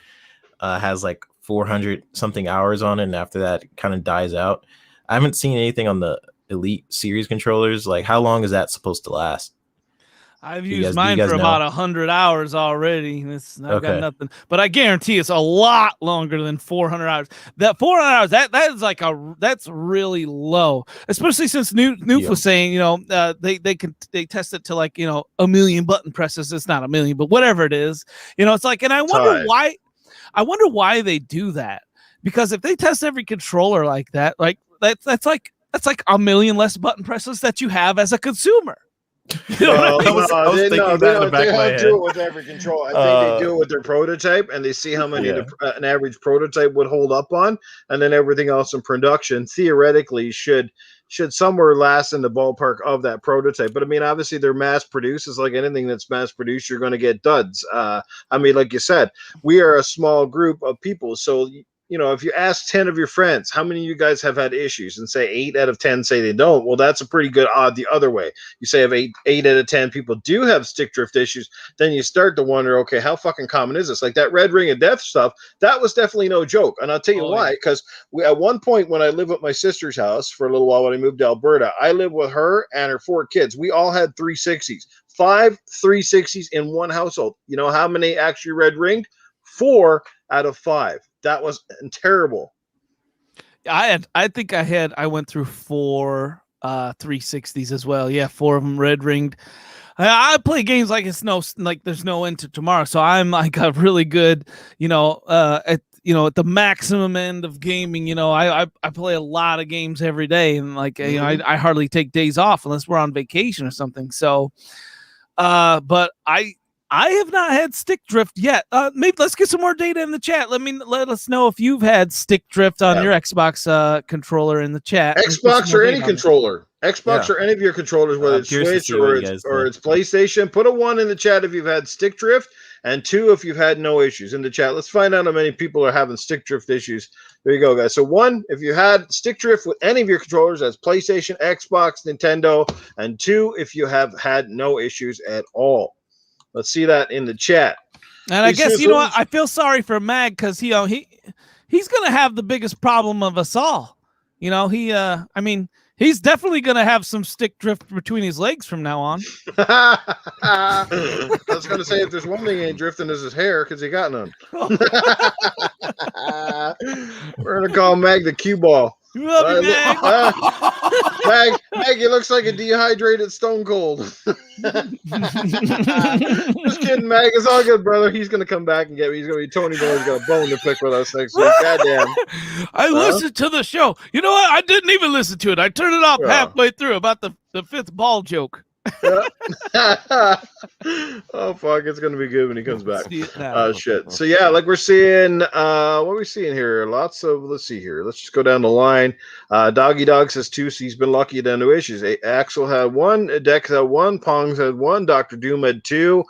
has like 400 something hours on it, and after that it kind of dies out. I haven't seen anything on the Elite series controllers. Like, how long is that supposed to last? I've used mine for about 100 hours already. I've got nothing, but I guarantee it's a lot longer than 400 hours. That 400 hours, that is like that's really low, especially since Noof was saying, they test it to like, 1 million button presses. It's not 1 million, but whatever it is, it's like, and I wonder why they do that, because if they test every controller like that, like that's like 1 million less button presses that you have as a consumer. They don't do it with every controller. I think they do it with their prototype, and they see how many an average prototype would hold up on, and then everything else in production theoretically should somewhere last in the ballpark of that prototype. But I mean, obviously they're mass produced. It's like anything that's mass produced, you're going to get duds. I mean, like you said, we are a small group of people, so if you ask 10 of your friends, how many of you guys have had issues, and say 8 out of 10 say they don't, well, that's a pretty good odd the other way. You say if 8 out of 10 people do have stick drift issues, then you start to wonder, okay, how fucking common is this? Like that Red Ring of Death stuff, that was definitely no joke. And I'll tell you why, because at one point when I lived at my sister's house for a little while when I moved to Alberta, I lived with her and her 4 kids. We all had 360s, 5 360s in one household. You know how many actually red ringed? 4 out of 5. That was terrible. I went through 4 360s as well. Yeah, 4 of them red ringed. I play games like there's no end to tomorrow. So I'm like a really good, at the maximum end of gaming. I play a lot of games every day, and like I hardly take days off unless we're on vacation or something. So, but I have not had stick drift yet. Maybe let's get some more data in the chat. Let us know if you've had stick drift on your Xbox controller in the chat. Xbox or any controller. Xbox or any of your controllers, whether it's Switch or it's PlayStation. Put a 1 in the chat if you've had stick drift, and 2 if you've had no issues in the chat. Let's find out how many people are having stick drift issues. There you go, guys. So 1, if you had stick drift with any of your controllers, that's PlayStation, Xbox, Nintendo, and 2 if you have had no issues at all. Let's see that in the chat. And I guess, what? I feel sorry for Mag, because he's going to have the biggest problem of us all. He's definitely going to have some stick drift between his legs from now on. I was going to say, if there's one thing ain't drifting, is his hair, because he got none. We're going to call Mag the cue ball. Love you, Mag. Mag, he looks like a dehydrated Stone Cold. Just kidding, Mag. It's all good, brother. He's gonna come back and get me. He's gonna be Tony Boy's got a bone to pick with us next week. Goddamn. I listened to the show. You know what? I didn't even listen to it. I turned it off halfway through about the 5th ball joke. Oh fuck, it's gonna be good when he comes back. Shit. So yeah, like we're seeing what are we seeing here? Let's see here. Let's just go down the line. Doggy Dog says 2, so he's been lucky to no issues. Axel had 1, Dex had 1, Pongs had 1, Dr. Doom had 2,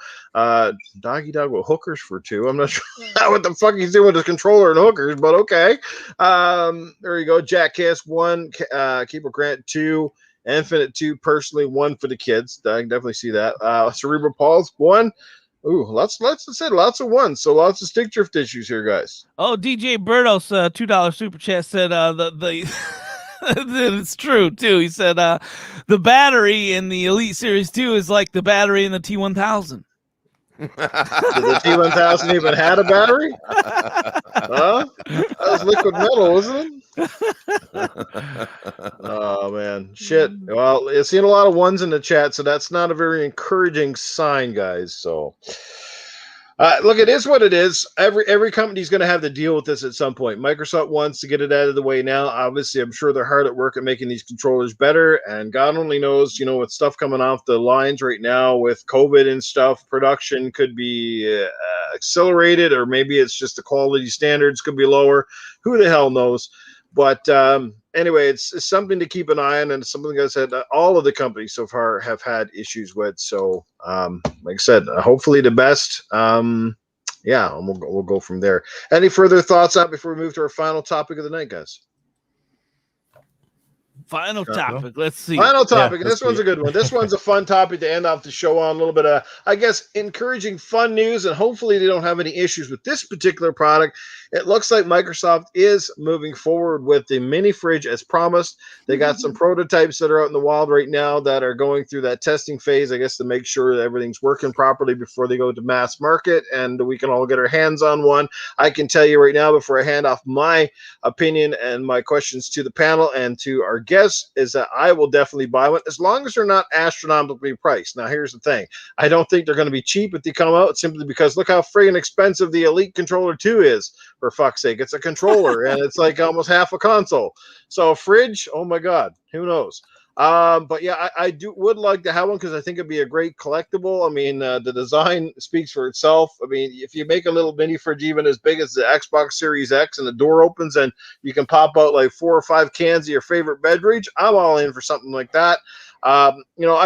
Doggy Dog with hookers for 2. I'm not sure what the fuck he's doing with his controller and hookers, but okay. There you go. Jackass 1, Keeper Grant 2, Infinite 2, personally 1 for the kids. I can definitely see that. Cerebral Paul's 1. Ooh, lots of 1s. So lots of stick drift issues here, guys. Oh, DJ Birdos, $2 super chat said the It's true too. He said the battery in the Elite Series 2 is like the battery in the T1000. Did the T1000 even had a battery? Huh? That was liquid metal, wasn't it? Oh man, shit. Well, you've seen a lot of ones in the chat, so that's not a very encouraging sign, guys. So, look, it is what it is. Every company's going to have to deal with this at some point. Microsoft wants to get it out of the way now. Obviously, I'm sure they're hard at work at making these controllers better. And God only knows, with stuff coming off the lines right now with COVID and stuff, production could be accelerated, or maybe it's just the quality standards could be lower. Who the hell knows? But anyway, it's something to keep an eye on, and something I said all of the companies so far have had issues with. So, like I said, hopefully the best. Yeah, and we'll go from there. Any further thoughts out before we move to our final topic of the night, guys? Final topic. Let's see. Final topic. And this one's a good one. This one's a fun topic to end off the show on. A little bit of, I guess, encouraging fun news. And hopefully they don't have any issues with this particular product. It looks like Microsoft is moving forward with the mini fridge as promised. They got some prototypes that are out in the wild right now that are going through that testing phase, I guess, to make sure that everything's working properly before they go to mass market and we can all get our hands on one. I can tell you right now, before I hand off my opinion and my questions to the panel and to our guests, is that I will definitely buy one as long as they're not astronomically priced. Now, here's the thing. I don't think they're going to be cheap if they come out, simply because look how friggin' expensive the Elite Controller 2 is. For fuck's sake, it's a controller and it's like almost half a console. So a fridge, oh my God, who knows? But yeah, I would like to have one because I think it'd be a great collectible. I mean, the design speaks for itself. I mean, if you make a little mini fridge even as big as the Xbox Series X and the door opens and you can pop out like 4 or 5 cans of your favorite beverage, I'm all in for something like that. I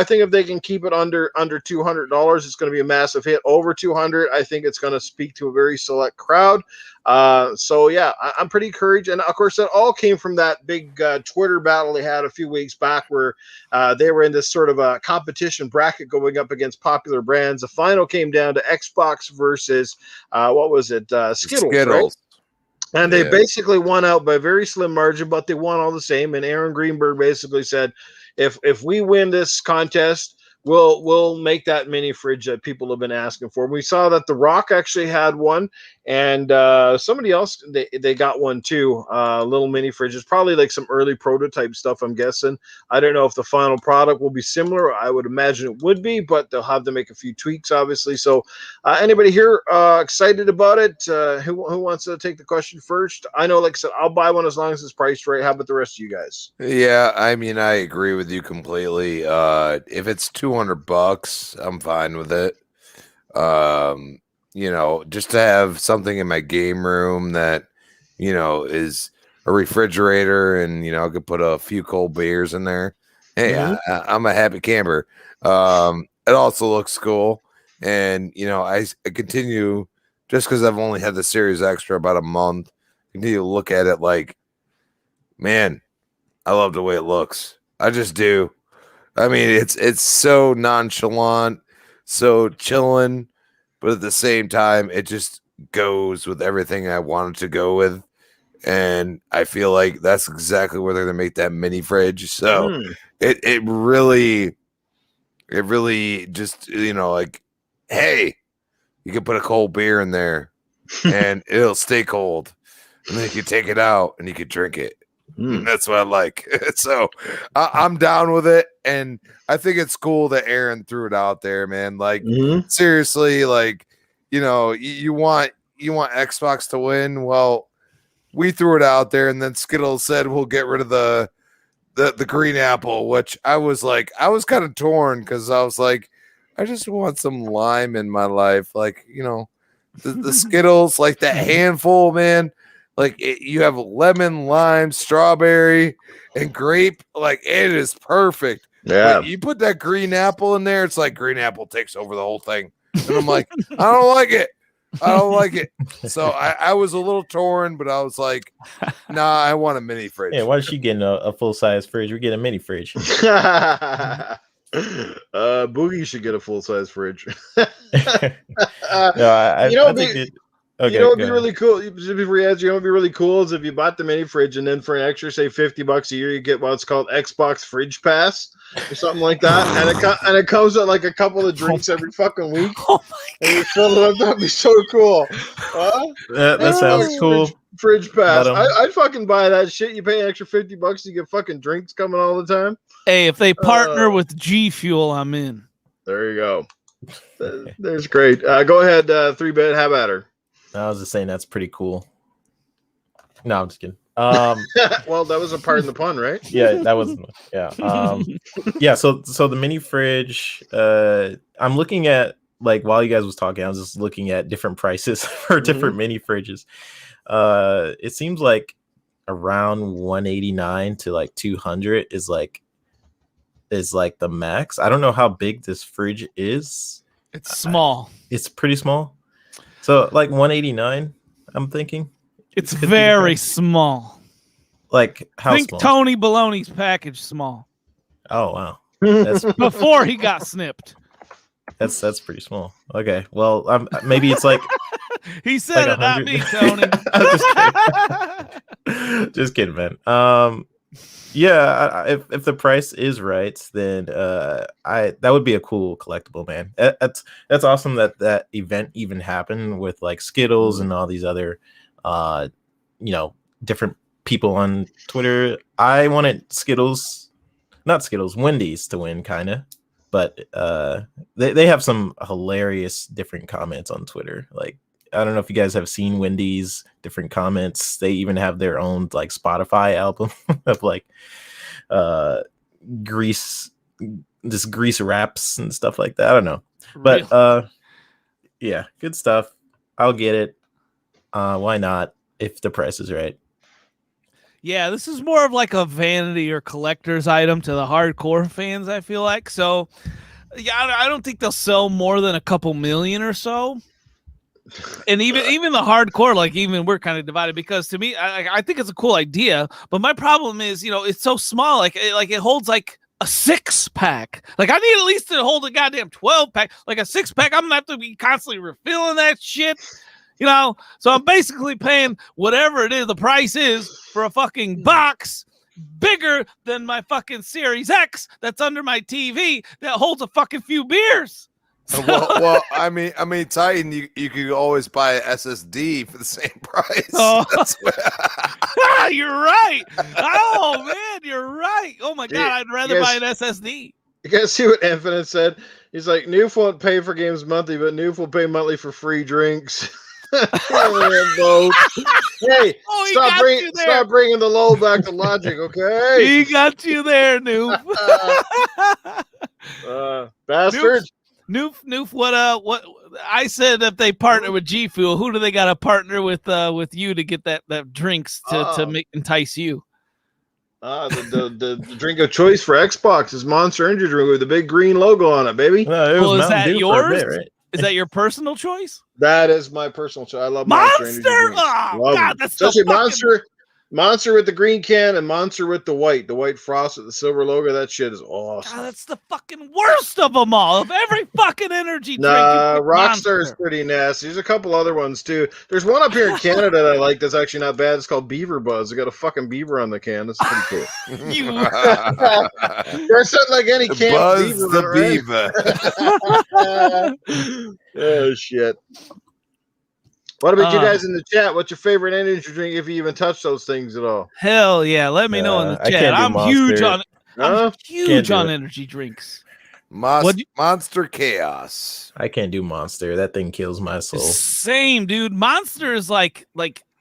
think if they can keep it under $200, it's going to be a massive hit. Over 200, I think it's going to speak to a very select crowd. So yeah, I'm pretty encouraged. And of course, that all came from that big Twitter battle they had a few weeks back where they were in this sort of a competition bracket going up against popular brands. The final came down to Xbox versus Skittles. Right? And they basically won out by a very slim margin, but they won all the same. And Aaron Greenberg basically said, if we win this contest, we'll make that mini fridge that people have been asking for. We saw that The Rock actually had one, and somebody else they got one too. Little mini fridges, probably like some early prototype stuff, I'm guessing. I don't know if the final product will be similar. I would imagine it would be, but they'll have to make a few tweaks, obviously. So, anybody here excited about it? Who wants to take the question first? I know, like I said, I'll buy one as long as it's priced right. How about the rest of you guys? Yeah, I mean, I agree with you completely. If it's $200, I'm fine with it. Just to have something in my game room that, is a refrigerator and, I could put a few cold beers in there. Hey, I'm a happy camper. It also looks cool. And, I continue, just because I've only had the Series X for about a month, continue to look at it like, man, I love the way it looks. I just do. I mean, it's so nonchalant, so chilling, but at the same time, it just goes with everything I wanted to go with. And I feel like that's exactly where they're going to make that mini fridge. So it really just, like, hey, you can put a cold beer in there and it'll stay cold. And then you can take it out and you can drink it. That's what I like. So I'm down with it. And I think it's cool that Aaron threw it out there, man. Like, seriously, like, you want Xbox to win. Well, we threw it out there, and then Skittles said we'll get rid of the green apple, which I was kind of torn because I was like, I just want some lime in my life. Like, the Skittles, like that handful, man. Like you have lemon, lime, strawberry, and grape. Like it is perfect. Yeah. But you put that green apple in there, it's like green apple takes over the whole thing. And I'm like, I don't like it. I don't like it. So I was a little torn, but I was like, nah, I want a mini fridge. Yeah, why is she getting a full size fridge? We're getting a mini fridge. Boogie should get a full size fridge. No, I think Okay, you know, it'd be go really cool. Before you answer, you know, it'd be really cool is if you bought the mini fridge and then for an extra, say $50 a year, you get what's called Xbox Fridge Pass or something like that, and it comes with like a couple of drinks every fucking week, Oh and you fill it up. That'd be so cool. Huh? that sounds cool. Fridge Pass. But, I'd fucking buy that shit. You pay an extra $50, you get fucking drinks coming all the time. Hey, if they partner with G Fuel, I'm in. There you go. That's great. Go ahead, 3-bit. Have at her. I was just saying that's pretty cool. No, I'm just kidding. Well, that was a pardon the pun, right? Yeah, that was yeah. So the mini fridge. I'm looking at, like, while you guys was talking, I was just looking at different prices for different mini fridges. It seems like around 189 to like 200 is like the max. I don't know how big this fridge is. It's small. It's pretty small. So like 189, I'm thinking. It's very small. Like how Think small? Tony Baloney's package small. Oh wow. That's Before he got snipped. that's pretty small. Okay. Well, maybe it's like he said like it, not 100. me, Tony. Just kidding, man. Yeah, if the price is right, then that would be a cool collectible, man. That's awesome that event even happened with like Skittles and all these other different people on Twitter. I wanted Wendy's to win, kind of, but they have some hilarious different comments on Twitter. Like, I don't know if you guys have seen Wendy's different comments. They even have their own like Spotify album of like grease raps and stuff like that. I don't know. But yeah, good stuff. I'll get it. Why not if the price is right? Yeah, this is more of like a vanity or collector's item to the hardcore fans, I feel like. So, yeah, I don't think they'll sell more than a couple million or so. And even the hardcore, like, even we're kind of divided, because to me, I think it's a cool idea. But my problem is, it's so small. Like it holds like a 6-pack. Like, I need at least to hold a goddamn 12-pack. Like a 6-pack, I'm gonna have to be constantly refilling that shit. So I'm basically paying whatever it is the price is for a fucking box bigger than my fucking Series X that's under my TV that holds a fucking few beers. Well, I mean, Titan, you could always buy an SSD for the same price. Oh. You're right. Oh man, you're right. Oh my god, I'd rather buy an SSD. You guys see what Infinite said? He's like, Noof won't pay for games monthly, but Noof will pay monthly for free drinks. Hey, stop bringing the low back to logic, okay? He got you there, Noof. Bastard. Noof, what I said, if they partner with G Fuel, who do they got to partner with you to get that drinks to entice you? The drink of choice for Xbox is Monster Energy drink with the big green logo on it, baby. No, is that yours? Bit, right? Is that your personal choice? That is my personal choice. I love Monster. Energy drinks. Oh god, that's especially Monster with the green can and Monster with the white frost with the silver logo. That shit is awesome. God, that's the fucking worst of them all. Of every fucking energy drink. Rockstar is pretty nasty. There's a couple other ones too. There's one up here in Canada that I like that's actually not bad. It's called Beaver Buzz. They got a fucking beaver on the can. That's pretty cool. There's something like any can. Buzz beaver, the beaver. Oh shit. What about you guys in the chat? What's your favorite energy drink if you even touch those things at all? Hell yeah. Let me know in the chat. I'm huge on energy drinks. Monster Chaos. I can't do Monster. That thing kills my soul. Same, dude. Monster is like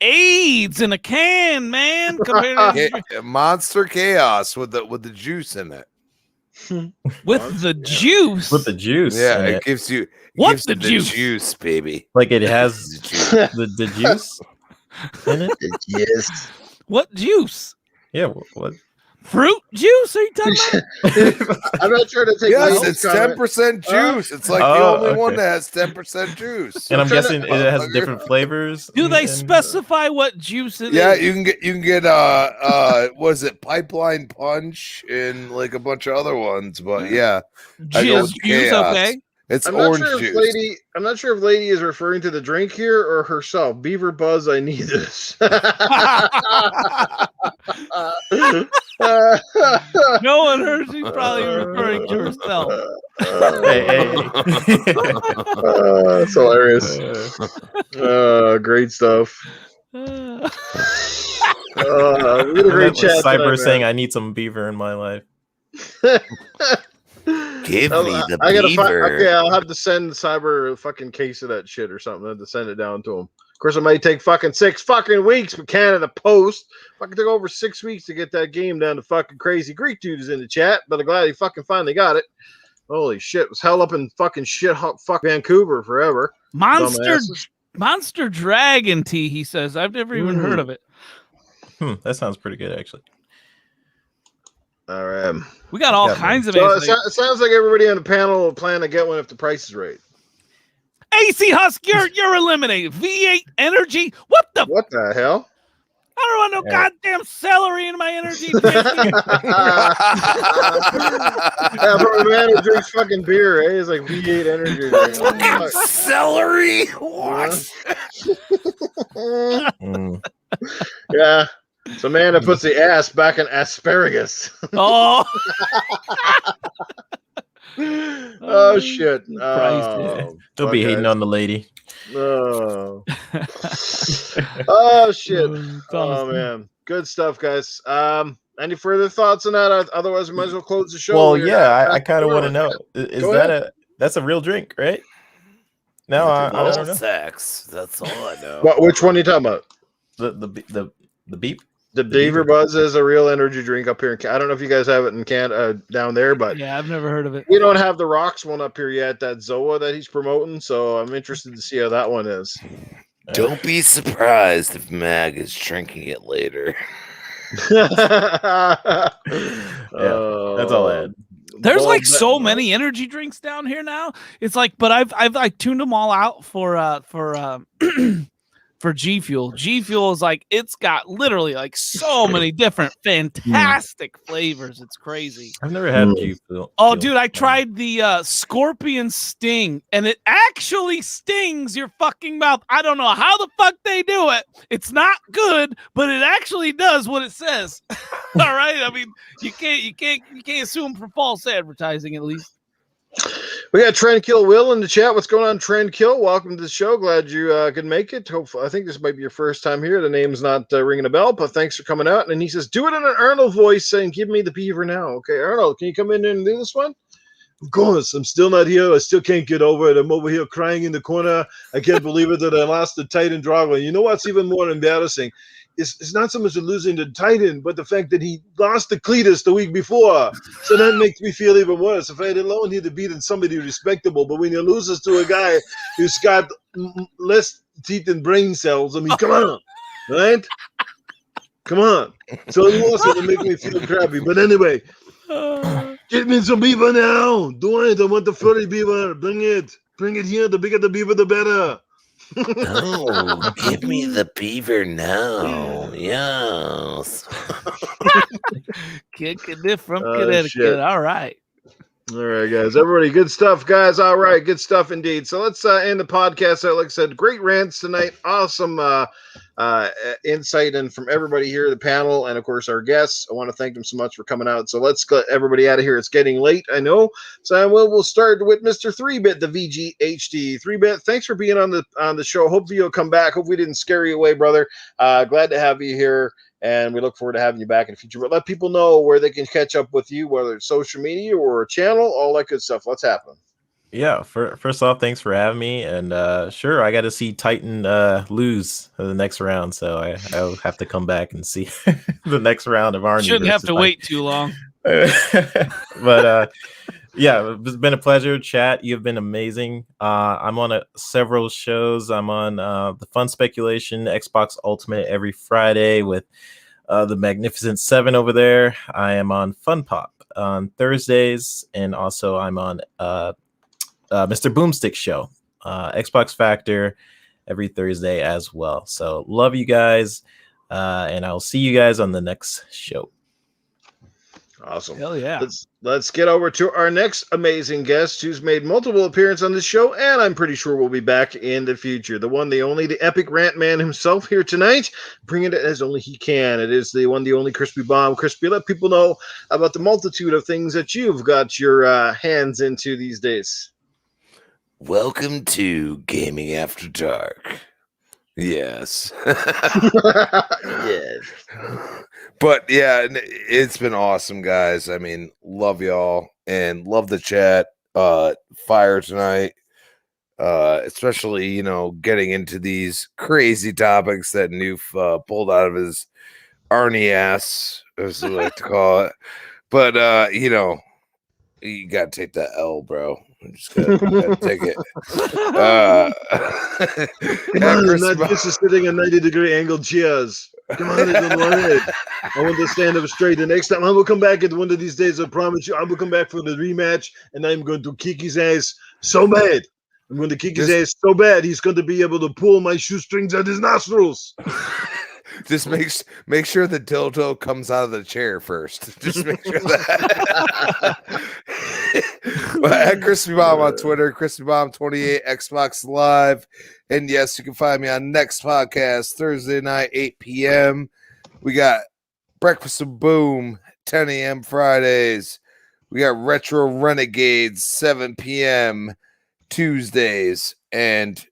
AIDS in a can, man. Compared to Monster Chaos with the juice in it. With the juice. With the juice. Yeah, it gives you the juice, baby. Like it has the juice in it? Yes. What juice? Yeah, what? Fruit juice? Are you talking about? I'm not trying to take. Yes, it's 10% juice. It's like the only one that has 10% juice. And I'm guessing it has different flavors. Do they specify what juice it is? Yeah, you can get what is it, Pipeline Punch and like a bunch of other ones, but yeah. Juice, okay. It's I'm not orange sure juice. if Lady. I'm not sure if Lady is referring to the drink here or herself. Beaver Buzz, I need this. No one heard. She's probably referring to herself. Hey. That's hilarious. Great stuff. We had a great chat Cyber tonight, saying, man. "I need some beaver in my life." Give me the I gotta beaver. okay, I'll have to send Cyber a fucking case of that shit or something. I have to send it down to him. Of course, it might take fucking 6 fucking weeks for Canada Post. Fucking took over 6 weeks to get that game down to fucking Crazy Greek dude is in the chat, but I'm glad he fucking finally got it. Holy shit, it was held up in fucking shit fuck Vancouver forever. Monster Dragon tea, he says. I've never even heard of it. That sounds pretty good, actually. All right. We got all kinds of it sounds like everybody on the panel will plan to get one if the price is right. AC Husk, you're eliminated. V8 Energy. What the hell? I don't want no goddamn celery in my energy drink. Bro, man who drinks fucking beer, eh? It's like V8 Energy drink. Fucking celery. What? Yeah. It's a man that puts the ass back in asparagus. Oh. Oh shit. Don't be hating on the lady. Oh. Oh shit. Oh man. Good stuff, guys. Any further thoughts on that? Otherwise, we might as well close the show. Well, yeah, I kind of want to know. Is that that's a real drink, right? No, I don't know. Sex. That's all I know. Which one are you talking about? The beep. The Beaver Buzz is a real energy drink up here. I don't know if you guys have it in Canada down there, but yeah, I've never heard of it. We don't have the Rocks one up here yet. That Zoa that he's promoting, so I'm interested to see how that one is. Don't be surprised if Mag is drinking it later. Yeah, that's all I had. There's like so many energy drinks down here now. It's like, but I've like tuned them all out for G Fuel. G Fuel is like, it's got literally like so many different fantastic flavors. It's crazy. I've never had G Fuel. Oh, dude, I tried the Scorpion Sting, and it actually stings your fucking mouth. I don't know how the fuck they do it. It's not good, but it actually does what it says. All right, I mean, you can't assume for false advertising, at least. We got Trend Kill Will in the chat. What's going on, Trend Kill? Welcome to the show. Glad you could make it. Hopefully, I think this might be your first time here. The name's not ringing a bell, but thanks for coming out. And he says, do it in an Arnold voice saying, give me the beaver now. Okay, Arnold, can you come in there and do this one? Of course. I'm still not here. I still can't get over it. I'm over here crying in the corner. I can't believe it that I lost the Titan Drago. And you know what's even more embarrassing? It's not so much of losing the Titan, but the fact that he lost the Cletus the week before. So that makes me feel even worse. If I had alone, he'd have beaten somebody respectable. But when you lose this to a guy who's got less teeth than brain cells, I mean, come on, right? Come on. So he lost it to make me feel crappy. But anyway, get me some beaver now. Do it. I want the furry beaver. Bring it. Bring it here. The bigger the beaver, the better. No, give me the beaver now. Yes. Kicking it from Connecticut. Shit. All right. All right, guys. Everybody, good stuff, guys. All right, good stuff indeed. So let's end the podcast out. Like I said, great rants tonight. Awesome insight and from everybody here, the panel, and of course our guests. I want to thank them so much for coming out. So let's get everybody out of here. It's getting late, I know. So we'll start with Mr. 3-Bit, the VGHD. 3-Bit, thanks for being on the show. Hopefully you'll come back. Hope we didn't scare you away, brother. Glad to have you here. And we look forward to having you back in the future. But let people know where they can catch up with you, whether it's social media or a channel, all that good stuff. What's happening? Yeah, first off, thanks for having me. And sure, I got to see Titan lose the next round, so I'll have to come back and see the next round of Arnie. Shouldn't have to wait too long. But yeah, it's been a pleasure, chat. You've been amazing. I'm on several shows. I'm on the Fun Speculation, Xbox Ultimate every Friday with the Magnificent Seven over there. I am on Fun Pop on Thursdays, and also I'm on Mr. Boomstick Show, Xbox Factor every Thursday as well. So love you guys, and I'll see you guys on the next show. Awesome. Hell yeah. Let's get over to our next amazing guest who's made multiple appearances on this show, and I'm pretty sure will be back in the future. The one, the only, the epic rant man himself here tonight, bringing it as only he can. It is the one, the only Crispy Bomb. Crispy, let people know about the multitude of things that you've got your hands into these days. Welcome to Gaming After Dark. Yes. Yes. But yeah, it's been awesome, guys. I mean, love y'all and love the chat. Fire tonight. Especially, getting into these crazy topics that Noof pulled out of his Arnie ass, as we like to call it. But you gotta take that L, bro. You just gotta take it. Come on, I'm not used to sitting at 90-degree angle chairs. Come on, I don't want it. I want to stand up straight. The next time I will come back at one of these days, I promise you, I will come back for the rematch, and I'm going to kick his ass so bad. I'm going to kick his ass so bad, he's going to be able to pull my shoestrings at his nostrils. Just make sure the dildo comes out of the chair first. Just make sure that. But at Crispy Bomb on Twitter, Crispy Bomb 28, Xbox Live, and yes, you can find me on next podcast Thursday night 8 p.m. We got Breakfast of Boom 10 a.m. Fridays. We got Retro Renegades 7 p.m. Tuesdays, and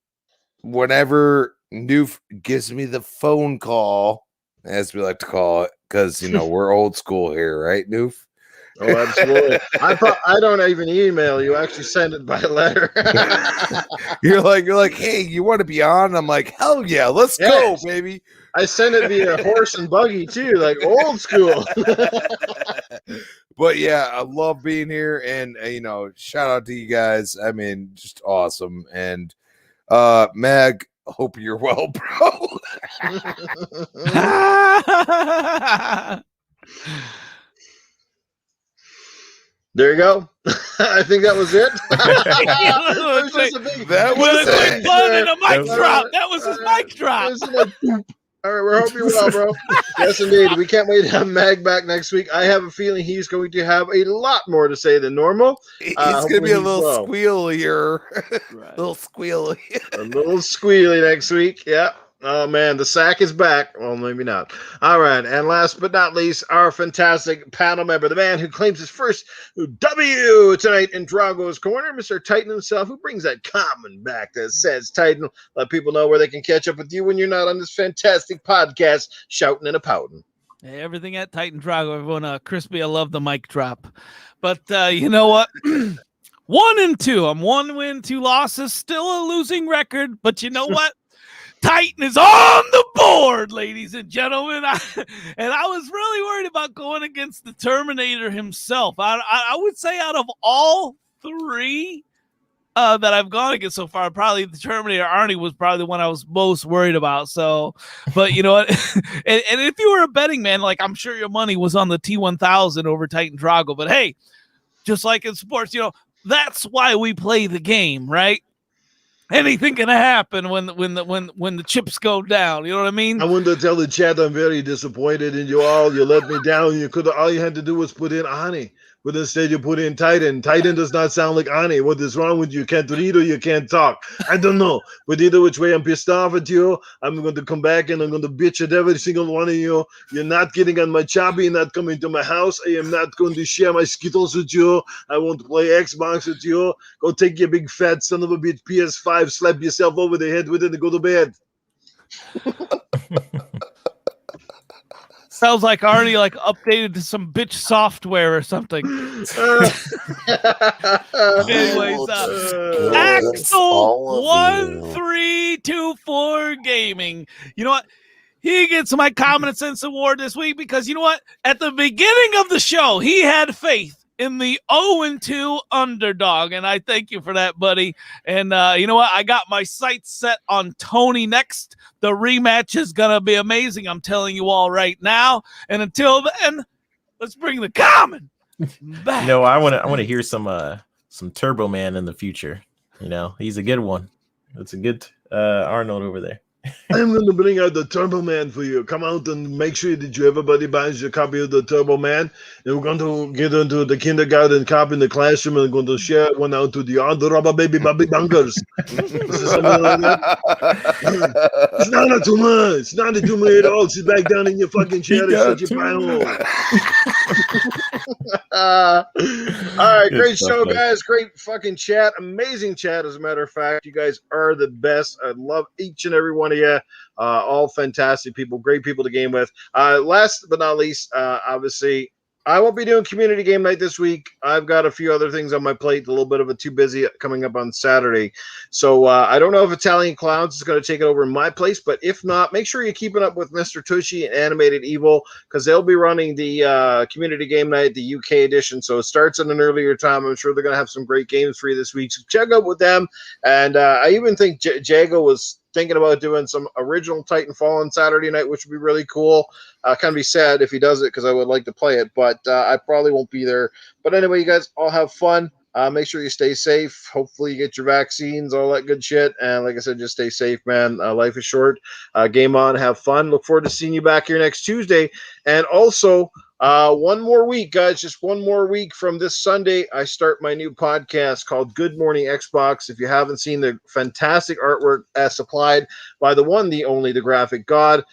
whenever Noof gives me the phone call, as we like to call it, because we're old school here, right, Noof? Oh, absolutely. I don't even email you. I actually send it by letter. You're like, hey, you want to be on? I'm like, hell yeah, let's go, baby. I send it via horse and buggy too, like old school. But yeah, I love being here, and shout out to you guys. I mean, just awesome. And Mag, hope you're well, bro. There you go. I think that was it. That was a quick bun and a mic drop. That was his mic drop. All right, we're hoping you're well, bro. Yes, indeed. We can't wait to have Mag back next week. I have a feeling he's going to have a lot more to say than normal. He's going to be a little squealier. Right. A little squealy next week. Yeah. Oh, man, the sack is back. Well, maybe not. All right, and last but not least, our fantastic panel member, the man who claims his first W tonight in Drago's Corner, Mr. Titan himself, who brings that comment back that says, Titan, let people know where they can catch up with you when you're not on this fantastic podcast shouting and a pouting. Hey, everything at Titan Drago. Everyone, Crispy, I love the mic drop. But you know what? 1-2. I'm 1 win, 2 losses. Still a losing record, but you know what? Titan is on the board, ladies and gentlemen. I was really worried about going against the Terminator himself. I would say out of all 3 that I've gone against so far, probably the Terminator Arnie was probably the one I was most worried about. So, but you know what? and if you were a betting man, like I'm sure your money was on the T1000 over Titan Drago. But hey, just like in sports, that's why we play the game, right? Anything can happen when the chips go down. You know what I mean? I want to tell the chat I'm very disappointed in you all. You let me down. All you had to do was put in Ani, but instead you put in Titan. Titan does not sound like Ani. What is wrong with you? You can't read or you can't talk. I don't know. But either which way, I'm pissed off at you. I'm going to come back and I'm going to bitch at every single one of you. You're not getting on my choppy. You're not coming to my house. I am not going to share my Skittles with you. I won't play Xbox with you. Go take your big fat son of a bitch PS5, slap yourself over the head with it and go to bed. Sounds like Arnie updated to some bitch software or something. Anyways, Axel 1324 Gaming. You know what? He gets my Common Sense Award this week because you know what? At the beginning of the show, he had faith in the 0-2 underdog, and I thank you for that, buddy. And you know what? I got my sights set on Tony next. The rematch is gonna be amazing. I'm telling you all right now. And until then, let's bring the Common back. I want to hear some Turbo Man in the future. He's a good one. That's a good Arnold over there. I'm going to bring out the Turbo Man for you. Come out and make sure that everybody buys a copy of the Turbo Man. And we're going to get into the kindergarten copy in the classroom and going to share one out to the other rubber baby bunkers. Something like that. It's not a tumor. It's not a tumor at all. Sit back down in your fucking chair and shut your pie hole. All right, great show, guys. Great fucking chat. Amazing chat, as a matter of fact. You guys are the best. I love each and every one of you. All fantastic people, great people to game with. Last but not least, obviously, I won't be doing community game night this week. I've got a few other things on my plate, a little bit of a too busy coming up on Saturday. So I don't know if Italian Clowns is going to take it over in my place, but if not, make sure you're keeping up with Mr. Tushy and Animated Evil, because they'll be running the community game night, the UK edition. So it starts at an earlier time. I'm sure they're going to have some great games for you this week. So check out with them. And I even think Jago was thinking about doing some original Titanfall on Saturday night, which would be really cool. Kind of be sad if he does it because I would like to play it, but I probably won't be there. But anyway, you guys all have fun. Make sure you stay safe. Hopefully you get your vaccines, all that good shit. And like I said, just stay safe, man. Life is short. Game on. Have fun. Look forward to seeing you back here next Tuesday. And also, one more week, guys. Just one more week from this Sunday, I start my new podcast called Good Morning Xbox. If you haven't seen the fantastic artwork as supplied by the one, the only, the graphic god,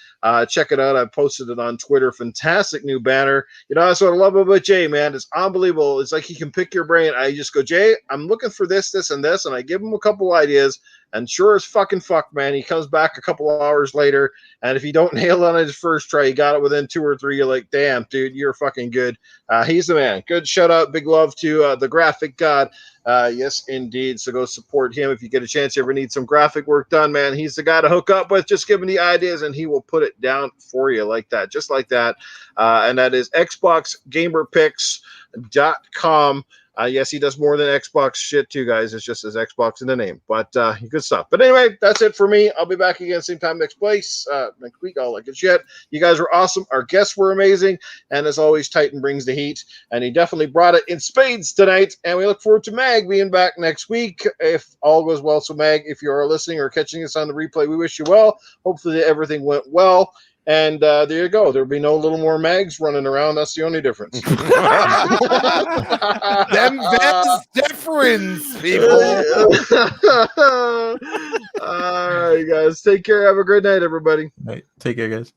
check it out. I posted it on Twitter. Fantastic new banner. You know, that's what I love about Jay, man. It's unbelievable. It's like he can pick your brain. I just go, Jay, I'm looking for this, this, and this, and I give him a couple ideas. And sure as fucking fuck, man, he comes back a couple of hours later, and if you don't nail it on his first try, you got it within 2 or 3. You're like, damn, dude, you're fucking good. He's the man. Good shout out, big love to the graphic god. Yes, indeed. So go support him if you get a chance. You ever need some graphic work done, man, he's the guy to hook up with. Just give him the ideas, and he will put it down for you like that, just like that. And that is XboxGamerPicks.com. Yes, he does more than Xbox shit too, guys. It's just his Xbox in the name, but good stuff. But anyway, that's it for me. I'll be back again same time next place next week. All that good shit. You guys were awesome. Our guests were amazing, and as always, Titan brings the heat, and he definitely brought it in spades tonight. And we look forward to Mag being back next week if all goes well. So Mag, if you are listening or catching us on the replay, we wish you well. Hopefully everything went well. And there you go. There'll be no little more mags running around. That's the only difference. Them Vez difference, people. All right, guys. Take care. Have a great night, everybody. All right, take care, guys.